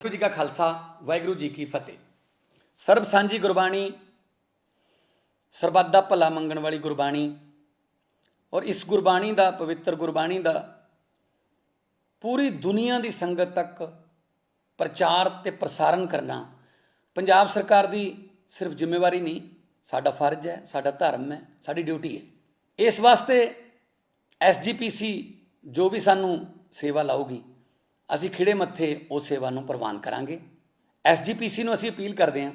वाहिगुरू जी का खालसा वाहिगुरू जी की फतेह। ਸਰਬ ਸਾਂਝੀ ਗੁਰਬਾਣੀ, ਸਰਬੱਤ ਦਾ ਭਲਾ ਮੰਗਣ ਵਾਲੀ ਗੁਰਬਾਣੀ ਔਰ ਇਸ ਗੁਰਬਾਣੀ ਦਾ ਪਵਿੱਤਰ ਗੁਰਬਾਣੀ ਦਾ ਪੂਰੀ ਦੁਨੀਆ ਦੀ ਸੰਗਤ ਤੱਕ ਪ੍ਰਚਾਰ ਤੇ ਪ੍ਰਸਾਰਣ ਕਰਨਾ ਪੰਜਾਬ ਸਰਕਾਰ ਦੀ ਸਿਰਫ ਜ਼ਿੰਮੇਵਾਰੀ ਨਹੀਂ, ਸਾਡਾ ਫਰਜ਼ ਹੈ, ਸਾਡਾ ਧਰਮ ਹੈ, ਸਾਡੀ ਡਿਊਟੀ ਹੈ। ਇਸ ਵਾਸਤੇ ਐਸਜੀਪੀਸੀ ਜੋ ਵੀ ਸਾਨੂੰ ਸੇਵਾ ਲਾਊਗੀ, ਅਸੀਂ ਖਿੜੇ ਮੱਥੇ ਉਸ ਸੇਵਾ ਨੂੰ ਪ੍ਰਵਾਨ ਕਰਾਂਗੇ। ਐਸਜੀਪੀਸੀ ਨੂੰ ਅਸੀਂ ਅਪੀਲ ਕਰਦੇ ਹਾਂ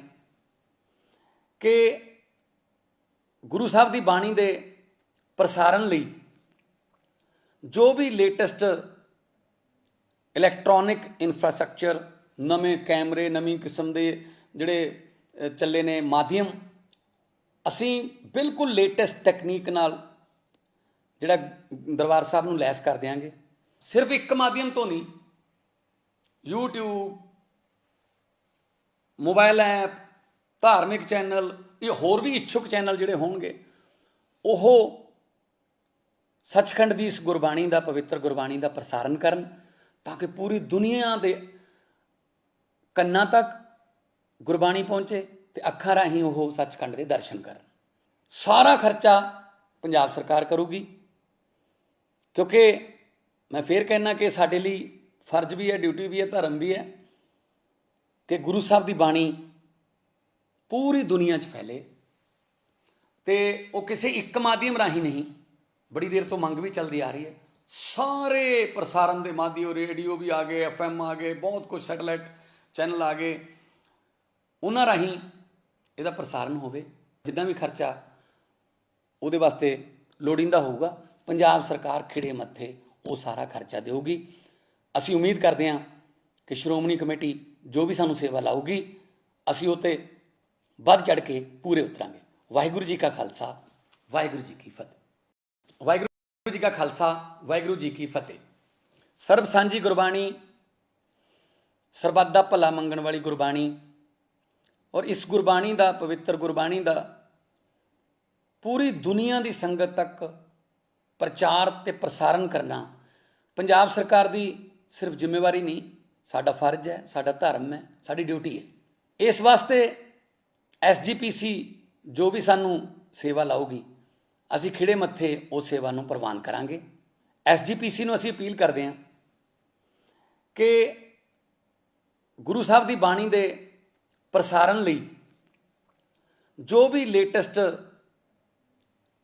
ਕਿ ਗੁਰੂ ਸਾਹਿਬ ਦੀ ਬਾਣੀ ਦੇ ਪ੍ਰਸਾਰਣ ਲਈ ਜੋ ਵੀ ਲੇਟੈਸਟ ਇਲੈਕਟ੍ਰੋਨਿਕ ਇਨਫਰਾਸਟ੍ਰਕਚਰ, ਨਵੇਂ ਕੈਮਰੇ, ਨਵੀਂ ਕਿਸਮ ਦੇ ਜਿਹੜੇ ਚੱਲੇ ਨੇ ਮਾਧਿਅਮ, ਅਸੀਂ ਬਿਲਕੁਲ ਲੇਟੈਸਟ ਟੈਕਨੀਕ ਨਾਲ ਜਿਹੜਾ ਦਰਬਾਰ ਸਾਹਿਬ ਨੂੰ ਲੈਸ ਕਰ ਦਿਆਂਗੇ। ਸਿਰਫ ਇੱਕ ਮਾਧਿਅਮ ਤੋਂ ਨਹੀਂ, YouTube, ਮੋਬਾਈਲ ਐਪ, ਧਾਰਮਿਕ ਚੈਨਲ, ਇਹ ਹੋਰ ਵੀ ਇੱਛੁਕ ਚੈਨਲ ਜਿਹੜੇ ਹੋਣਗੇ, ਉਹ ਸੱਚਖੰਡ ਦੀ ਇਸ ਗੁਰਬਾਣੀ ਦਾ, ਪਵਿੱਤਰ ਗੁਰਬਾਣੀ ਦਾ ਪ੍ਰਸਾਰਣ ਕਰਨ ਤਾਂ ਕਿ ਪੂਰੀ ਦੁਨੀਆ ਦੇ ਕੰਨਾਂ ਤੱਕ ਗੁਰਬਾਣੀ ਪਹੁੰਚੇ ਤੇ ਅੱਖਾਂ ਰਾਹੀਂ ਉਹ ਸੱਚਖੰਡ ਦੇ ਦਰਸ਼ਨ ਕਰਨ। ਸਾਰਾ ਖਰਚਾ ਪੰਜਾਬ ਸਰਕਾਰ ਕਰੂਗੀ, ਕਿਉਂਕਿ ਮੈਂ ਫੇਰ ਕਹਿਣਾ ਕਿ ਸਾਡੇ ਲਈ ਫਰਜ਼ ਵੀ ਹੈ, ਡਿਊਟੀ ਵੀ ਹੈ, ਧਰਮ ਵੀ ਹੈ ਕਿ ਗੁਰੂ ਸਾਹਿਬ ਦੀ ਬਾਣੀ ਪੂਰੀ ਦੁਨੀਆ 'ਚ ਫੈਲੇ। ਤੇ ਉਹ ਕਿਸੇ ਇੱਕ ਮਾਧਿਅਮ ਰਾਹੀਂ ਨਹੀਂ, ਬੜੀ ਦੇਰ ਤੋਂ ਮੰਗ ਵੀ ਚੱਲਦੀ ਆ ਰਹੀ ਹੈ, ਸਾਰੇ ਪ੍ਰਸਾਰਣ ਦੇ ਮਾਧਿਅਮ, ਰੇਡੀਓ ਵੀ ਆ ਗਏ, FM ਆ ਗਏ, ਬਹੁਤ ਕੁਝ ਸੈਟੇਲਾਈਟ ਚੈਨਲ ਆ ਗਏ, ਉਹਨਾਂ ਰਾਹੀਂ ਇਹਦਾ ਪ੍ਰਸਾਰਣ ਹੋਵੇ। ਜਿੰਨਾ ਵੀ ਖਰਚਾ ਉਹਦੇ ਵਾਸਤੇ ਲੋੜੀਂਦਾ ਹੋਊਗਾ, ਪੰਜਾਬ ਸਰਕਾਰ ਖਿੜੇ ਮੱਥੇ ਉਹ ਸਾਰਾ ਖਰਚਾ ਦੇਊਗੀ। ਅਸੀਂ ਉਮੀਦ ਕਰਦੇ ਹਾਂ ਕਿ ਸ਼੍ਰੋਮਣੀ ਕਮੇਟੀ ਜੋ ਵੀ ਸਾਨੂੰ ਸੇਵਾ ਲਾਊਗੀ, ਅਸੀਂ ਉਹ 'ਤੇ ਵੱਧ ਚੜ੍ਹ ਕੇ ਪੂਰੇ ਉਤਰਾਂਗੇ। ਵਾਹਿਗੁਰੂ ਜੀ ਕਾ ਖਾਲਸਾ ਵਾਹਿਗੁਰੂ ਜੀ ਕੀ ਫਤਿਹ। ਵਾਹਿਗੁਰੂ ਜੀ ਕਾ ਖਾਲਸਾ ਵਾਹਿਗੁਰੂ ਜੀ ਕੀ ਫਤਿਹ। ਸਰਬ ਸਾਂਝੀ ਗੁਰਬਾਣੀ, ਸਰਬੱਤ ਦਾ ਭਲਾ ਮੰਗਣ ਵਾਲੀ ਗੁਰਬਾਣੀ ਔਰ ਇਸ ਗੁਰਬਾਣੀ ਦਾ, ਪਵਿੱਤਰ ਗੁਰਬਾਣੀ ਦਾ ਪੂਰੀ ਦੁਨੀਆ ਦੀ ਸੰਗਤ ਤੱਕ ਪ੍ਰਚਾਰ ਤੇ ਪ੍ਰਸਾਰਣ ਕਰਨਾ ਪੰਜਾਬ ਸਰਕਾਰ ਦੀ ਸਿਰਫ ਜ਼ਿੰਮੇਵਾਰੀ ਨਹੀਂ, ਸਾਡਾ ਫਰਜ਼ ਹੈ, ਸਾਡਾ ਧਰਮ ਹੈ, ਸਾਡੀ ਡਿਊਟੀ ਹੈ। ਇਸ ਵਾਸਤੇ ਐਸਜੀਪੀਸੀ ਜੋ ਵੀ ਸਾਨੂੰ ਸੇਵਾ ਲਾਊਗੀ, ਅਸੀਂ ਖਿੜੇ ਮੱਥੇ ਉਸ ਸੇਵਾ ਨੂੰ ਪ੍ਰਵਾਨ ਕਰਾਂਗੇ। ਐਸਜੀਪੀਸੀ ਨੂੰ ਅਸੀਂ ਅਪੀਲ ਕਰਦੇ ਹਾਂ ਕਿ ਗੁਰੂ ਸਾਹਿਬ ਦੀ ਬਾਣੀ ਦੇ ਪ੍ਰਸਾਰਣ ਲਈ ਜੋ ਵੀ ਲੇਟੈਸਟ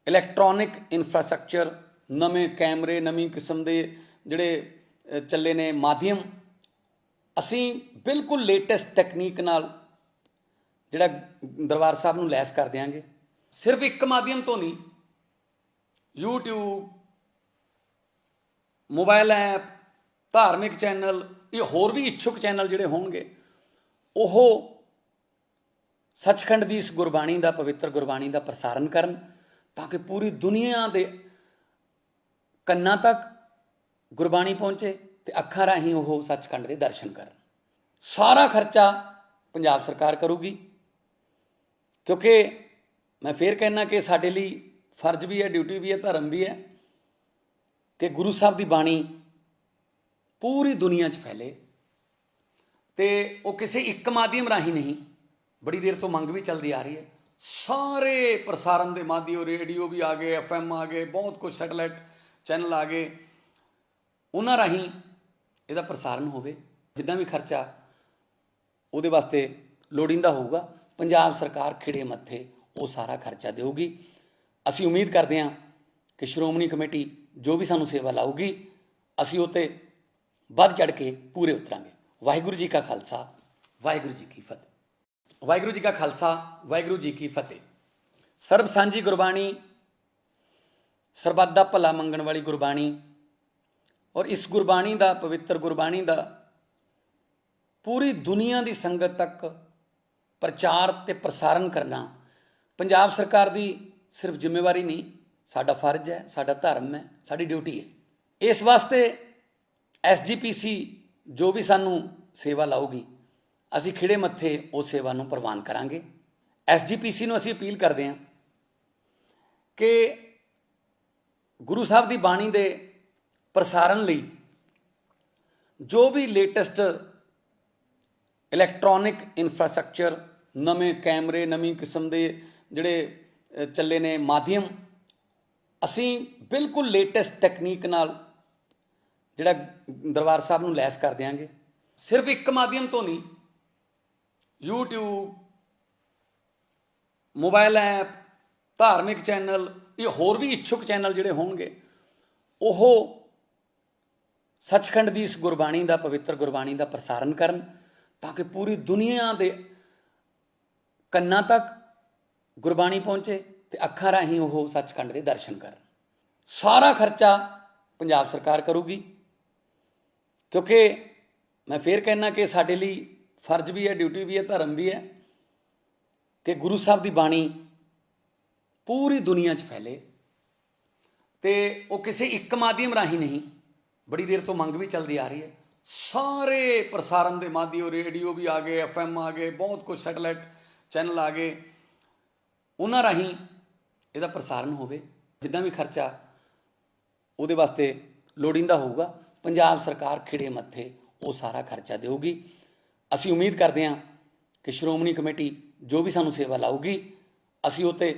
ਇਲੈਕਟ੍ਰੋਨਿਕ ਇਨਫਰਾਸਟ੍ਰਕਚਰ, ਨਵੇਂ ਕੈਮਰੇ, ਨਵੀਂ ਕਿਸਮ ਦੇ ਜਿਹੜੇ ਚੱਲੇ ਨੇ ਮਾਧਿਅਮ, ਅਸੀਂ ਬਿਲਕੁਲ ਲੇਟੈਸਟ ਟੈਕਨੀਕ ਨਾਲ ਜਿਹੜਾ ਦਰਬਾਰ ਸਾਹਿਬ ਨੂੰ ਲੈਸ ਕਰ ਦਿਆਂਗੇ। ਸਿਰਫ ਇੱਕ ਮਾਧਿਅਮ ਤੋਂ ਨਹੀਂ, YouTube, ਮੋਬਾਈਲ ਐਪ, ਧਾਰਮਿਕ ਚੈਨਲ, ਇਹ ਹੋਰ ਵੀ ਇੱਛੁਕ ਚੈਨਲ ਜਿਹੜੇ ਹੋਣਗੇ, ਉਹ ਸੱਚਖੰਡ ਦੀ ਇਸ ਗੁਰਬਾਣੀ ਦਾ, ਪਵਿੱਤਰ ਗੁਰਬਾਣੀ ਦਾ ਪ੍ਰਸਾਰਣ ਕਰਨ ਤਾਂ ਕਿ ਪੂਰੀ ਦੁਨੀਆ ਦੇ ਕੰਨਾਂ ਤੱਕ ਗੁਰਬਾਣੀ ਪਹੁੰਚੇ ਤੇ ਅੱਖਾਂ ਰਾਹੀਂ ਉਹ ਸੱਚਖੰਡ ਦੇ ਦਰਸ਼ਨ ਕਰਨ। ਸਾਰਾ ਖਰਚਾ ਪੰਜਾਬ ਸਰਕਾਰ ਕਰੂਗੀ, ਕਿਉਂਕਿ ਮੈਂ ਫੇਰ ਕਹਿਣਾ ਕਿ ਸਾਡੇ ਲਈ ਫਰਜ਼ ਵੀ ਹੈ, ਡਿਊਟੀ ਵੀ ਹੈ, ਧਰਮ ਵੀ ਹੈ ਕਿ ਗੁਰੂ ਸਾਹਿਬ ਦੀ ਬਾਣੀ ਪੂਰੀ ਦੁਨੀਆ 'ਚ ਫੈਲੇ। ਤੇ ਉਹ ਕਿਸੇ ਇੱਕ ਮਾਧਿਅਮ ਰਾਹੀਂ ਨਹੀਂ, ਬੜੀ ਦੇਰ ਤੋਂ ਮੰਗ ਵੀ ਚੱਲਦੀ ਆ ਰਹੀ ਹੈ, ਸਾਰੇ ਪ੍ਰਸਾਰਣ ਦੇ ਮਾਧਿਅਮ, ਰੇਡੀਓ ਵੀ ਆ ਗਏ, FM ਆ ਗਏ, ਬਹੁਤ ਕੁਝ ਸੈਟੇਲਾਈਟ ਚੈਨਲ ਆ ਗਏ, ਉਹਨਾਂ ਰਾਹੀਂ ਇਹਦਾ ਪ੍ਰਸਾਰਣ ਹੋਵੇ। ਜਿੰਨਾ ਵੀ ਖਰਚਾ ਉਹਦੇ ਵਾਸਤੇ ਲੋੜੀਂਦਾ ਹੋਊਗਾ, ਪੰਜਾਬ ਸਰਕਾਰ ਖਿੜੇ ਮੱਥੇ ਉਹ ਸਾਰਾ ਖਰਚਾ ਦੇਊਗੀ। ਅਸੀਂ ਉਮੀਦ ਕਰਦੇ ਹਾਂ ਕਿ ਸ਼੍ਰੋਮਣੀ ਕਮੇਟੀ ਜੋ ਵੀ ਸਾਨੂੰ ਸੇਵਾ ਲਾਊਗੀ, ਅਸੀਂ ਉਹ 'ਤੇ ਵੱਧ ਚੜ੍ਹ ਕੇ ਪੂਰੇ ਉਤਰਾਂਗੇ। ਵਾਹਿਗੁਰੂ ਜੀ ਕਾ ਖਾਲਸਾ ਵਾਹਿਗੁਰੂ ਜੀ ਕੀ ਫਤਿਹ। ਵਾਹਿਗੁਰੂ ਜੀ ਕਾ ਖਾਲਸਾ ਵਾਹਿਗੁਰੂ ਜੀ ਕੀ ਫਤਿਹ। ਸਰਬ ਸਾਂਝੀ ਗੁਰਬਾਣੀ, ਸਰਬੱਤ ਦਾ ਭਲਾ ਮੰਗਣ ਵਾਲੀ ਗੁਰਬਾਣੀ ਔਰ ਇਸ ਗੁਰਬਾਣੀ ਦਾ, ਪਵਿੱਤਰ ਗੁਰਬਾਣੀ ਦਾ ਪੂਰੀ ਦੁਨੀਆ ਦੀ ਸੰਗਤ ਤੱਕ ਪ੍ਰਚਾਰ ਤੇ ਪ੍ਰਸਾਰਣ ਕਰਨਾ ਪੰਜਾਬ ਸਰਕਾਰ ਦੀ ਸਿਰਫ ਜ਼ਿੰਮੇਵਾਰੀ ਨਹੀਂ, ਸਾਡਾ ਫਰਜ਼ ਹੈ, ਸਾਡਾ ਧਰਮ ਹੈ, ਸਾਡੀ ਡਿਊਟੀ ਹੈ। ਇਸ ਵਾਸਤੇ ਐਸਜੀਪੀਸੀ ਜੋ ਵੀ ਸਾਨੂੰ ਸੇਵਾ ਲਾਊਗੀ, ਅਸੀਂ ਖਿੜੇ ਮੱਥੇ ਉਸ ਸੇਵਾ ਨੂੰ ਪ੍ਰਵਾਨ ਕਰਾਂਗੇ। ਐਸਜੀਪੀਸੀ ਨੂੰ ਅਸੀਂ ਅਪੀਲ ਕਰਦੇ ਹਾਂ ਕਿ ਗੁਰੂ ਸਾਹਿਬ ਦੀ ਬਾਣੀ ਦੇ ਪ੍ਰਸਾਰਣ ਲਈ ਜੋ ਵੀ ਲੇਟੈਸਟ ਇਲੈਕਟ੍ਰੋਨਿਕ ਇਨਫਰਾਸਟ੍ਰਕਚਰ, ਨਵੇਂ ਕੈਮਰੇ, ਨਵੀਂ ਕਿਸਮ ਦੇ ਜਿਹੜੇ ਚੱਲੇ ਨੇ ਮਾਧਿਅਮ, ਅਸੀਂ ਬਿਲਕੁਲ ਲੇਟੈਸਟ ਟੈਕਨੀਕ ਨਾਲ ਜਿਹੜਾ ਦਰਬਾਰ ਸਾਹਿਬ ਨੂੰ ਲੈਸ ਕਰ ਦਿਆਂਗੇ। ਸਿਰਫ ਇੱਕ ਮਾਧਿਅਮ ਤੋਂ ਨਹੀਂ, YouTube, ਮੋਬਾਈਲ ਐਪ, ਧਾਰਮਿਕ ਚੈਨਲ, ਇਹ ਹੋਰ ਵੀ ਇੱਛੁਕ ਚੈਨਲ ਜਿਹੜੇ ਹੋਣਗੇ ਉਹ ਸੱਚਖੰਡ ਦੀ ਇਸ ਗੁਰਬਾਣੀ ਦਾ, ਪਵਿੱਤਰ ਗੁਰਬਾਣੀ ਦਾ ਪ੍ਰਸਾਰਨ ਕਰਨ, ਤਾਂ ਕਿ ਪੂਰੀ ਦੁਨੀਆ ਦੇ ਕੰਨਾਂ ਤੱਕ ਗੁਰਬਾਣੀ ਪਹੁੰਚੇ ਤੇ ਅੱਖਾਂ ਰਾਹੀਂ ਉਹ ਸੱਚਖੰਡ ਦੇ ਦਰਸ਼ਨ ਕਰਨ। ਸਾਰਾ ਖਰਚਾ ਪੰਜਾਬ ਸਰਕਾਰ ਕਰੂਗੀ, ਕਿਉਂਕਿ ਮੈਂ ਫੇਰ ਕਹਿਣਾ ਕਿ ਸਾਡੇ ਲਈ ਫਰਜ਼ ਵੀ ਹੈ, ਡਿਊਟੀ ਵੀ ਹੈ, ਧਰਮ ਵੀ ਹੈ ਕਿ ਗੁਰੂ ਸਾਹਿਬ ਦੀ ਬਾਣੀ ਪੂਰੀ ਦੁਨੀਆ 'ਚ ਫੈਲੇ। ਤੇ ਉਹ ਕਿਸੇ ਇੱਕ ਮਾਧਿਅਮ ਰਾਹੀਂ ਨਹੀਂ, ਬੜੀ ਦੇਰ ਤੋਂ ਮੰਗ ਵੀ ਚੱਲਦੀ ਆ ਰਹੀ ਹੈ, ਸਾਰੇ ਪ੍ਰਸਾਰਨ ਦੇ ਮਾਧਿਅਮ, ਰੇਡੀਓ ਵੀ ਆ ਗਏ, FM ਆ ਗਏ, ਬਹੁਤ ਕੁਝ ਸੈਟੇਲਾਈਟ ਚੈਨਲ ਆ ਗਏ, ਉਹਨਾਂ ਰਾਹੀਂ ਇਹਦਾ ਪ੍ਰਸਾਰਨ ਹੋਵੇ। ਜਿੱਦਾਂ ਵੀ ਖਰਚਾ ਉਹਦੇ ਵਾਸਤੇ ਲੋੜੀਂਦਾ ਹੋਊਗਾ, ਪੰਜਾਬ ਸਰਕਾਰ ਖਿੜੇ ਮੱਥੇ ਉਹ ਸਾਰਾ ਖਰਚਾ ਦੇਊਗੀ। ਅਸੀਂ ਉਮੀਦ ਕਰਦੇ ਹਾਂ ਕਿ ਸ਼੍ਰੋਮਣੀ ਕਮੇਟੀ ਜੋ ਵੀ ਸਾਨੂੰ ਸੇਵਾ ਲਾਊਗੀ, ਅਸੀਂ ਉਹ 'ਤੇ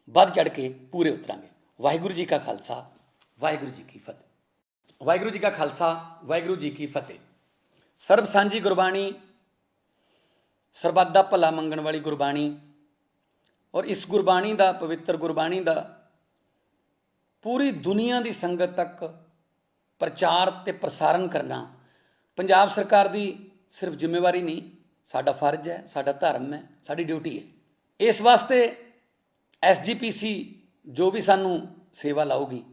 ਵੱਧ ਚੜ੍ਹ ਕੇ ਪੂਰੇ ਉਤਰਾਂਗੇ। ਵਾਹਿਗੁਰੂ ਜੀ ਕਾ ਖਾਲਸਾ, ਵਾਹਿਗੁਰੂ ਜੀ ਕੀ ਫਤਿਹ। ਵਾਹਿਗੁਰੂ ਜੀ ਕਾ ਖਾਲਸਾ, ਵਾਹਿਗੁਰੂ ਜੀ ਕੀ ਫਤਿਹ। ਸਰਬ ਸਾਂਝੀ ਗੁਰਬਾਣੀ, ਸਰਬੱਤ ਦਾ ਭਲਾ ਮੰਗਣ ਵਾਲੀ ਗੁਰਬਾਣੀ, ਔਰ ਇਸ ਗੁਰਬਾਣੀ ਦਾ, ਪਵਿੱਤਰ ਗੁਰਬਾਣੀ ਦਾ ਪੂਰੀ ਦੁਨੀਆ ਦੀ ਸੰਗਤ ਤੱਕ ਪ੍ਰਚਾਰ ਤੇ ਪ੍ਰਸਾਰਨ ਕਰਨਾ ਪੰਜਾਬ ਸਰਕਾਰ ਦੀ ਸਿਰਫ ਜ਼ਿੰਮੇਵਾਰੀ ਨਹੀਂ, ਸਾਡਾ ਫਰਜ਼ ਹੈ, ਸਾਡਾ ਧਰਮ ਹੈ, ਸਾਡੀ ਡਿਊਟੀ ਹੈ। ਇਸ ਵਾਸਤੇ SGPC ਜੋ ਵੀ ਸਾਨੂੰ ਸੇਵਾ ਲਾਊਗੀ,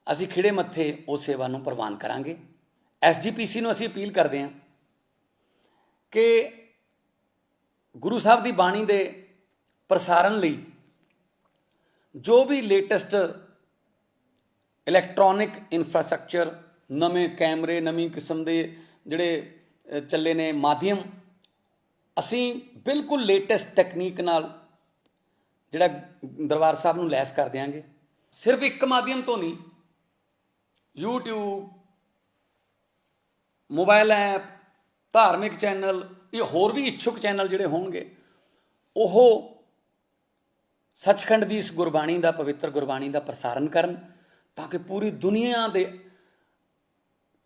ਅਸੀਂ ਖਿੜੇ ਮੱਥੇ ਉਸ ਸੇਵਾ ਨੂੰ ਪ੍ਰਵਾਨ ਕਰਾਂਗੇ। SGPC ਨੂੰ ਅਸੀਂ ਅਪੀਲ ਕਰਦੇ ਹਾਂ ਕਿ ਗੁਰੂ ਸਾਹਿਬ ਦੀ ਬਾਣੀ ਦੇ ਪ੍ਰਸਾਰਨ ਲਈ ਜੋ ਵੀ ਲੇਟੈਸਟ ਇਲੈਕਟ੍ਰੋਨਿਕ ਇਨਫਰਾਸਟ੍ਰਕਚਰ, ਨਵੇਂ ਕੈਮਰੇ, ਨਵੀਂ ਕਿਸਮ ਦੇ ਜਿਹੜੇ ਚੱਲੇ ਨੇ ਮਾਧਿਅਮ, ਅਸੀਂ ਬਿਲਕੁਲ ਲੇਟੈਸਟ ਟੈਕਨੀਕ ਨਾਲ ਜਿਹੜਾ ਦਰਬਾਰ ਸਾਹਿਬ ਨੂੰ ਲੈਸ ਕਰ ਦਿਆਂਗੇ। ਸਿਰਫ ਇੱਕ ਮਾਧਿਅਮ ਤੋਂ ਨਹੀਂ, YouTube, ਮੋਬਾਈਲ ਐਪ, ਧਾਰਮਿਕ ਚੈਨਲ, ਇਹ ਹੋਰ ਵੀ ਇੱਛੁਕ ਚੈਨਲ ਜਿਹੜੇ ਹੋਣਗੇ ਉਹ ਸੱਚਖੰਡ ਦੀ ਇਸ ਗੁਰਬਾਣੀ ਦਾ, ਪਵਿੱਤਰ ਗੁਰਬਾਣੀ ਦਾ ਪ੍ਰਸਾਰਨ ਕਰਨ, ਤਾਂ ਕਿ ਪੂਰੀ ਦੁਨੀਆ ਦੇ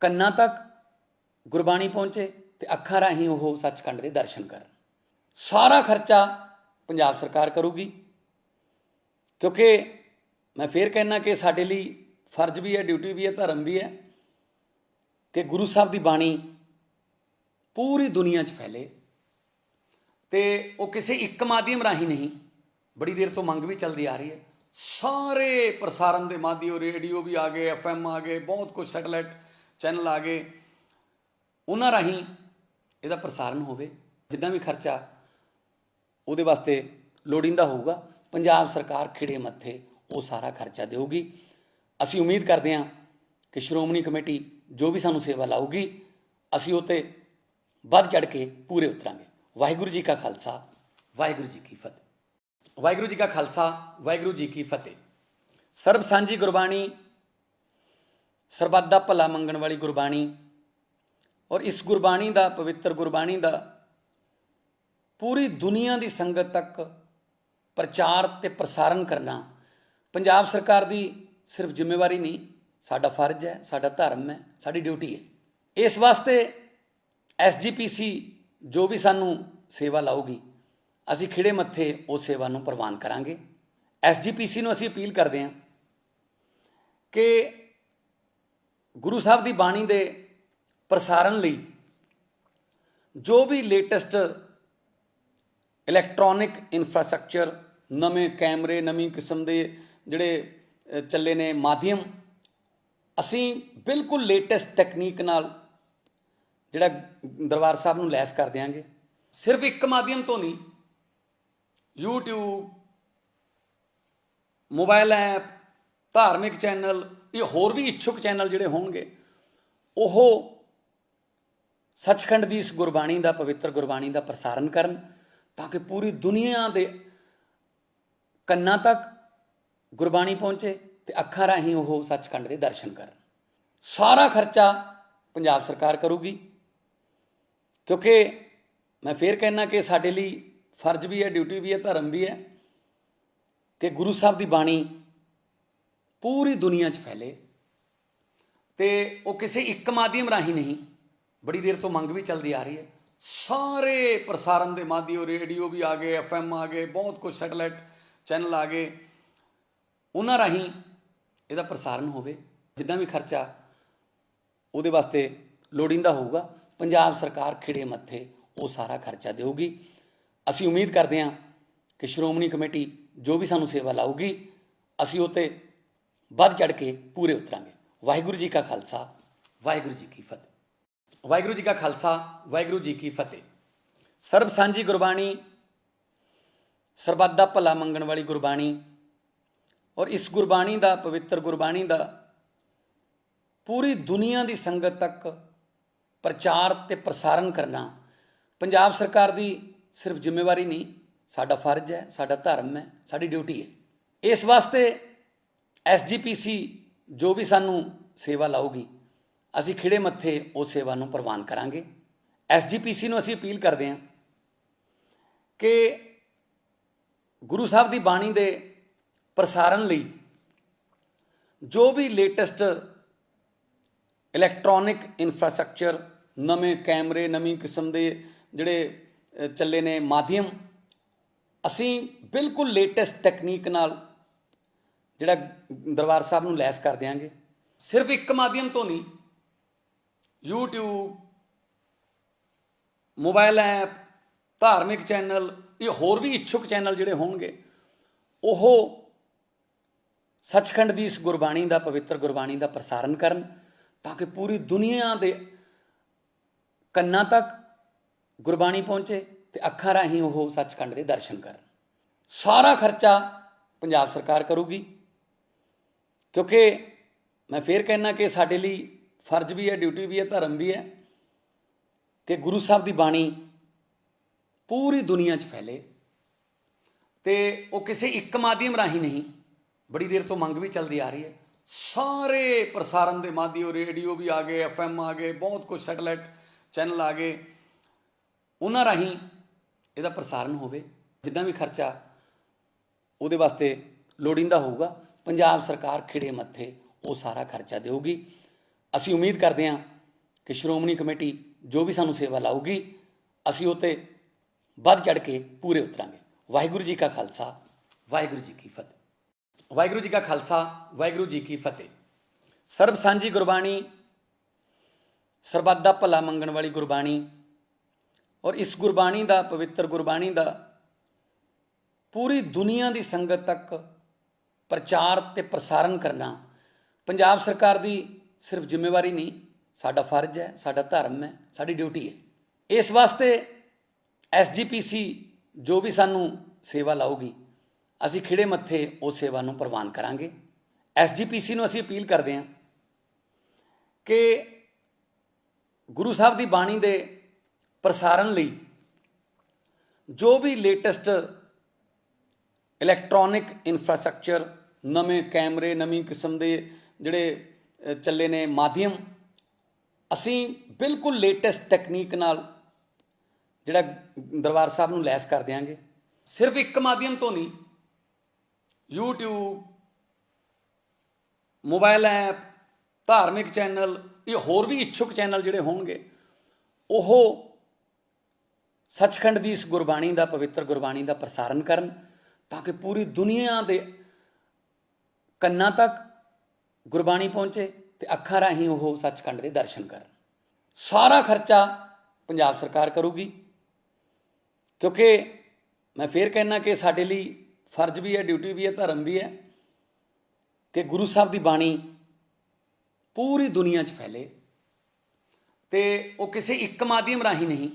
ਕੰਨਾਂ ਤੱਕ ਗੁਰਬਾਣੀ ਪਹੁੰਚੇ ਤੇ ਅੱਖਾਂ ਰਾਹੀਂ ਉਹ ਸੱਚਖੰਡ ਦੇ ਦਰਸ਼ਨ ਕਰਨ। ਸਾਰਾ ਖਰਚਾ ਪੰਜਾਬ ਸਰਕਾਰ ਕਰੂਗੀ, ਕਿਉਂਕਿ ਮੈਂ ਫੇਰ ਕਹਿਣਾ ਕਿ ਸਾਡੇ ਲਈ ਫਰਜ਼ ਵੀ ਹੈ, ਡਿਊਟੀ ਵੀ ਹੈ, ਧਰਮ ਵੀ ਹੈ ਕਿ ਗੁਰੂ ਸਾਹਿਬ ਦੀ ਬਾਣੀ ਪੂਰੀ ਦੁਨੀਆ 'ਚ ਫੈਲੇ। ਤੇ ਉਹ ਕਿਸੇ ਇੱਕ ਮਾਧਿਅਮ ਰਾਹੀਂ ਨਹੀਂ, ਬੜੀ ਦੇਰ ਤੋਂ ਮੰਗ ਵੀ ਚੱਲਦੀ ਆ ਰਹੀ ਹੈ, ਸਾਰੇ ਪ੍ਰਸਾਰਨ ਦੇ ਮਾਧਿਅਮ, ਰੇਡੀਓ ਵੀ ਆ ਗਏ, FM ਆ ਗਏ, ਬਹੁਤ ਕੁਝ ਸੈਟੇਲਾਈਟ ਚੈਨਲ ਆ ਗਏ, ਉਹਨਾਂ ਰਾਹੀਂ ਇਹਦਾ ਪ੍ਰਸਾਰਨ ਹੋਵੇ। ਜਿੱਦਾਂ ਵੀ ਖਰਚਾ ਉਹਦੇ ਵਾਸਤੇ ਲੋੜੀਂਦਾ ਹੋਊਗਾ, ਪੰਜਾਬ ਸਰਕਾਰ ਖਿੜੇ ਮੱਥੇ ਉਹ ਸਾਰਾ ਖਰਚਾ ਦੇਊਗੀ। ਅਸੀਂ ਉਮੀਦ ਕਰਦੇ ਹਾਂ ਕਿ ਸ਼੍ਰੋਮਣੀ ਕਮੇਟੀ ਜੋ ਵੀ ਸਾਨੂੰ ਸੇਵਾ ਲਾਊਗੀ, ਅਸੀਂ ਉਹ 'ਤੇ ਵੱਧ ਚੜ੍ਹ ਕੇ ਪੂਰੇ ਉਤਰਾਂਗੇ। ਵਾਹਿਗੁਰੂ ਜੀ ਕਾ ਖਾਲਸਾ, ਵਾਹਿਗੁਰੂ ਜੀ ਕੀ ਫਤਿਹ। ਵਾਹਿਗੁਰੂ ਜੀ ਕਾ ਖਾਲਸਾ, ਵਾਹਿਗੁਰੂ ਜੀ ਕੀ ਫਤਿਹ। ਸਰਬ ਸਾਂਝੀ ਗੁਰਬਾਣੀ, ਸਰਬੱਤ ਦਾ ਭਲਾ ਮੰਗਣ ਵਾਲੀ ਗੁਰਬਾਣੀ, ਔਰ ਇਸ ਗੁਰਬਾਣੀ ਦਾ, ਪਵਿੱਤਰ ਗੁਰਬਾਣੀ ਦਾ ਪੂਰੀ ਦੁਨੀਆ ਦੀ ਸੰਗਤ ਤੱਕ ਪ੍ਰਚਾਰ ਤੇ ਪ੍ਰਸਾਰਨ ਕਰਨਾ ਪੰਜਾਬ ਸਰਕਾਰ ਦੀ ਸਿਰਫ ਜ਼ਿੰਮੇਵਾਰੀ ਨਹੀਂ, ਸਾਡਾ ਫਰਜ਼ ਹੈ, ਸਾਡਾ ਧਰਮ ਹੈ, ਸਾਡੀ ਡਿਊਟੀ ਹੈ। ਇਸ ਵਾਸਤੇ SGPC ਜੋ ਵੀ ਸਾਨੂੰ ਸੇਵਾ ਲਾਊਗੀ, ਅਸੀਂ ਖਿੜੇ ਮੱਥੇ ਉਸ ਸੇਵਾ ਨੂੰ ਪ੍ਰਵਾਨ ਕਰਾਂਗੇ। SGPC ਨੂੰ ਅਸੀਂ ਅਪੀਲ ਕਰਦੇ ਹਾਂ ਕਿ ਗੁਰੂ ਸਾਹਿਬ ਦੀ ਬਾਣੀ ਦੇ ਪ੍ਰਸਾਰਨ ਲਈ ਜੋ ਵੀ ਲੇਟੈਸਟ ਇਲੈਕਟ੍ਰੋਨਿਕ ਇਨਫਰਾਸਟ੍ਰਕਚਰ, ਨਵੇਂ ਕੈਮਰੇ, ਨਵੀਂ ਕਿਸਮ ਦੇ ਜਿਹੜੇ ਚੱਲੇ ਨੇ ਮਾਧਿਅਮ, ਅਸੀਂ ਬਿਲਕੁਲ ਲੇਟੈਸਟ ਟੈਕਨੀਕ ਨਾਲ ਜਿਹੜਾ ਦਰਬਾਰ ਸਾਹਿਬ ਨੂੰ ਲੈਸ ਕਰ ਦਿਆਂਗੇ। ਸਿਰਫ ਇੱਕ ਮਾਧਿਅਮ ਤੋਂ ਨਹੀਂ, YouTube, ਮੋਬਾਈਲ ਐਪ, ਧਾਰਮਿਕ ਚੈਨਲ, ਇਹ ਹੋਰ ਵੀ ਇੱਛੁਕ ਚੈਨਲ ਜਿਹੜੇ ਹੋਣਗੇ ਉਹ ਸੱਚਖੰਡ ਦੀ ਇਸ ਗੁਰਬਾਣੀ ਦਾ, ਪਵਿੱਤਰ ਗੁਰਬਾਣੀ ਦਾ ਪ੍ਰਸਾਰਨ ਕਰਨ, ਤਾਂ ਕਿ ਪੂਰੀ ਦੁਨੀਆ ਦੇ ਕੰਨਾਂ ਤੱਕ ਗੁਰਬਾਣੀ ਪਹੁੰਚੇ ਤੇ ਅੱਖਾਂ ਰਾਹੀਂ ਉਹ ਸੱਚਖੰਡ ਦੇ ਦਰਸ਼ਨ ਕਰਨ। ਸਾਰਾ ਖਰਚਾ ਪੰਜਾਬ ਸਰਕਾਰ ਕਰੂਗੀ, ਕਿਉਂਕਿ मैं फिर कहना कि ਸਾਡੇ ਲਈ फर्ज भी है, ड्यूटी भी है, धर्म भी है कि गुरु साहब की बाणी पूरी दुनिया 'ਚ फैले। तो वो किसी एक माध्यम राही नहीं, बड़ी देर तो मंग भी चलती आ रही है, सारे प्रसारण के माध्यम, रेडियो भी आ गए, FM आ गए, बहुत कुछ सैटेलाइट चैनल आ गए, उन्होंने राही ਇਹਦਾ प्रसारण होवे। जितना भी खर्चा ਉਹਦੇ वास्ते ਲੋੜੀਂਦਾ ਹੋਊਗਾ, पंजाब सरकार खिड़े मत्थे वो सारा खर्चा देगी। ਅਸੀਂ उम्मीद करते हैं कि श्रोमणी कमेटी जो भी सानू सेवा लाऊगी, ਅਸੀਂ ਉਹ 'ਤੇ ਵੱਧ चढ़ के पूरे उतरांगे। वाहिगुरू जी का खालसा, वाहिगुरू जी की फतेह। वाहिगुरू जी का खालसा, वाहिगुरू जी की फतेह। सर्ब सांझी गुरबाणी, सरबत दा भला मंगण वाली गुरबाणी, और इस गुरबाणी का, पवित्र गुरबाणी का पूरी दुनिया की संगत तक प्रचार ते प्रसारण करना पंजाब सरकार की सिर्फ जिम्मेवारी नहीं, साडा फर्ज है, साडा धर्म है, साडी ड्यूटी है। इस वास्ते SGPC जो भी सानू सेवा लाऊगी, असी खिड़े मत्थे उस सेवा नूं प्रवान करांगे। SGPC नूं असी अपील करते हैं कि गुरु साहब की बाणी दे प्रसारण लई जो भी लेटेस्ट इलैक्ट्रॉनिक इंफ्रास्ट्रक्चर, नवें कैमरे, नवीं किस्म के जिहड़े चले ने माध्यम, असी बिल्कुल लेटेस्ट टैकनीक नाल जिहड़ा दरबार साहब नूं लैस कर देंगे। सिर्फ एक माध्यम तो नहीं, YouTube, मोबाइल ऐप, धार्मिक चैनल, ये होर भी इच्छुक चैनल जिहड़े होणगे, ओह सचखंड की इस गुरबाणी का, पवित्र गुरबाणी का प्रसारण करन, ताकि पूरी दुनिया के कन्ना तक गुरबाणी पहुँचे तो अखां राही वो सचखंड के दर्शन करन। सारा खर्चा पंजाब सरकार करूगी, क्योंकि मैं फिर कहना कि ਸਾਡੇ ਲਈ फर्ज भी है, ड्यूटी भी है, धर्म भी है कि गुरु साहब की बाणी पूरी दुनिया 'ਚ फैले। तो वो किसी एक माध्यम राही नहीं, बड़ी देर तो मंग भी चलती आ रही है, सारे प्रसारण के माध्यम, रेडियो भी आ गए, FM आ गए, बहुत कुछ सैटेलाइट चैनल आ गए, उन्होंने राही ਇਹਦਾ प्रसारण होवे। जितना भी खर्चा ਉਹਦੇ वास्ते ਲੋੜੀਂਦਾ ਹੋਊਗਾ, पंजाब सरकार खिड़े मत्थे वो सारा खर्चा देगी। ਅਸੀਂ उम्मीद करते हैं कि श्रोमणी कमेटी जो भी सानू सेवा लाऊगी, ਅਸੀਂ ਉਹ 'ਤੇ ਵੱਧ चढ़ के पूरे उतरांगे। वाहिगुरू जी का खालसा, वाहिगुरू जी की फतेह। वाहिगुरू जी का खालसा, वाहिगुरू जी की फतेह। सर्ब सांझी गुरबाणी, सरबत दा भला मंगण वाली गुरबाणी, और इस गुरबाणी का, पवित्र गुरबाणी का पूरी दुनिया की संगत तक प्रचार ते प्रसारण करना पंजाब सरकार की सिर्फ जिम्मेवारी नहीं, साडा फर्ज है, साडा धर्म है, साडी ड्यूटी है। इस वास्ते SGPC जो भी सानू सेवा लाऊगी, असी खिड़े मत्थे उस सेवा नूं प्रवान करांगे। SGPC नूं असी अपील करते हैं कि गुरु साहब की बाणी दे प्रसारण लई जो भी लेटेस्ट इलैक्ट्रॉनिक इंफ्रास्ट्रक्चर, नवें कैमरे, नवीं किस्म के जिहड़े चले ने माध्यम, असी बिल्कुल लेटेस्ट टैकनीक नाल जिहड़ा दरबार साहब नूं लैस कर देंगे। सिर्फ एक माध्यम तो नहीं, YouTube, मोबाइल ऐप, धार्मिक चैनल, ये होर भी इच्छुक चैनल जिहड़े होणगे, ओह सचखंड की इस गुरबाणी का, पवित्र गुरबाणी का प्रसारण करन, ताकि पूरी दुनिया के कन्ना तक गुरबाणी पहुँचे तो अखां राही वो सचखंड के दर्शन करन। सारा खर्चा पंजाब सरकार करूगी, क्योंकि मैं फिर कहना कि ਸਾਡੇ ਲਈ फर्ज भी है, ड्यूटी भी है, धर्म भी है कि गुरु साहब की बाणी पूरी दुनिया 'ਚ फैले। तो वो किसी एक माध्यम राही नहीं,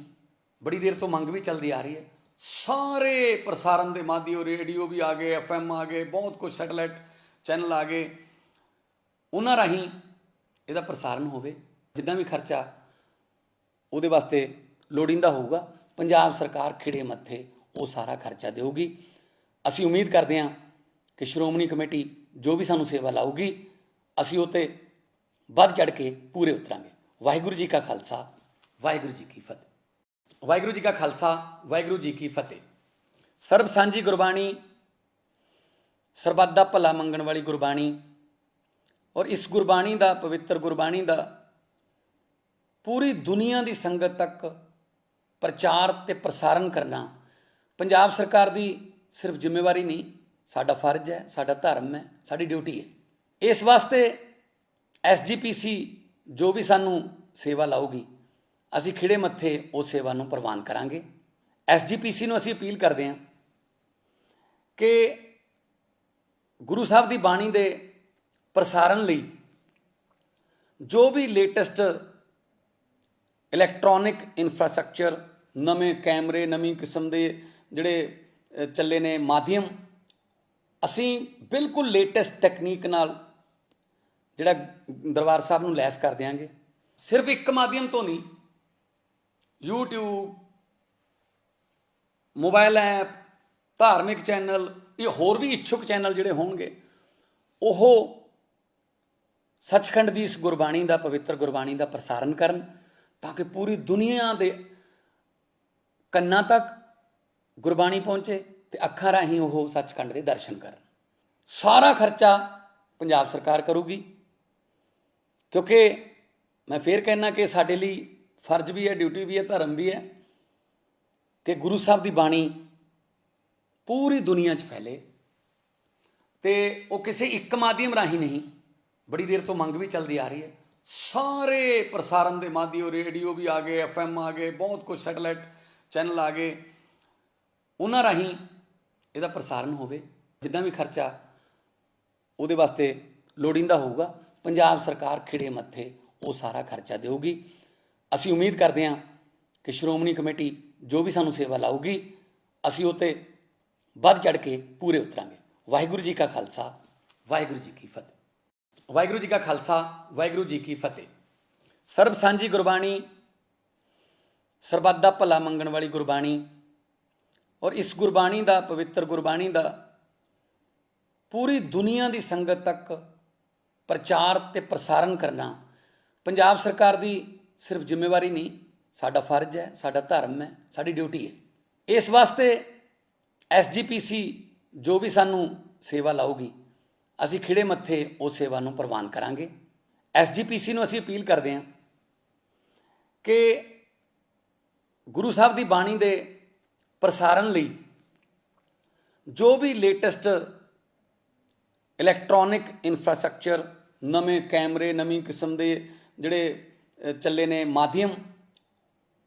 बड़ी देर तो मंग भी चलती आ रही है, सारे प्रसारण के माध्यम, रेडियो भी आ गए, FM आ गए, बहुत कुछ सैटेलाइट चैनल आ गए, उन्होंने राही ਇਹਦਾ प्रसारण होवे। जितना भी खर्चा ਉਹਦੇ वास्ते ਲੋੜੀਂਦਾ होऊगा, पंजाब सरकार खिड़े मत्थे वो सारा खर्चा देगी। ਅਸੀਂ उम्मीद करते हैं कि श्रोमणी कमेटी जो भी सानू सेवा लाऊगी, ਅਸੀਂ ਉਹ 'ਤੇ ਵੱਧ चढ़ के पूरे उतरांगे। वाहिगुरू जी का खालसा, वाहिगुरू जी की फतेह। ਵਾਹਿਗੁਰੂ ਜੀ ਕਾ ਖਾਲਸਾ ਵਾਹਿਗੁਰੂ ਜੀ ਕੀ ਫਤਿਹ। ਸਰਬ ਸਾਂਝੀ ਗੁਰਬਾਣੀ, ਸਰਬੱਤ ਦਾ ਭਲਾ ਮੰਗਣ ਵਾਲੀ ਗੁਰਬਾਣੀ ਔਰ ਇਸ ਗੁਰਬਾਣੀ ਦਾ, ਪਵਿੱਤਰ ਗੁਰਬਾਣੀ ਦਾ ਪੂਰੀ ਦੁਨੀਆ ਦੀ ਸੰਗਤ ਤੱਕ ਪ੍ਰਚਾਰ ਤੇ ਪ੍ਰਸਾਰਣ ਕਰਨਾ ਪੰਜਾਬ ਸਰਕਾਰ ਦੀ ਸਿਰਫ ਜ਼ਿੰਮੇਵਾਰੀ ਨਹੀਂ, ਸਾਡਾ ਫਰਜ਼ ਹੈ, ਸਾਡਾ ਧਰਮ ਹੈ, ਸਾਡੀ ਡਿਊਟੀ ਹੈ। ਇਸ ਵਾਸਤੇ SGPC ਜੋ ਵੀ ਸਾਨੂੰ ਸੇਵਾ ਲਾਊਗੀ, ਅਸੀਂ ਖਿੜੇ ਮੱਥੇ ਉਸ ਸੇਵਾ ਨੂੰ ਪ੍ਰਵਾਨ ਕਰਾਂਗੇ। SGPC ਨੂੰ ਅਸੀਂ ਅਪੀਲ ਕਰਦੇ ਹਾਂ ਕਿ ਗੁਰੂ ਸਾਹਿਬ ਦੀ ਬਾਣੀ ਦੇ ਪ੍ਰਸਾਰਣ ਲਈ ਜੋ ਵੀ ਲੇਟੈਸਟ ਇਲੈਕਟ੍ਰੋਨਿਕ ਇਨਫਰਾਸਟ੍ਰਕਚਰ, ਨਵੇਂ ਕੈਮਰੇ, ਨਵੀਂ ਕਿਸਮ ਦੇ ਜਿਹੜੇ ਚੱਲੇ ਨੇ ਮਾਧਿਅਮ, ਅਸੀਂ ਬਿਲਕੁਲ ਲੇਟੈਸਟ ਟੈਕਨੀਕ ਨਾਲ ਜਿਹੜਾ ਦਰਬਾਰ ਸਾਹਿਬ ਨੂੰ ਲੈਸ ਕਰ ਦਿਆਂਗੇ। ਸਿਰਫ ਇੱਕ ਮਾਧਿਅਮ ਤੋਂ ਨਹੀਂ, YouTube, ਮੋਬਾਈਲ ਐਪ, ਧਾਰਮਿਕ ਚੈਨਲ, ਇਹ ਹੋਰ ਵੀ ਇੱਛੁਕ ਚੈਨਲ ਜਿਹੜੇ ਹੋਣਗੇ, ਉਹ ਸੱਚਖੰਡ ਦੀ ਇਸ ਗੁਰਬਾਣੀ ਦਾ, ਪਵਿੱਤਰ ਗੁਰਬਾਣੀ ਦਾ ਪ੍ਰਸਾਰਣ ਕਰਨ ਤਾਂ ਕਿ ਪੂਰੀ ਦੁਨੀਆ ਦੇ ਕੰਨਾਂ ਤੱਕ ਗੁਰਬਾਣੀ ਪਹੁੰਚੇ ਤੇ ਅੱਖਾਂ ਰਾਹੀਂ ਉਹ ਸੱਚਖੰਡ ਦੇ ਦਰਸ਼ਨ ਕਰਨ। ਸਾਰਾ ਖਰਚਾ ਪੰਜਾਬ ਸਰਕਾਰ ਕਰੂਗੀ, ਕਿਉਂਕਿ ਮੈਂ ਫੇਰ ਕਹਿਣਾ ਕਿ ਸਾਡੇ ਲਈ ਫਰਜ਼ ਵੀ ਹੈ, ਡਿਊਟੀ ਵੀ ਹੈ, ਧਰਮ ਵੀ ਹੈ ਕਿ ਗੁਰੂ ਸਾਹਿਬ ਦੀ ਬਾਣੀ ਪੂਰੀ ਦੁਨੀਆ 'ਚ ਫੈਲੇ। ਤੇ ਉਹ ਕਿਸੇ ਇੱਕ ਮਾਧਿਅਮ ਰਾਹੀਂ ਨਹੀਂ, ਬੜੀ ਦੇਰ ਤੋਂ ਮੰਗ ਵੀ ਚੱਲਦੀ ਆ ਰਹੀ ਹੈ, ਸਾਰੇ ਪ੍ਰਸਾਰਣ ਦੇ ਮਾਧਿਅਮ, ਰੇਡੀਓ ਵੀ ਆ ਗਏ, FM ਆ ਗਏ, ਬਹੁਤ ਕੁਝ ਸੈਟੇਲਾਈਟ ਚੈਨਲ ਆ ਗਏ, ਉਹਨਾਂ ਰਾਹੀਂ ਇਹਦਾ ਪ੍ਰਸਾਰਣ ਹੋਵੇ। ਜਿੱਦਾਂ ਵੀ ਖਰਚਾ ਉਹਦੇ ਵਾਸਤੇ ਲੋੜੀਂਦਾ ਹੋਊਗਾ, ਪੰਜਾਬ ਸਰਕਾਰ ਖਿੜੇ ਮੱਥੇ ਉਹ ਸਾਰਾ ਖਰਚਾ ਦੇਊਗੀ। ਅਸੀਂ ਉਮੀਦ ਕਰਦੇ ਹਾਂ ਕਿ ਸ਼੍ਰੋਮਣੀ ਕਮੇਟੀ ਜੋ ਵੀ ਸਾਨੂੰ ਸੇਵਾ ਲਾਊਗੀ, ਅਸੀਂ ਉਹ 'ਤੇ ਵੱਧ ਚੜ੍ਹ ਕੇ ਪੂਰੇ ਉਤਰਾਂਗੇ। ਵਾਹਿਗੁਰੂ ਜੀ ਕਾ ਖਾਲਸਾ ਵਾਹਿਗੁਰੂ ਜੀ ਕੀ ਫਤਿਹ। ਵਾਹਿਗੁਰੂ ਜੀ ਕਾ ਖਾਲਸਾ ਵਾਹਿਗੁਰੂ ਜੀ ਕੀ ਫਤਿਹ। ਸਰਬ ਸਾਂਝੀ ਗੁਰਬਾਣੀ, ਸਰਬੱਤ ਦਾ ਭਲਾ ਮੰਗਣ ਵਾਲੀ ਗੁਰਬਾਣੀ ਔਰ ਇਸ ਗੁਰਬਾਣੀ ਦਾ, ਪਵਿੱਤਰ ਗੁਰਬਾਣੀ ਦਾ ਪੂਰੀ ਦੁਨੀਆ ਦੀ ਸੰਗਤ ਤੱਕ ਪ੍ਰਚਾਰ ਤੇ ਪ੍ਰਸਾਰਣ ਕਰਨਾ ਪੰਜਾਬ ਸਰਕਾਰ ਦੀ ਸਿਰਫ ਜ਼ਿੰਮੇਵਾਰੀ ਨਹੀਂ, ਸਾਡਾ ਫਰਜ਼ ਹੈ, ਸਾਡਾ ਧਰਮ ਹੈ, ਸਾਡੀ ਡਿਊਟੀ ਹੈ। ਇਸ ਵਾਸਤੇ SGPC ਜੋ ਵੀ ਸਾਨੂੰ ਸੇਵਾ ਲਾਊਗੀ, ਅਸੀਂ ਖਿੜੇ ਮੱਥੇ ਉਸ ਸੇਵਾ ਨੂੰ ਪ੍ਰਵਾਨ ਕਰਾਂਗੇ। SGPC ਨੂੰ ਅਸੀਂ ਅਪੀਲ ਕਰਦੇ ਹਾਂ ਕਿ ਗੁਰੂ ਸਾਹਿਬ ਦੀ ਬਾਣੀ ਦੇ ਪ੍ਰਸਾਰਣ ਲਈ ਜੋ ਵੀ ਲੇਟੈਸਟ ਇਲੈਕਟ੍ਰੋਨਿਕ ਇਨਫਰਾਸਟ੍ਰਕਚਰ, ਨਵੇਂ ਕੈਮਰੇ, ਨਵੀਂ ਕਿਸਮ ਦੇ ਜਿਹੜੇ ਚੱਲੇ ਨੇ ਮਾਧਿਅਮ,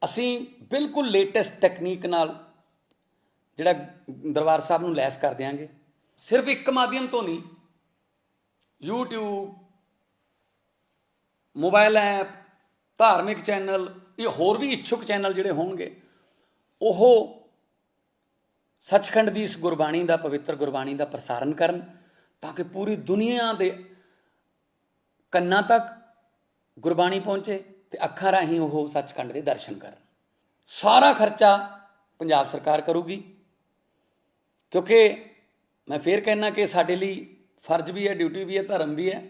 ਅਸੀਂ ਬਿਲਕੁਲ ਲੇਟੈਸਟ ਟੈਕਨੀਕ ਨਾਲ ਜਿਹੜਾ ਦਰਬਾਰ ਸਾਹਿਬ ਨੂੰ ਲੈਸ ਕਰ ਦਿਆਂਗੇ। ਸਿਰਫ ਇੱਕ ਮਾਧਿਅਮ ਤੋਂ ਨਹੀਂ, YouTube, ਮੋਬਾਈਲ ਐਪ, ਧਾਰਮਿਕ ਚੈਨਲ, ਇਹ ਹੋਰ ਵੀ ਇੱਛੁਕ ਚੈਨਲ ਜਿਹੜੇ ਹੋਣਗੇ, ਉਹ ਸੱਚਖੰਡ ਦੀ ਇਸ ਗੁਰਬਾਣੀ ਦਾ, ਪਵਿੱਤਰ ਗੁਰਬਾਣੀ ਦਾ ਪ੍ਰਸਾਰਣ ਕਰਨ ਤਾਂ ਕਿ ਪੂਰੀ ਦੁਨੀਆ ਦੇ ਕੰਨਾਂ ਤੱਕ ਗੁਰਬਾਣੀ ਪਹੁੰਚੇ ਤੇ ਅੱਖਾਂ ਰਾਹੀਂ ਉਹ ਸੱਚਖੰਡ ਦੇ ਦਰਸ਼ਨ ਕਰਨ। ਸਾਰਾ ਖਰਚਾ ਪੰਜਾਬ ਸਰਕਾਰ ਕਰੂਗੀ, ਕਿਉਂਕਿ ਮੈਂ ਫੇਰ ਕਹਿਣਾ ਕਿ ਸਾਡੇ ਲਈ ਫਰਜ਼ ਵੀ ਹੈ, ਡਿਊਟੀ ਵੀ ਹੈ, ਧਰਮ ਵੀ ਹੈ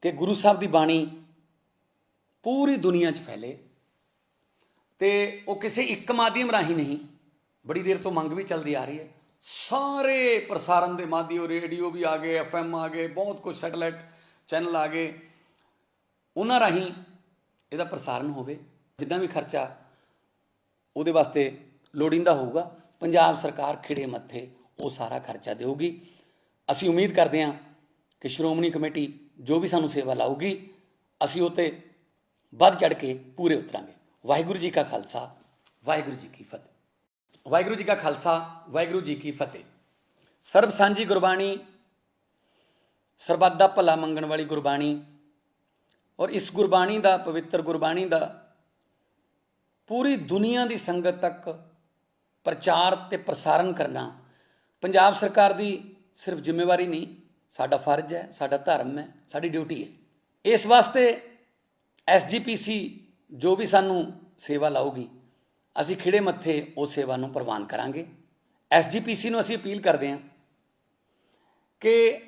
ਕਿ ਗੁਰੂ ਸਾਹਿਬ ਦੀ ਬਾਣੀ ਪੂਰੀ ਦੁਨੀਆ 'ਚ ਫੈਲੇ। ਤੇ ਉਹ ਕਿਸੇ ਇੱਕ ਮਾਧਿਅਮ ਰਾਹੀਂ ਨਹੀਂ, ਬੜੀ ਦੇਰ ਤੋਂ ਮੰਗ ਵੀ ਚੱਲਦੀ ਆ ਰਹੀ ਹੈ, ਸਾਰੇ ਪ੍ਰਸਾਰਣ ਦੇ ਮਾਧਿਅਮ, ਰੇਡੀਓ ਵੀ ਆ ਗਏ, FM ਆ ਗਏ, ਬਹੁਤ ਕੁਝ ਸੈਟੇਲਾਈਟ ਚੈਨਲ ਆ ਗਏ, ਉਹਨਾਂ ਰਾਹੀਂ ਇਹਦਾ ਪ੍ਰਸਾਰਣ ਹੋਵੇ। ਜਿੱਦਾਂ ਵੀ ਖਰਚਾ ਉਹਦੇ ਵਾਸਤੇ ਲੋੜੀਂਦਾ ਹੋਊਗਾ, ਪੰਜਾਬ ਸਰਕਾਰ ਖਿੜੇ ਮੱਥੇ ਉਹ ਸਾਰਾ ਖਰਚਾ ਦੇਊਗੀ। ਅਸੀਂ ਉਮੀਦ ਕਰਦੇ ਹਾਂ ਕਿ ਸ਼੍ਰੋਮਣੀ ਕਮੇਟੀ ਜੋ ਵੀ ਸਾਨੂੰ ਸੇਵਾ ਲਾਊਗੀ, ਅਸੀਂ ਉਹ 'ਤੇ ਵੱਧ ਚੜ੍ਹ ਕੇ ਪੂਰੇ ਉਤਰਾਂਗੇ। ਵਾਹਿਗੁਰੂ ਜੀ ਕਾ ਖਾਲਸਾ ਵਾਹਿਗੁਰੂ ਜੀ ਕੀ ਫਤਿਹ। ਵਾਹਿਗੁਰੂ ਜੀ ਕਾ ਖਾਲਸਾ ਵਾਹਿਗੁਰੂ ਜੀ ਕੀ ਫਤਿਹ। ਸਰਬ ਸਾਂਝੀ ਗੁਰਬਾਣੀ, ਸਰਬੱਤ ਦਾ ਭਲਾ ਮੰਗਣ ਵਾਲੀ ਗੁਰਬਾਣੀ ਔਰ ਇਸ ਗੁਰਬਾਣੀ ਦਾ, ਪਵਿੱਤਰ ਗੁਰਬਾਣੀ ਦਾ ਪੂਰੀ ਦੁਨੀਆ ਦੀ ਸੰਗਤ ਤੱਕ ਪ੍ਰਚਾਰ ਤੇ ਪ੍ਰਸਾਰਣ ਕਰਨਾ ਪੰਜਾਬ ਸਰਕਾਰ ਦੀ ਸਿਰਫ ਜ਼ਿੰਮੇਵਾਰੀ ਨਹੀਂ, ਸਾਡਾ ਫਰਜ਼ ਹੈ, ਸਾਡਾ ਧਰਮ ਹੈ, ਸਾਡੀ ਡਿਊਟੀ ਹੈ। ਇਸ ਵਾਸਤੇ SGPC ਜੋ ਵੀ ਸਾਨੂੰ ਸੇਵਾ ਲਾਊਗੀ, ਅਸੀਂ ਖਿੜੇ ਮੱਥੇ ਉਸ ਸੇਵਾ ਨੂੰ ਪ੍ਰਵਾਨ ਕਰਾਂਗੇ। SGPC ਨੂੰ ਅਸੀਂ ਅਪੀਲ ਕਰਦੇ ਹਾਂ ਕਿ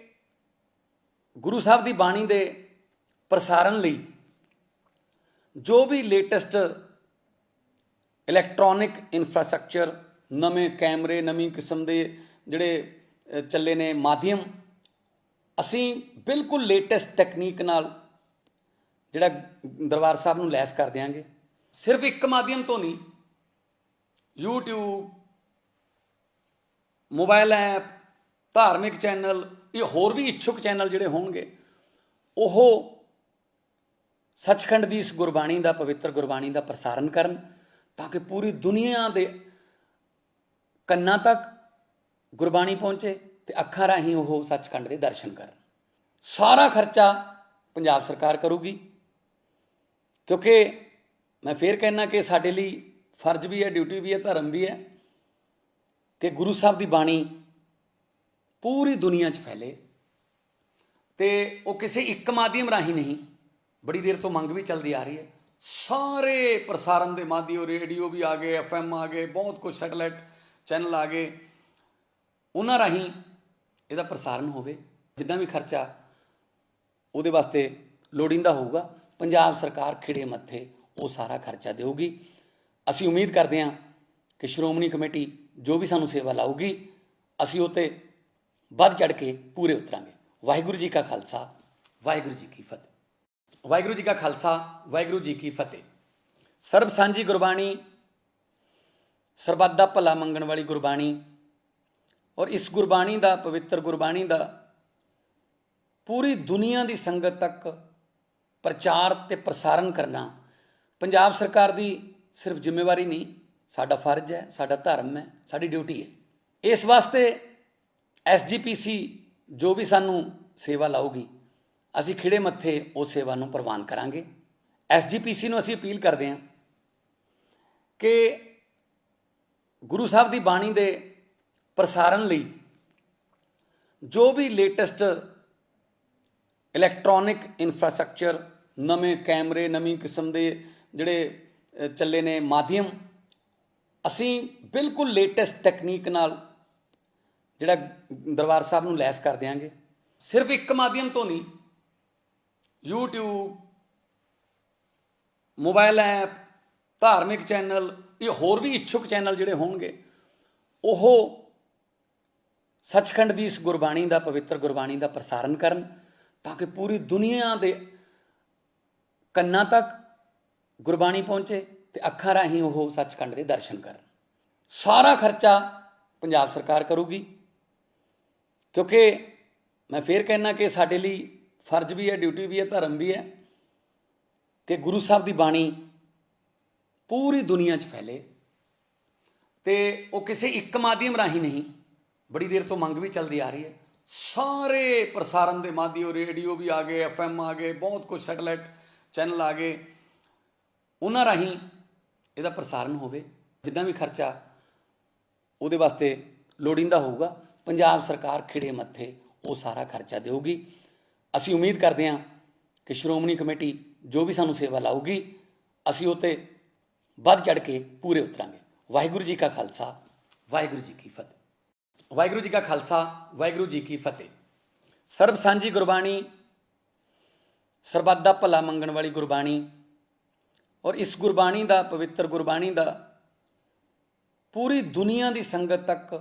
ਗੁਰੂ ਸਾਹਿਬ ਦੀ ਬਾਣੀ ਦੇ ਪ੍ਰਸਾਰਣ ਲਈ ਜੋ ਵੀ ਲੇਟੈਸਟ ਇਲੈਕਟ੍ਰੋਨਿਕ ਇਨਫਰਾਸਟ੍ਰਕਚਰ, ਨਵੇਂ ਕੈਮਰੇ, ਨਵੀਂ ਕਿਸਮ ਦੇ ਜਿਹੜੇ ਚੱਲੇ ਨੇ ਮਾਧਿਅਮ, ਅਸੀਂ ਬਿਲਕੁਲ ਲੇਟੈਸਟ ਟੈਕਨੀਕ ਨਾਲ ਜਿਹੜਾ ਦਰਬਾਰ ਸਾਹਿਬ ਨੂੰ ਲੈਸ ਕਰ ਦਿਆਂਗੇ। ਸਿਰਫ ਇੱਕ ਮਾਧਿਅਮ ਤੋਂ ਨਹੀਂ, YouTube, ਮੋਬਾਈਲ ਐਪ, ਧਾਰਮਿਕ ਚੈਨਲ, ਇਹ ਹੋਰ ਵੀ ਇੱਛੁਕ ਚੈਨਲ ਜਿਹੜੇ ਹੋਣਗੇ ਉਹ ਸੱਚਖੰਡ ਦੀ ਇਸ ਗੁਰਬਾਣੀ ਦਾ, ਪਵਿੱਤਰ ਗੁਰਬਾਣੀ ਦਾ ਪ੍ਰਸਾਰਨ ਕਰਨ, ਤਾਂ ਕਿ ਪੂਰੀ ਦੁਨੀਆ ਦੇ ਕੰਨਾਂ ਤੱਕ ਗੁਰਬਾਣੀ ਪਹੁੰਚੇ ਤੇ ਅੱਖਾਂ ਰਾਹੀਂ ਉਹ ਸੱਚਖੰਡ ਦੇ ਦਰਸ਼ਨ ਕਰਨ। ਸਾਰਾ ਖਰਚਾ ਪੰਜਾਬ ਸਰਕਾਰ ਕਰੂਗੀ, ਕਿਉਂਕਿ ਮੈਂ ਫੇਰ ਕਹਿਣਾ ਕਿ ਸਾਡੇ ਲਈ ਫਰਜ਼ ਵੀ ਹੈ, ਡਿਊਟੀ ਵੀ ਹੈ, ਧਰਮ ਵੀ ਹੈ ਕਿ ਗੁਰੂ ਸਾਹਿਬ ਦੀ ਬਾਣੀ ਪੂਰੀ ਦੁਨੀਆ 'ਚ ਫੈਲੇ। ਤੇ ਉਹ ਕਿਸੇ ਇੱਕ ਮਾਧਿਅਮ ਰਾਹੀਂ ਨਹੀਂ, ਬੜੀ ਦੇਰ ਤੋਂ ਮੰਗ ਵੀ ਚੱਲਦੀ ਆ ਰਹੀ ਹੈ। ਸਾਰੇ ਪ੍ਰਸਾਰਨ ਦੇ ਮਾਧਿਅਮ, ਰੇਡੀਓ ਵੀ ਆ ਗਏ, FM ਆ ਗਏ, ਬਹੁਤ ਕੁਝ, ਸੈਟੇਲਾਈਟ ਚੈਨਲ ਆ ਗਏ, ਉਹਨਾਂ ਰਾਹੀਂ ਇਹਦਾ ਪ੍ਰਸਾਰਨ ਹੋਵੇ। ਜਿੰਨਾ ਵੀ ਖਰਚਾ ਉਹਦੇ ਵਾਸਤੇ ਲੋੜੀਂਦਾ ਹੋਊਗਾ, ਪੰਜਾਬ ਸਰਕਾਰ ਖਿੜੇ ਮੱਥੇ ਉਹ ਸਾਰਾ ਖਰਚਾ ਦੇਊਗੀ। ਅਸੀਂ ਉਮੀਦ ਕਰਦੇ ਹਾਂ ਕਿ ਸ਼੍ਰੋਮਣੀ ਕਮੇਟੀ ਜੋ ਵੀ ਸਾਨੂੰ ਸੇਵਾ ਲਾਊਗੀ, ਅਸੀਂ ਉਹ 'ਤੇ ਵੱਧ ਚੜ੍ਹ ਕੇ ਪੂਰੇ ਉਤਰਾਂਗੇ। ਵਾਹਿਗੁਰੂ ਜੀ ਕਾ ਖਾਲਸਾ, ਵਾਹਿਗੁਰੂ ਜੀ ਕੀ ਫਤਿਹ। ਵਾਹਿਗੁਰੂ ਜੀ ਕਾ ਖਾਲਸਾ, ਵਾਹਿਗੁਰੂ ਜੀ ਕੀ ਫਤਿਹ। ਸਰਬ ਸਾਂਝੀ ਗੁਰਬਾਣੀ, ਸਰਬੱਤ ਦਾ ਭਲਾ ਮੰਗਣ ਵਾਲੀ ਗੁਰਬਾਣੀ, ਔਰ ਇਸ ਗੁਰਬਾਣੀ ਦਾ, ਪਵਿੱਤਰ ਗੁਰਬਾਣੀ ਦਾ ਪੂਰੀ ਦੁਨੀਆ ਦੀ ਸੰਗਤ ਤੱਕ ਪ੍ਰਚਾਰ ਤੇ ਪ੍ਰਸਾਰਨ ਕਰਨਾ ਪੰਜਾਬ ਸਰਕਾਰ ਦੀ ਸਿਰਫ ਜ਼ਿੰਮੇਵਾਰੀ ਨਹੀਂ, ਸਾਡਾ ਫਰਜ਼ ਹੈ, ਸਾਡਾ ਧਰਮ ਹੈ, ਸਾਡੀ ਡਿਊਟੀ ਹੈ। ਇਸ ਵਾਸਤੇ SGPC ਜੋ ਵੀ ਸਾਨੂੰ ਸੇਵਾ ਲਾਊਗੀ, ਅਸੀਂ ਖਿੜੇ ਮੱਥੇ ਉਸ ਸੇਵਾ ਨੂੰ ਪ੍ਰਵਾਨ ਕਰਾਂਗੇ। SGPC ਨੂੰ ਅਸੀਂ ਅਪੀਲ ਕਰਦੇ ਹਾਂ ਕਿ ਗੁਰੂ ਸਾਹਿਬ ਦੀ ਬਾਣੀ ਦੇ ਪ੍ਰਸਾਰਨ ਲਈ ਜੋ ਵੀ ਲੇਟੈਸਟ ਇਲੈਕਟ੍ਰੋਨਿਕ ਇਨਫਰਾਸਟ੍ਰਕਚਰ, ਨਵੇਂ ਕੈਮਰੇ, ਨਵੀਂ ਕਿਸਮ ਦੇ ਜਿਹੜੇ ਚੱਲੇ ਨੇ ਮਾਧਿਅਮ, ਅਸੀਂ ਬਿਲਕੁਲ ਲੇਟੈਸਟ ਟੈਕਨੀਕ ਨਾਲ ਜਿਹੜਾ ਦਰਬਾਰ ਸਾਹਿਬ ਨੂੰ ਲੈਸ ਕਰ ਦਿਆਂਗੇ। ਸਿਰਫ ਇੱਕ ਮਾਧਿਅਮ ਤੋਂ ਨਹੀਂ, YouTube, ਮੋਬਾਈਲ ਐਪ, ਧਾਰਮਿਕ ਚੈਨਲ, ਇਹ ਹੋਰ ਵੀ ਇੱਛੁਕ ਚੈਨਲ ਜਿਹੜੇ ਹੋਣਗੇ ਉਹ ਸੱਚਖੰਡ ਦੀ ਇਸ ਗੁਰਬਾਣੀ ਦਾ, ਪਵਿੱਤਰ ਗੁਰਬਾਣੀ ਦਾ ਪ੍ਰਸਾਰਨ ਕਰਨ, ਤਾਂ ਕਿ ਪੂਰੀ ਦੁਨੀਆ ਦੇ ਕੰਨਾਂ ਤੱਕ ਗੁਰਬਾਣੀ ਪਹੁੰਚੇ ਤੇ ਅੱਖਾਂ ਰਾਹੀਂ ਉਹ ਸੱਚਖੰਡ ਦੇ ਦਰਸ਼ਨ ਕਰਨ। ਸਾਰਾ ਖਰਚਾ ਪੰਜਾਬ ਸਰਕਾਰ ਕਰੂਗੀ, ਕਿਉਂਕਿ ਮੈਂ ਫੇਰ ਕਹਿਣਾ ਕਿ ਸਾਡੇ ਲਈ ਫਰਜ਼ ਵੀ ਹੈ, ਡਿਊਟੀ ਵੀ ਹੈ, ਧਰਮ ਵੀ ਹੈ ਕਿ ਗੁਰੂ ਸਾਹਿਬ ਦੀ ਬਾਣੀ ਪੂਰੀ ਦੁਨੀਆ 'ਚ ਫੈਲੇ। ਤੇ ਉਹ ਕਿਸੇ ਇੱਕ ਮਾਧਿਅਮ ਰਾਹੀਂ ਨਹੀਂ, ਬੜੀ ਦੇਰ ਤੋਂ ਮੰਗ ਵੀ ਚੱਲਦੀ ਆ ਰਹੀ ਹੈ। ਸਾਰੇ ਪ੍ਰਸਾਰਨ ਦੇ ਮਾਧਿਅਮ, ਰੇਡੀਓ ਵੀ ਆ ਗਏ, FM ਆ ਗਏ, ਬਹੁਤ ਕੁਝ, ਸੈਟੇਲਾਈਟ ਚੈਨਲ ਆ ਗਏ, ਉਹਨਾਂ ਰਾਹੀਂ ਇਹਦਾ ਪ੍ਰਸਾਰਨ ਹੋਵੇ। ਜਿੰਨਾ ਵੀ ਖਰਚਾ ਉਹਦੇ ਵਾਸਤੇ ਲੋੜੀਂਦਾ ਹੋਊਗਾ, ਪੰਜਾਬ ਸਰਕਾਰ ਖਿੜੇ ਮੱਥੇ ਉਹ ਸਾਰਾ ਖਰਚਾ ਦੇਊਗੀ। ਅਸੀਂ ਉਮੀਦ ਕਰਦੇ ਹਾਂ ਕਿ ਸ਼੍ਰੋਮਣੀ ਕਮੇਟੀ ਜੋ ਵੀ ਸਾਨੂੰ ਸੇਵਾ ਲਾਊਗੀ, ਅਸੀਂ ਉਹ 'ਤੇ ਵੱਧ ਚੜ੍ਹ ਕੇ ਪੂਰੇ ਉਤਰਾਂਗੇ। ਵਾਹਿਗੁਰੂ ਜੀ ਕਾ ਖਾਲਸਾ, ਵਾਹਿਗੁਰੂ ਜੀ ਕੀ ਫਤਿਹ। ਵਾਹਿਗੁਰੂ ਜੀ ਕਾ ਖਾਲਸਾ, ਵਾਹਿਗੁਰੂ ਜੀ ਕੀ ਫਤਿਹ। ਸਰਬ ਸਾਂਝੀ ਗੁਰਬਾਣੀ, ਸਰਬੱਤ ਦਾ ਭਲਾ ਮੰਗਣ ਵਾਲੀ ਗੁਰਬਾਣੀ, ਔਰ ਇਸ ਗੁਰਬਾਣੀ ਦਾ, ਪਵਿੱਤਰ ਗੁਰਬਾਣੀ ਦਾ ਪੂਰੀ ਦੁਨੀਆ ਦੀ ਸੰਗਤ ਤੱਕ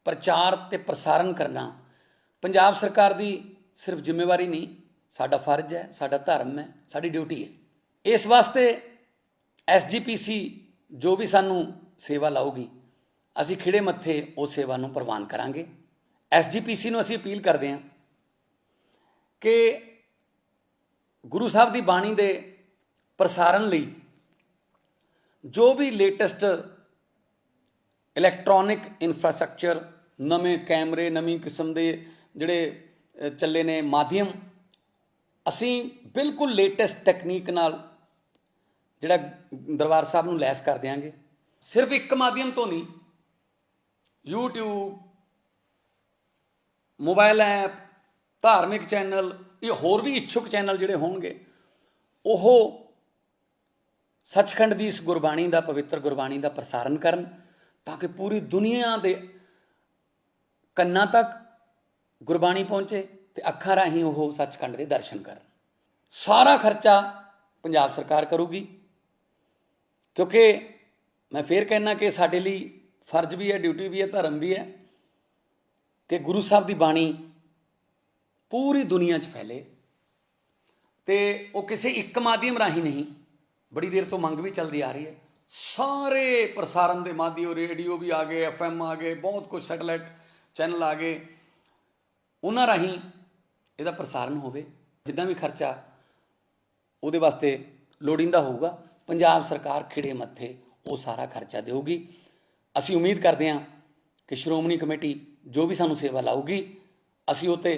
ਪ੍ਰਚਾਰ ਤੇ ਪ੍ਰਸਾਰਨ ਕਰਨਾ ਪੰਜਾਬ ਸਰਕਾਰ ਦੀ ਸਿਰਫ ਜ਼ਿੰਮੇਵਾਰੀ ਨਹੀਂ, ਸਾਡਾ ਫਰਜ਼ ਹੈ, ਸਾਡਾ ਧਰਮ ਹੈ, ਸਾਡੀ ਡਿਊਟੀ ਹੈ। ਇਸ ਵਾਸਤੇ SGPC ਜੋ ਵੀ ਸਾਨੂੰ ਸੇਵਾ ਲਾਊਗੀ, ਅਸੀਂ ਖਿੜੇ ਮੱਥੇ ਉਸ ਸੇਵਾ ਨੂੰ ਪ੍ਰਵਾਨ ਕਰਾਂਗੇ। SGPC ਨੂੰ ਅਸੀਂ ਅਪੀਲ ਕਰਦੇ ਹਾਂ ਕਿ ਗੁਰੂ ਸਾਹਿਬ ਦੀ ਬਾਣੀ ਦੇ ਪ੍ਰਸਾਰਨ ਲਈ ਜੋ ਵੀ ਲੇਟੈਸਟ ਇਲੈਕਟ੍ਰੋਨਿਕ ਇਨਫਰਾਸਟ੍ਰਕਚਰ, ਨਵੇਂ ਕੈਮਰੇ, ਨਵੀਂ ਕਿਸਮ ਦੇ ਜਿਹੜੇ ਚੱਲੇ ਨੇ ਮਾਧਿਅਮ, ਅਸੀਂ ਬਿਲਕੁਲ ਲੇਟੈਸਟ ਟੈਕਨੀਕ ਨਾਲ ਜਿਹੜਾ ਦਰਬਾਰ ਸਾਹਿਬ ਨੂੰ ਲੈਸ ਕਰ ਦਿਆਂਗੇ। ਸਿਰਫ ਇੱਕ ਮਾਧਿਅਮ ਤੋਂ ਨਹੀਂ, YouTube, ਮੋਬਾਈਲ ਐਪ, ਧਾਰਮਿਕ ਚੈਨਲ, ਇਹ ਹੋਰ ਵੀ ਇੱਛੁਕ ਚੈਨਲ ਜਿਹੜੇ ਹੋਣਗੇ ਉਹ ਸੱਚਖੰਡ ਦੀ ਇਸ ਗੁਰਬਾਣੀ ਦਾ, ਪਵਿੱਤਰ ਗੁਰਬਾਣੀ ਦਾ ਪ੍ਰਸਾਰਨ ਕਰਨ, ਤਾਂ ਕਿ ਪੂਰੀ ਦੁਨੀਆ ਦੇ ਕੰਨਾਂ ਤੱਕ ਗੁਰਬਾਣੀ ਪਹੁੰਚੇ ਤੇ ਅੱਖਾਂ ਰਾਹੀਂ ਉਹ ਸੱਚਖੰਡ ਦੇ ਦਰਸ਼ਨ ਕਰਨ। ਸਾਰਾ ਖਰਚਾ ਪੰਜਾਬ ਸਰਕਾਰ ਕਰੂਗੀ, ਕਿਉਂਕਿ मैं फिर कहना कि ਸਾਡੇ ਲਈ फर्ज भी है, ड्यूटी भी है, धर्म भी है कि गुरु साहब की बाणी पूरी दुनिया 'ਚ फैले तो वो किसी एक माध्यम राही नहीं, बड़ी देर तो मंग भी चलती आ रही है, सारे प्रसारण के माध्यम, रेडियो भी आ गए, FM आ गए, बहुत कुछ सैटेलाइट चैनल आ गए, उन्हां राही ਇਹਦਾ ਪ੍ਰਸਾਰਨ ਹੋਵੇ। ਜਿੱਦਾਂ ਵੀ ਖਰਚਾ ਉਹਦੇ ਵਾਸਤੇ ਲੋੜੀਂਦਾ ਹੋਊਗਾ, ਪੰਜਾਬ ਸਰਕਾਰ ਖਿੜੇ ਮੱਥੇ ਉਹ ਸਾਰਾ ਖਰਚਾ ਦੇਊਗੀ। ਅਸੀਂ ਉਮੀਦ ਕਰਦੇ ਹਾਂ ਕਿ ਸ਼੍ਰੋਮਣੀ ਕਮੇਟੀ ਜੋ ਵੀ ਸਾਨੂੰ ਸੇਵਾ ਲਾਊਗੀ ਅਸੀਂ ਉਹ 'ਤੇ